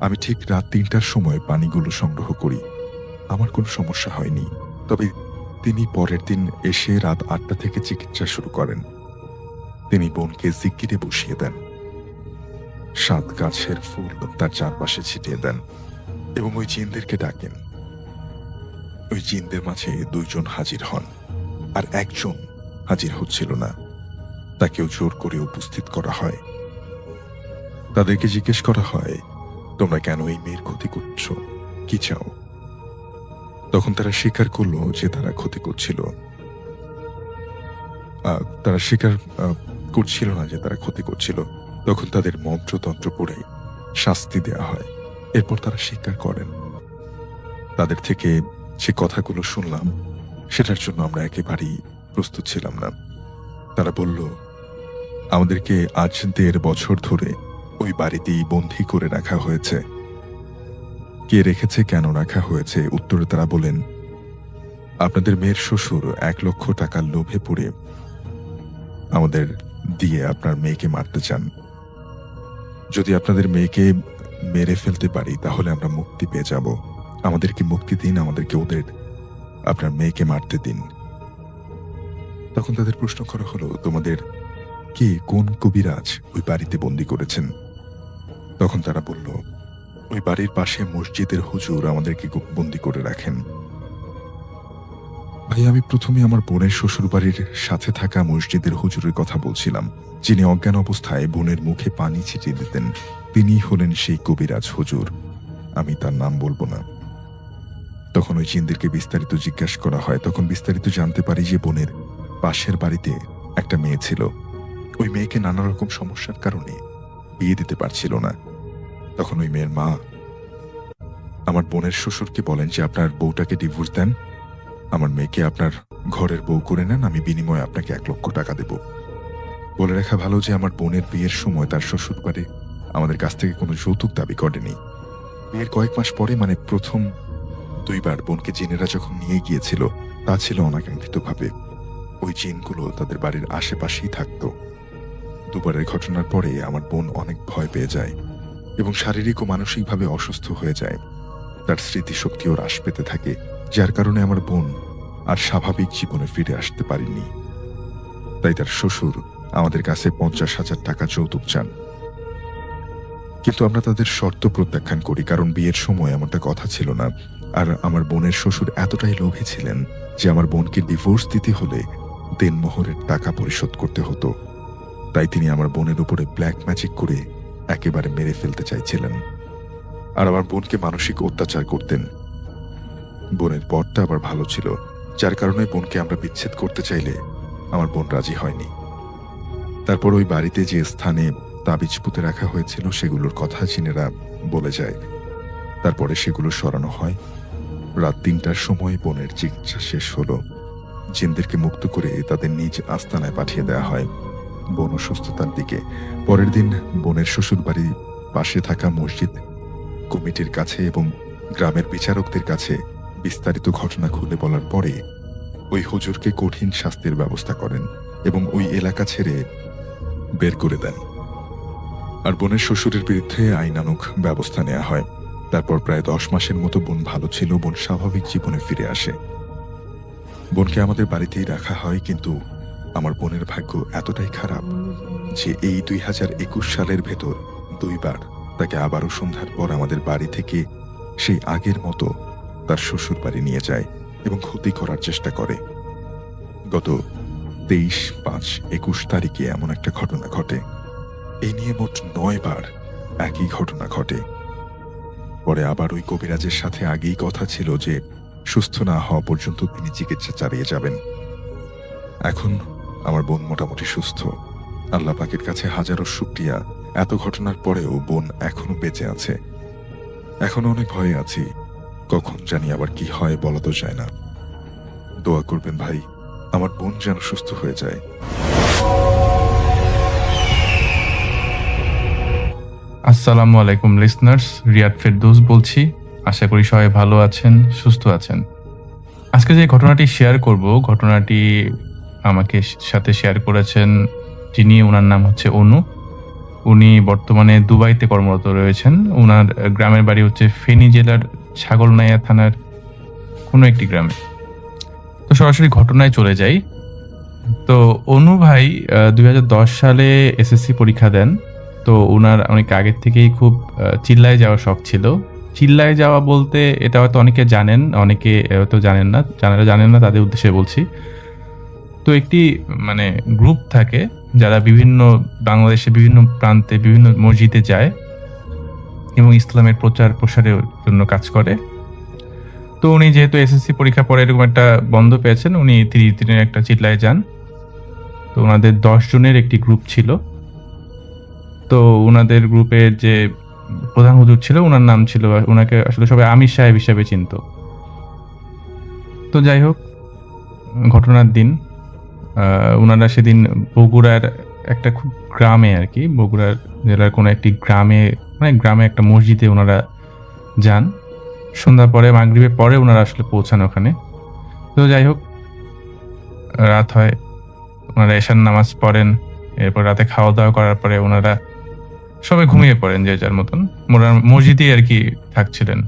আমি ঠিক রাত 3টার সময় পানিগুলো সংগ্রহ করি। আমার কোনো সমস্যা হয়নি। তবে তিনি পরের দিন এসে রাত 8টা থেকে চিকিৎসা শুরু করেন। তিনি বোনকে জিকিরে বসিয়ে দেন, 7 গাছের ফুল তার চারপাশে ছিটিয়ে দেন এবং ওই জিনদেরকে ডাকেন। ওই জিনদের মাঝে 2 জন হাজির হন, আর একজন হাজির হচ্ছিল না। তাকেও জোর করে উপস্থিত করা হয়। তাদেরকে জিজ্ঞেস করা হয়, তোমরা কেন এই মেয়ের ক্ষতি করছো, কি চাও? তখন তারা স্বীকার করলো যে তারা ক্ষতি করছিল। তারা স্বীকার করছিল না যে তারা ক্ষতি করছিল। তখন তাদের মন্ত্রতন্ত্র পড়ে শাস্তি দেয়া হয়। এরপর তারা স্বীকার করেন। তাদের থেকে যে কথাগুলো শুনলাম সেটার জন্য আমরা একেবারেই প্রস্তুত ছিলাম না। তারা বলল, আমাদেরকে আজ 1.5 বছর ধরে ওই বাড়িতেই বন্দী করে রাখা হয়েছে। কে রেখেছে, কেন রাখা হয়েছে? উত্তরে তারা বলেন, আপনাদের মেয়ের শ্বশুর 1 লক্ষ টাকার লোভে পড়ে আমাদের দিয়ে আপনার মেয়েকে মারতে চান। যদি আপনাদের মেয়েকে মেরে ফেলতে পারি তাহলে আমরা মুক্তি পেয়ে যাব। আমাদেরকে মুক্তি দিন, আমাদেরকে আপনার মেয়েকে মারতে দিন। তখন তাদের প্রশ্ন করা হলো, তোমাদের কে, কোন কবিরাজ ওই বাড়িতে বন্দী করেছেন? তখন তারা বলল, ওই বাড়ির পাশে মসজিদের হুজুর আমাদেরকে বন্দী করে রাখেন। ভাই, আমি প্রথমে আমার বোনের শ্বশুর বাড়ির সাথে থাকা মসজিদের হুজুরের কথা বলছিলাম, যিনি অজ্ঞান অবস্থায় বোনের মুখে পানি ছিটিয়ে দিতেন। তিনি হলেন সেই কবিরাজ হুজুর। আমি তার নাম বলবো না। তখন ওই জিনদেরকে বিস্তারিত জিজ্ঞাসা করা হয়। তখন বিস্তারিত জানতে পারি যে বোনের পাশের বাড়িতে একটা মেয়ে ছিল। ওই মেয়েকে নানা রকম সমস্যার কারণে বিয়ে দিতে পারছিল না। তখন ওই মেয়ের মা আমার বোনের শ্বশুরকে বলেন যে, আপনার বউটাকে ডিভোর্স দেন, আমার মেয়েকে আপনার ঘরের বউ করে নেন, আমি বিনিময়ে আপনাকে 1 লক্ষ টাকা দেব। বলে রাখা ভালো যে আমার বোনের বিয়ের সময় তার শ্বশুর বাড়ি আমাদের কাছ থেকে কোনো যৌতুক দাবি করেনি। বিয়ের কয়েক মাস পরে, মানে প্রথম 2 বার বোনকে জিনেরা যখন নিয়ে গিয়েছিল, তা ছিল অনাকাঙ্ক্ষিতভাবে। ওই জিনগুলো তাদের বাড়ির আশেপাশেই থাকতো। 2 বারের ঘটনার পরে আমার বোন অনেক ভয় পেয়ে যায় এবং শারীরিক ও মানসিকভাবে অসুস্থ হয়ে যায়। তার স্মৃতিশক্তিও হ্রাস পেতে থাকে, যার কারণে আমার বোন আর স্বাভাবিক জীবনে ফিরে আসতে পারেনি। তাই তার শ্বশুর আমাদের কাছে 50,000 টাকা যৌতুক চান। কিন্তু আমরা তাদের শর্ত প্রত্যাখ্যান করি, কারণ বিয়ের সময় এমনটা কথা ছিল না। আর আমার বোনের শ্বশুর এতটাই লোভী ছিলেন যে আমার বোনকে ডিভোর্স দিতে হলে দেনমোহরের টাকা পরিশোধ করতে হতো। তাই তিনি আমার বোনের উপরে ব্ল্যাক ম্যাজিক করে একেবারে মেরে ফেলতে চাইছিলেন, আর আমার বোনকে মানসিক অত্যাচার করতেন। বোনের পরটা আবার ভালো ছিল, যার কারণে বোনকে আমরা বিচ্ছেদ করতে চাইলে আমার বোন রাজি হয়নি। তারপর ওই বাড়িতে যে স্থানে তাবিজ পুঁতে রাখা হয়েছিল সেগুলোর কথা জিনেরা বলে যায়। তারপরে সেগুলো সরানো হয়। রাত 3টার সময় বোনের চিকিৎসা শেষ হলো। জিনদেরকে মুক্ত করে তাদের নিজ আস্তানায় পাঠিয়ে দেওয়া হয় বোন অসুস্থতার দিকে। পরের দিন বোনের শ্বশুর বাড়ির পাশে থাকা মসজিদ কমিটির কাছে এবং গ্রামের বিচারকদের কাছে বিস্তারিত ঘটনা খুলে বলার পরে ওই হুজুরকে কঠিন শাস্তির ব্যবস্থা করেন এবং ওই এলাকা ছেড়ে বের করে দেন। আর বোনের শ্বশুরের বিরুদ্ধে আইনানুগ ব্যবস্থা নেওয়া হয়। তারপর প্রায় 10 মাসের মতো বোন ভালো ছিল। বোন স্বাভাবিক জীবনে ফিরে আসে। বোনকে আমাদের বাড়িতেই রাখা হয়, কিন্তু আমার বোনের ভাগ্য এতটাই খারাপ যে এই 2021 সালের ভেতর 2 বার তাকে আবারও সন্ধ্যার পর আমাদের বাড়ি থেকে সেই আগের মতো তার শ্বশুর বাড়ি নিয়ে যায় এবং ক্ষতি করার চেষ্টা করে। গত 23/5/21 তারিখে এমন একটা ঘটনা ঘটে। এই নিয়ে মোট 9 বার একই ঘটনা ঘটে। পরে আবার ওই কবিরাজের সাথে আগেই কথা ছিল যে সুস্থ না হওয়া পর্যন্ত তিনি চিকিৎসা চালিয়ে যাবেন। এখন আমার বোন মোটামুটি সুস্থ। আল্লাহ পাকের কাছে হাজারো শুকরিয়া, এত ঘটনার পরেও বোন এখনো বেঁচে আছে। এখনো অনেক ভয়ে আছি, কখন জানি আবার কি হয় বলা তো যায় না। দোয়া করবেন ভাই, আমার বোন যেন সুস্থ হয়ে যায়। আসসালামু আলাইকুম লিসনার্স, রিয়াদ ফেরদৌস বলছি। আশা করি সবাই ভালো আছেন, সুস্থ আছেন। আজকে যে ঘটনাটি শেয়ার করব, ঘটনাটি আমাকে সাথে শেয়ার করেছেন যিনি, ওনার নাম হচ্ছে অনু। উনি বর্তমানে দুবাইতে কর্মরত রয়েছেন। ওনার গ্রামের বাড়ি হচ্ছে ফেনী জেলার ছাগলনাইয়া থানার কোনো একটি গ্রামে। তো সরাসরি ঘটনায় চলে যাই। তো অনু ভাই 2010 সালে এসএসসি পরীক্ষা দেন। তো ওনার অনেক আগের থেকেই খুব চিল্লায় যাওয়ার শখ ছিল। চিল্লায় যাওয়া বলতে এটা হয়তো অনেকে জানেন, অনেকে হয়তো জানেন না, যারা জানেন না তাদের উদ্দেশ্যে বলছি। তো একটি মানে গ্রুপ থাকে যারা বিভিন্ন বাংলাদেশে বিভিন্ন প্রান্তে বিভিন্ন মসজিদে যায় এবং ইসলামের প্রচার প্রসারের জন্য কাজ করে। তো উনি যেহেতু এসএসসি পরীক্ষা পরে এরকম একটা বন্ধ পেয়েছেন, উনি 30 দিনের একটা চিল্লায় যান। তো ওনাদের 10 জনের একটি গ্রুপ ছিল। তো ওনাদের গ্রুপের যে প্রধান হুজুর ছিল, ওনার নাম ছিল, ওনাকে আসলে সবাই আমির সাহেব হিসাবে চিনত। তো যাই হোক, ঘটনার দিন ওনারা সেদিন বগুড়ার একটা খুব গ্রামে আর কি, বগুড়ার জেলার কোনো একটি গ্রামে, মানে গ্রামে একটা মসজিদে ওনারা যান। সন্ধ্যার পরে, মাগরিবের পরে ওনারা আসলে পৌঁছান ওখানে। তো যাই হোক, রাত হয়, ওনারা এশার নামাজ পড়েন। এরপর রাতে খাওয়া দাওয়া করার পরে ওনারা সবাই ঘুমিয়ে পড়েন যে যার মতন। ওনারা মসজিদেই আর কি থাকছিলেন।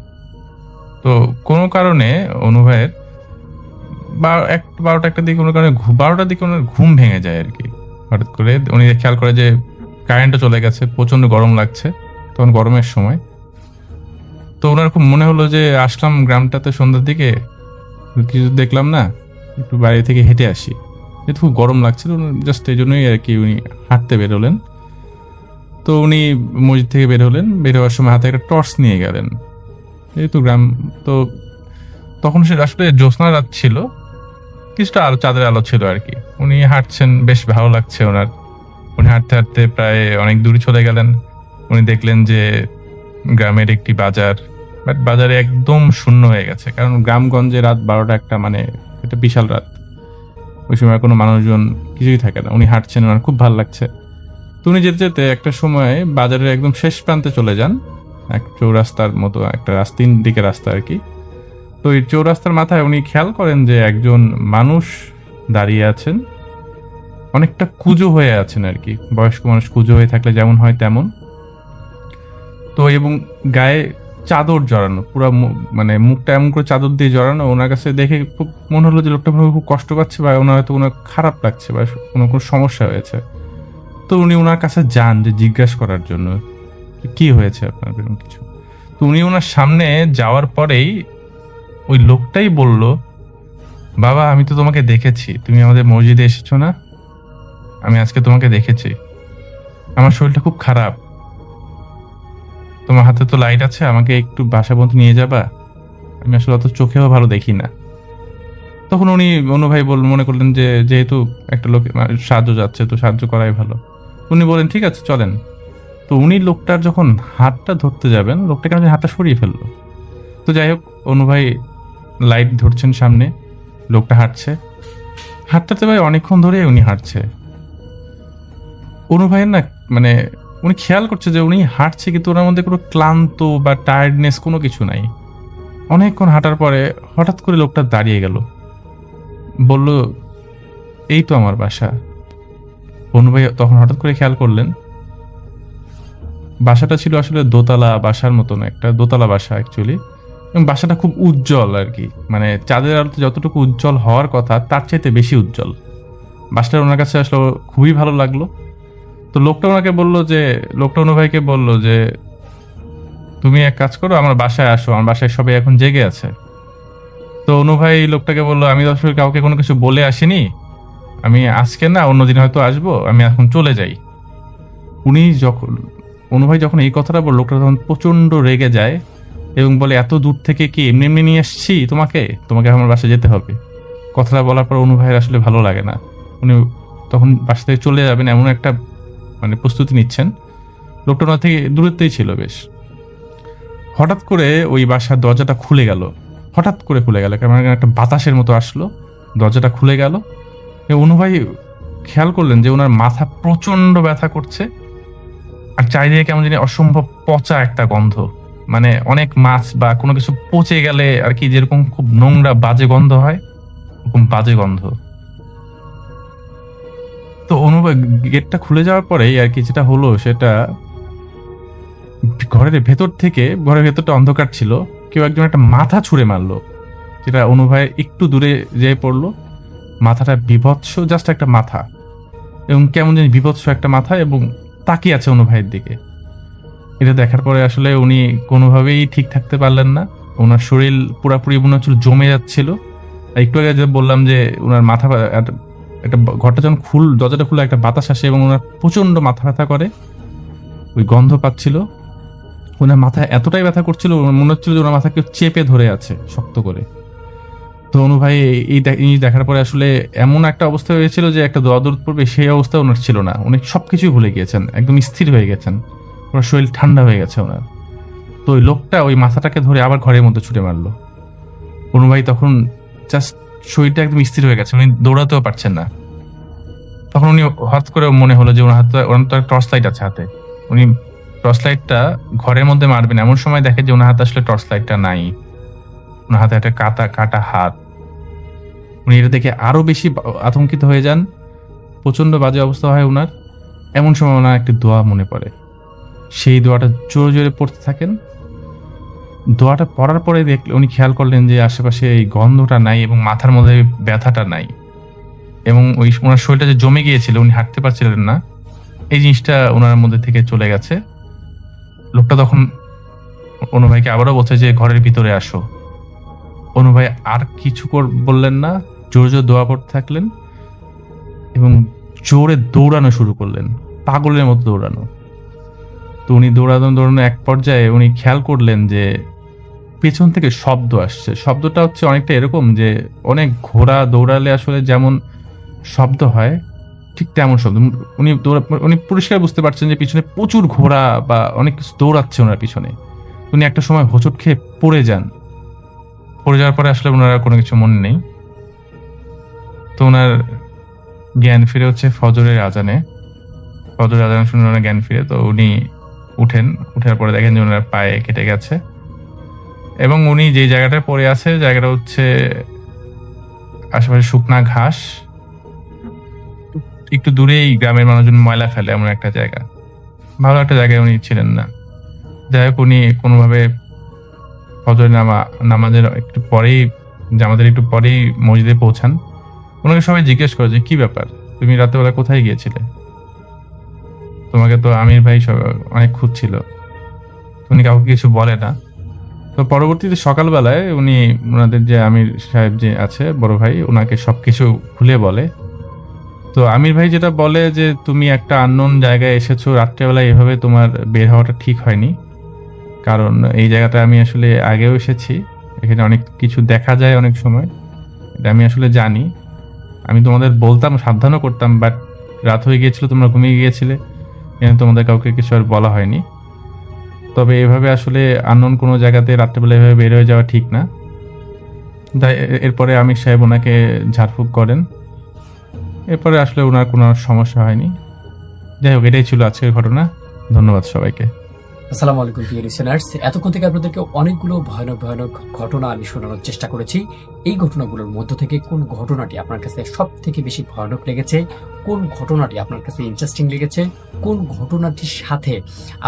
তো কোনো কারণে অনু ভাইয়ের 12টার দিকে কোনো কারণে 12টার দিকে ওনার ঘুম ভেঙে যায় আর কি। হঠাৎ করে উনি খেয়াল করে যে কারেন্টও চলে গেছে, প্রচন্ড গরম লাগছে, তখন গরমের সময়। তো ওনার খুব মনে হলো যে আসলাম গ্রামটাতে সন্ধ্যার দিকে, কিছু দেখলাম না, একটু বাইরে থেকে হেঁটে আসি, যেহেতু খুব গরম লাগছিল। জাস্ট এই জন্যই আর কি উনি হাঁটতে বেরোলেন। তো উনি মসজিদ থেকে বের হলেন, বের হওয়ার সময় হাতে একটা টর্চ নিয়ে গেলেন, যেহেতু গ্রাম। তো তখন সে আসলে জ্যোৎস্না রাত ছিল, কিছুটা আলো, চাঁদের আলো ছিল আর কি। উনি হাঁটছেন, বেশ ভালো লাগছে ওনার। উনি হাঁটতে হাঁটতে প্রায় অনেক দূরে চলে গেলেন। উনি দেখলেন যে গ্রামের একটি বাজার, বাট বাজারে একদম শূন্য হয়ে গেছে, কারণ গ্রামগঞ্জে রাত 12টা একটা মানে একটা বিশাল রাত, ওই সময় কোনো মানুষজন কিছুই থাকে না। উনি হাঁটছেন, ওনার খুব ভালো লাগছে। তো উনি যেতে যেতে একটা সময় বাজারের একদম শেষ প্রান্তে চলে যান, এক চৌরাস্তার মতো একটা রাস্তা, 3 দিকে রাস্তা আর কি। তো এই চৌরাস্তার মাথায় উনি খেয়াল করেন যে একজন মানুষ দাঁড়িয়ে আছেন, অনেকটা কুঁজো হয়ে আছেন আর কি। বয়স্ক মানুষ কুঁজো হয়ে থাকলে যেমন হয় তেমন। তো এবং গায়ে চাদর জড়ানো, পুরা মানে মুখটা এমন করে চাদর দিয়ে জড়ানো। ওনার কাছে দেখে খুব মনে হলো যে লোকটা খুব কষ্ট পাচ্ছে, বা ওনার হয়তো কোনো খারাপ লাগছে, বা কোনো সমস্যা হয়েছে। তো উনি ওনার কাছে যান যে জিজ্ঞাসা করার জন্য, কি হয়েছে আপনার, এরকম কিছু। তো উনি ওনার সামনে যাওয়ার পরেই ওই লোকটাই বলল, বাবা আমি তো তোমাকে দেখেছি, তুমি আমাদের মসজিদে এসেছো না, আমি আজকে তোমাকে দেখেছি, আমার শরীরটা খুব খারাপ, তোমার হাতে তো লাইট আছে, আমাকে একটু বাসা পর্যন্ত নিয়ে যাবা, আমি আসলে অত চোখেও ভালো দেখি না। তখন উনি অনু ভাই মনে করলেন যে যেহেতু একটা লোক সাহায্য যাচ্ছে, তো সাহায্য করাই ভালো। উনি বলেন ঠিক আছে চলেন। তো উনি লোকটার যখন হাতটা ধরতে যাবেন, লোকটাকে হাতটা সরিয়ে ফেললো। তো যাই হোক, অনু ভাই লাইট ধরছেন সামনে, লোকটা হাঁটছে, হাঁটতে ভাই অনেকক্ষণ ধরে উনি হাঁটছে। অনু ভাইয়ের না মানে উনি খেয়াল করছে যে উনি হাঁটছে, কিন্তু ওনার মধ্যে কোনো ক্লান্ত বা টায়ার্ডনেস কোনো কিছু নাই। অনেকক্ষণ হাঁটার পরে হঠাৎ করে লোকটা দাঁড়িয়ে গেল, বলল এই তো আমার বাসা। অনু ভাই তখন হঠাৎ করে খেয়াল করলেন বাসাটা ছিল আসলে দোতলা বাসার মতন, একটা দোতলা বাসা অ্যাকচুয়ালি। এবং বাসাটা খুব উজ্জ্বল আর কি, মানে চাঁদের আলোতে যতটুকু উজ্জ্বল হওয়ার কথা তার চাইতে বেশি উজ্জ্বল। বাসাটা ওনার কাছে আসলে খুবই ভালো লাগলো। তো লোকটা ওনাকে বললো যে, লোকটা অনু ভাইকে বললো যে তুমি এক কাজ করো, আমার বাসায় আসো, আমার বাসায় সবাই এখন জেগে আছে। তো অনু ভাই লোকটাকে বললো, আমি তো আসলে কাউকে কোনো কিছু বলে আসিনি, আমি আজকে না অন্যদিন হয়তো আসবো, আমি এখন চলে যাই। অনু ভাই যখন এই কথাটা বলল, লোকটা তখন প্রচন্ড রেগে যায় এবং বলে, এত দূর থেকে কি এমনি এমনি নিয়ে আসছি তোমাকে আমার বাসায় যেতে হবে। কথাটা বলার পর অনু ভাইয়ের আসলে ভালো লাগে না, উনি তখন বাসা থেকে চলে যাবেন এমন একটা মানে প্রস্তুতি নিচ্ছেন। লোকটা ওনার থেকে দূরত্বেই ছিল বেশ। হঠাৎ করে ওই বাসার দরজাটা খুলে গেল, হঠাৎ করে খুলে গেল, কেমন একটা বাতাসের মতো আসলো, দরজাটা খুলে গেল। অনু ভাই খেয়াল করলেন যে ওনার মাথা প্রচন্ড ব্যথা করছে, আর চারিদিকে কেমন জানি অসম্ভব পচা একটা গন্ধ, মানে অনেক মাছ বা কোনো কিছু পচে গেলে আর কি যেরকম খুব নোংরা বাজে গন্ধ হয়, ওরকম বাজে গন্ধ। তো গেটটা খুলে যাওয়ার পরেই আর কি যেটা হলো সেটা, ঘরের ভেতরটা অন্ধকার ছিল, কেউ একজন একটা মাথা ছুঁড়ে মারলো, যেটা অনুভবের একটু দূরে যেয়ে পড়লো। মাথাটা বিভৎস, জাস্ট একটা মাথা, এবং কেমন জানি বিভৎস একটা মাথা, এবং তাকিয়ে আছে অনুভবের দিকে। এটা দেখার পরে আসলে উনি কোনোভাবেই ঠিক থাকতে পারলেন না। ওনার শরীর পুরাপুরি মনে হচ্ছিল জমে যাচ্ছিল। একটু আগে যে বললাম যে ওনার মাথা, একটা ঘরটা যখন দরজাটা খুলে একটা বাতাস আসে এবং ওনার প্রচন্ড মাথা ব্যথা করে, ওই গন্ধ পাচ্ছিল। ওনার মাথা এতটাই ব্যথা করছিল, মনে হচ্ছিল যে ওনার মাথা কেউ চেপে ধরে আছে শক্ত করে। তো অনুভাই এই দেখার পরে আসলে এমন একটা অবস্থা হয়েছিল যে একটা দোয়া দূর পড়বে সেই অবস্থা ওনার ছিল না। উনি সবকিছুই ভুলে গিয়েছেন, একদম স্থির হয়ে গেছেন, ওনার শরীর ঠান্ডা হয়ে গেছে ওনার। তো ওই লোকটা ওই মাথাটাকে ধরে আবার ঘরের মধ্যে ছুটে মারলো। অনুভাই তখন জাস্ট শরীরটা একদম স্থির হয়ে গেছে, উনি দৌড়াতেও পারছেন না। তখন উনি হঠাৎ করে মনে হলো যে ওনার তো টর্চ লাইট আছে হাতে, উনি টর্চ লাইটটা ঘরের মধ্যে মারবেন, এমন সময় দেখে যে ওনার হাতে আসলে টর্চ লাইটটা নাই, ওনার হাতে একটা কাটা হাত। উনি এটা দেখে আরো বেশি আতঙ্কিত হয়ে যান, প্রচন্ড বাজে অবস্থা হয় ওনার। এমন সময় ওনার একটি দোয়া মনে পড়ে, সেই দোয়াটা জোরে জোরে পড়তে থাকেন। দোয়াটা পড়ার পরে উনি খেয়াল করলেন যে আশেপাশে এই গন্ধটা নাই এবং মাথার মধ্যে ব্যথাটা নাই, এবং ওই ওনার শরীরটা যে জমে গিয়েছিল, উনি হাঁটতে পারছিলেন না, এই জিনিসটা ওনার মধ্যে থেকে চলে গেছে। লোকটা তখন অনুভাইকে আবারও বলছে যে ঘরের ভিতরে আসো। অনুভাই আর কিছু বললেন না, জোরে জোরে দোয়া পড়তে থাকলেন এবং জোরে দৌড়ানো শুরু করলেন, পাগলের মতো দৌড়ানো। তো উনি দৌড়ানো এক পর্যায়ে উনি খেয়াল করলেন যে পেছন থেকে শব্দ আসছে। শব্দটা হচ্ছে অনেকটা এরকম যে অনেক ঘোড়া দৌড়ালে আসলে যেমন শব্দ হয় ঠিক তেমন শব্দ। উনি পরিষ্কার বুঝতে পারছেন যে পিছনে প্রচুর ঘোড়া বা অনেক কিছু দৌড়াচ্ছে ওনার পিছনে। উনি একটা সময় হোঁচট খেয়ে পড়ে যাওয়ার পরে আসলে ওনারা কোনো কিছু মনে নেই। তো ওনার জ্ঞান ফিরে হচ্ছে ফজরের আজানে শুনে ওনার জ্ঞান ফিরে। তো উনি উঠার পরে দেখেন যে ওনার পায়ে কেটে গেছে, এবং উনি যে জায়গাটায় পড়ে আছে জায়গাটা হচ্ছে আশেপাশে শুকনা ঘাস, একটু দূরেই গ্রামের মানুষজন ময়লা ফেলে এমন একটা জায়গা, ভালো একটা জায়গায় উনি ছিলেন না। যাই হোক, উনি কোনোভাবে ফজরের নামাজের আমাদের একটু পরেই মসজিদে পৌঁছান। ওনাকে সবাই জিজ্ঞেস করে যে কি ব্যাপার, তুমি রাতেবেলা কোথায় গিয়েছিলে, তোমাকে তো আমির ভাই অনেক খুঁজছিল। উনি কাউকে কিছু বলে না। তো পরবর্তীতে সকালবেলায় উনি ওনাদের যে আমির সাহেব যে আছে বড় ভাই, ওনাকে সবকিছু খুলে বলে। তো আমির ভাই যেটা বলে যে তুমি একটা আননোন জায়গায় এসেছো রাত্রেবেলায়, এভাবে তোমার বের হওয়াটা ঠিক হয়নি, কারণ এই জায়গাটা আমি আসলে আগেও এসেছি, এখানে অনেক কিছু দেখা যায় অনেক সময়, এটা আমি আসলে জানি। আমি তোমাদের বলতাম, সাবধানও করতাম, বাট রাত হয়ে গিয়েছিল, তোমরা ঘুমিয়ে গিয়েছিলে, তোমাদের কাউকে কিছু আর বলা হয়নি। তবে এভাবে আসলে আননোন কোনো জায়গাতে রাত্রেবেলা এভাবে বের হয়ে যাওয়া ঠিক না। তাই এরপরে আমির সাহেব ওনাকে ঝাড়ফুঁক করেন, এরপরে আসলে ওনার কোনো সমস্যা হয়নি। যাই হোক, এটাই ছিল আজকের ঘটনা। ধন্যবাদ সবাইকে। আসসালামু আলাইকুম প্রিয় লিসেনার্স, এতক্ষণ থেকে আপনাদেরকে অনেকগুলো ভয়ানক ঘটনা আমি শোনানোর চেষ্টা করেছি। এই ঘটনাগুলোর মধ্য থেকে কোন ঘটনাটি আপনার কাছে সব থেকে বেশি ভয়ানক লেগেছে, কোন ঘটনাটি আপনার কাছে ইন্টারেস্টিং লেগেছে, কোন ঘটনাটির সাথে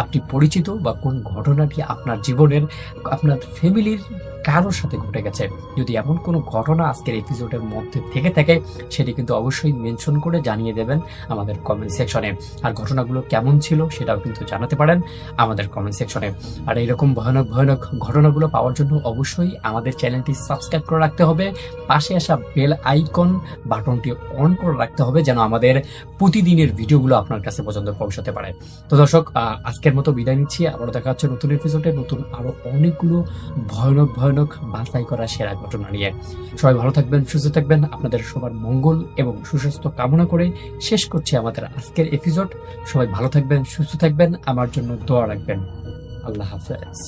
আপনি পরিচিত, বা কোন ঘটনাটি আপনার জীবনের, আপনার ফ্যামিলির কারোর সাথে ঘটে গেছে, যদি এমন কোনো ঘটনা আজকের এপিসোডের মধ্যে থেকে থাকে সেটি কিন্তু অবশ্যই মেনশন করে জানিয়ে দেবেন আমাদের কমেন্ট সেকশনে। আর ঘটনাগুলো কেমন ছিল সেটাও কিন্তু জানাতে পারেন আমাদের কমেন্ট সেকশনে। আর এইরকম ভয়ানক ঘটনাগুলো পাওয়ার জন্য অবশ্যই আমাদের চ্যানেলটি সাবস্ক্রাইব করে রাখতে হবে, পাশে আসা বেল আইকন বাটনটি অন করে রাখতে হবে, যেন আমাদের প্রতিদিনের ভিডিওগুলো আপনার কাছে পর্যন্ত পৌঁছাতে পারে। তো দর্শক, আজকের মতো বিদায় নিচ্ছি, আবারও দেখা হচ্ছে নতুন এপিসোডে নতুন আরো অনেকগুলো ভয়ানক বাছাই করা সেরা ঘটনা নিয়ে। সবাই ভালো থাকবেন, সুস্থ থাকবেন, আপনাদের সবার মঙ্গল এবং সুস্বাস্থ্য কামনা করে শেষ করছি আমাদের আজকের এপিসোড। সবাই ভালো থাকবেন, সুস্থ থাকবেন, আমার জন্য দোয়া রাখবেন। আল্লাহ হাফেজ।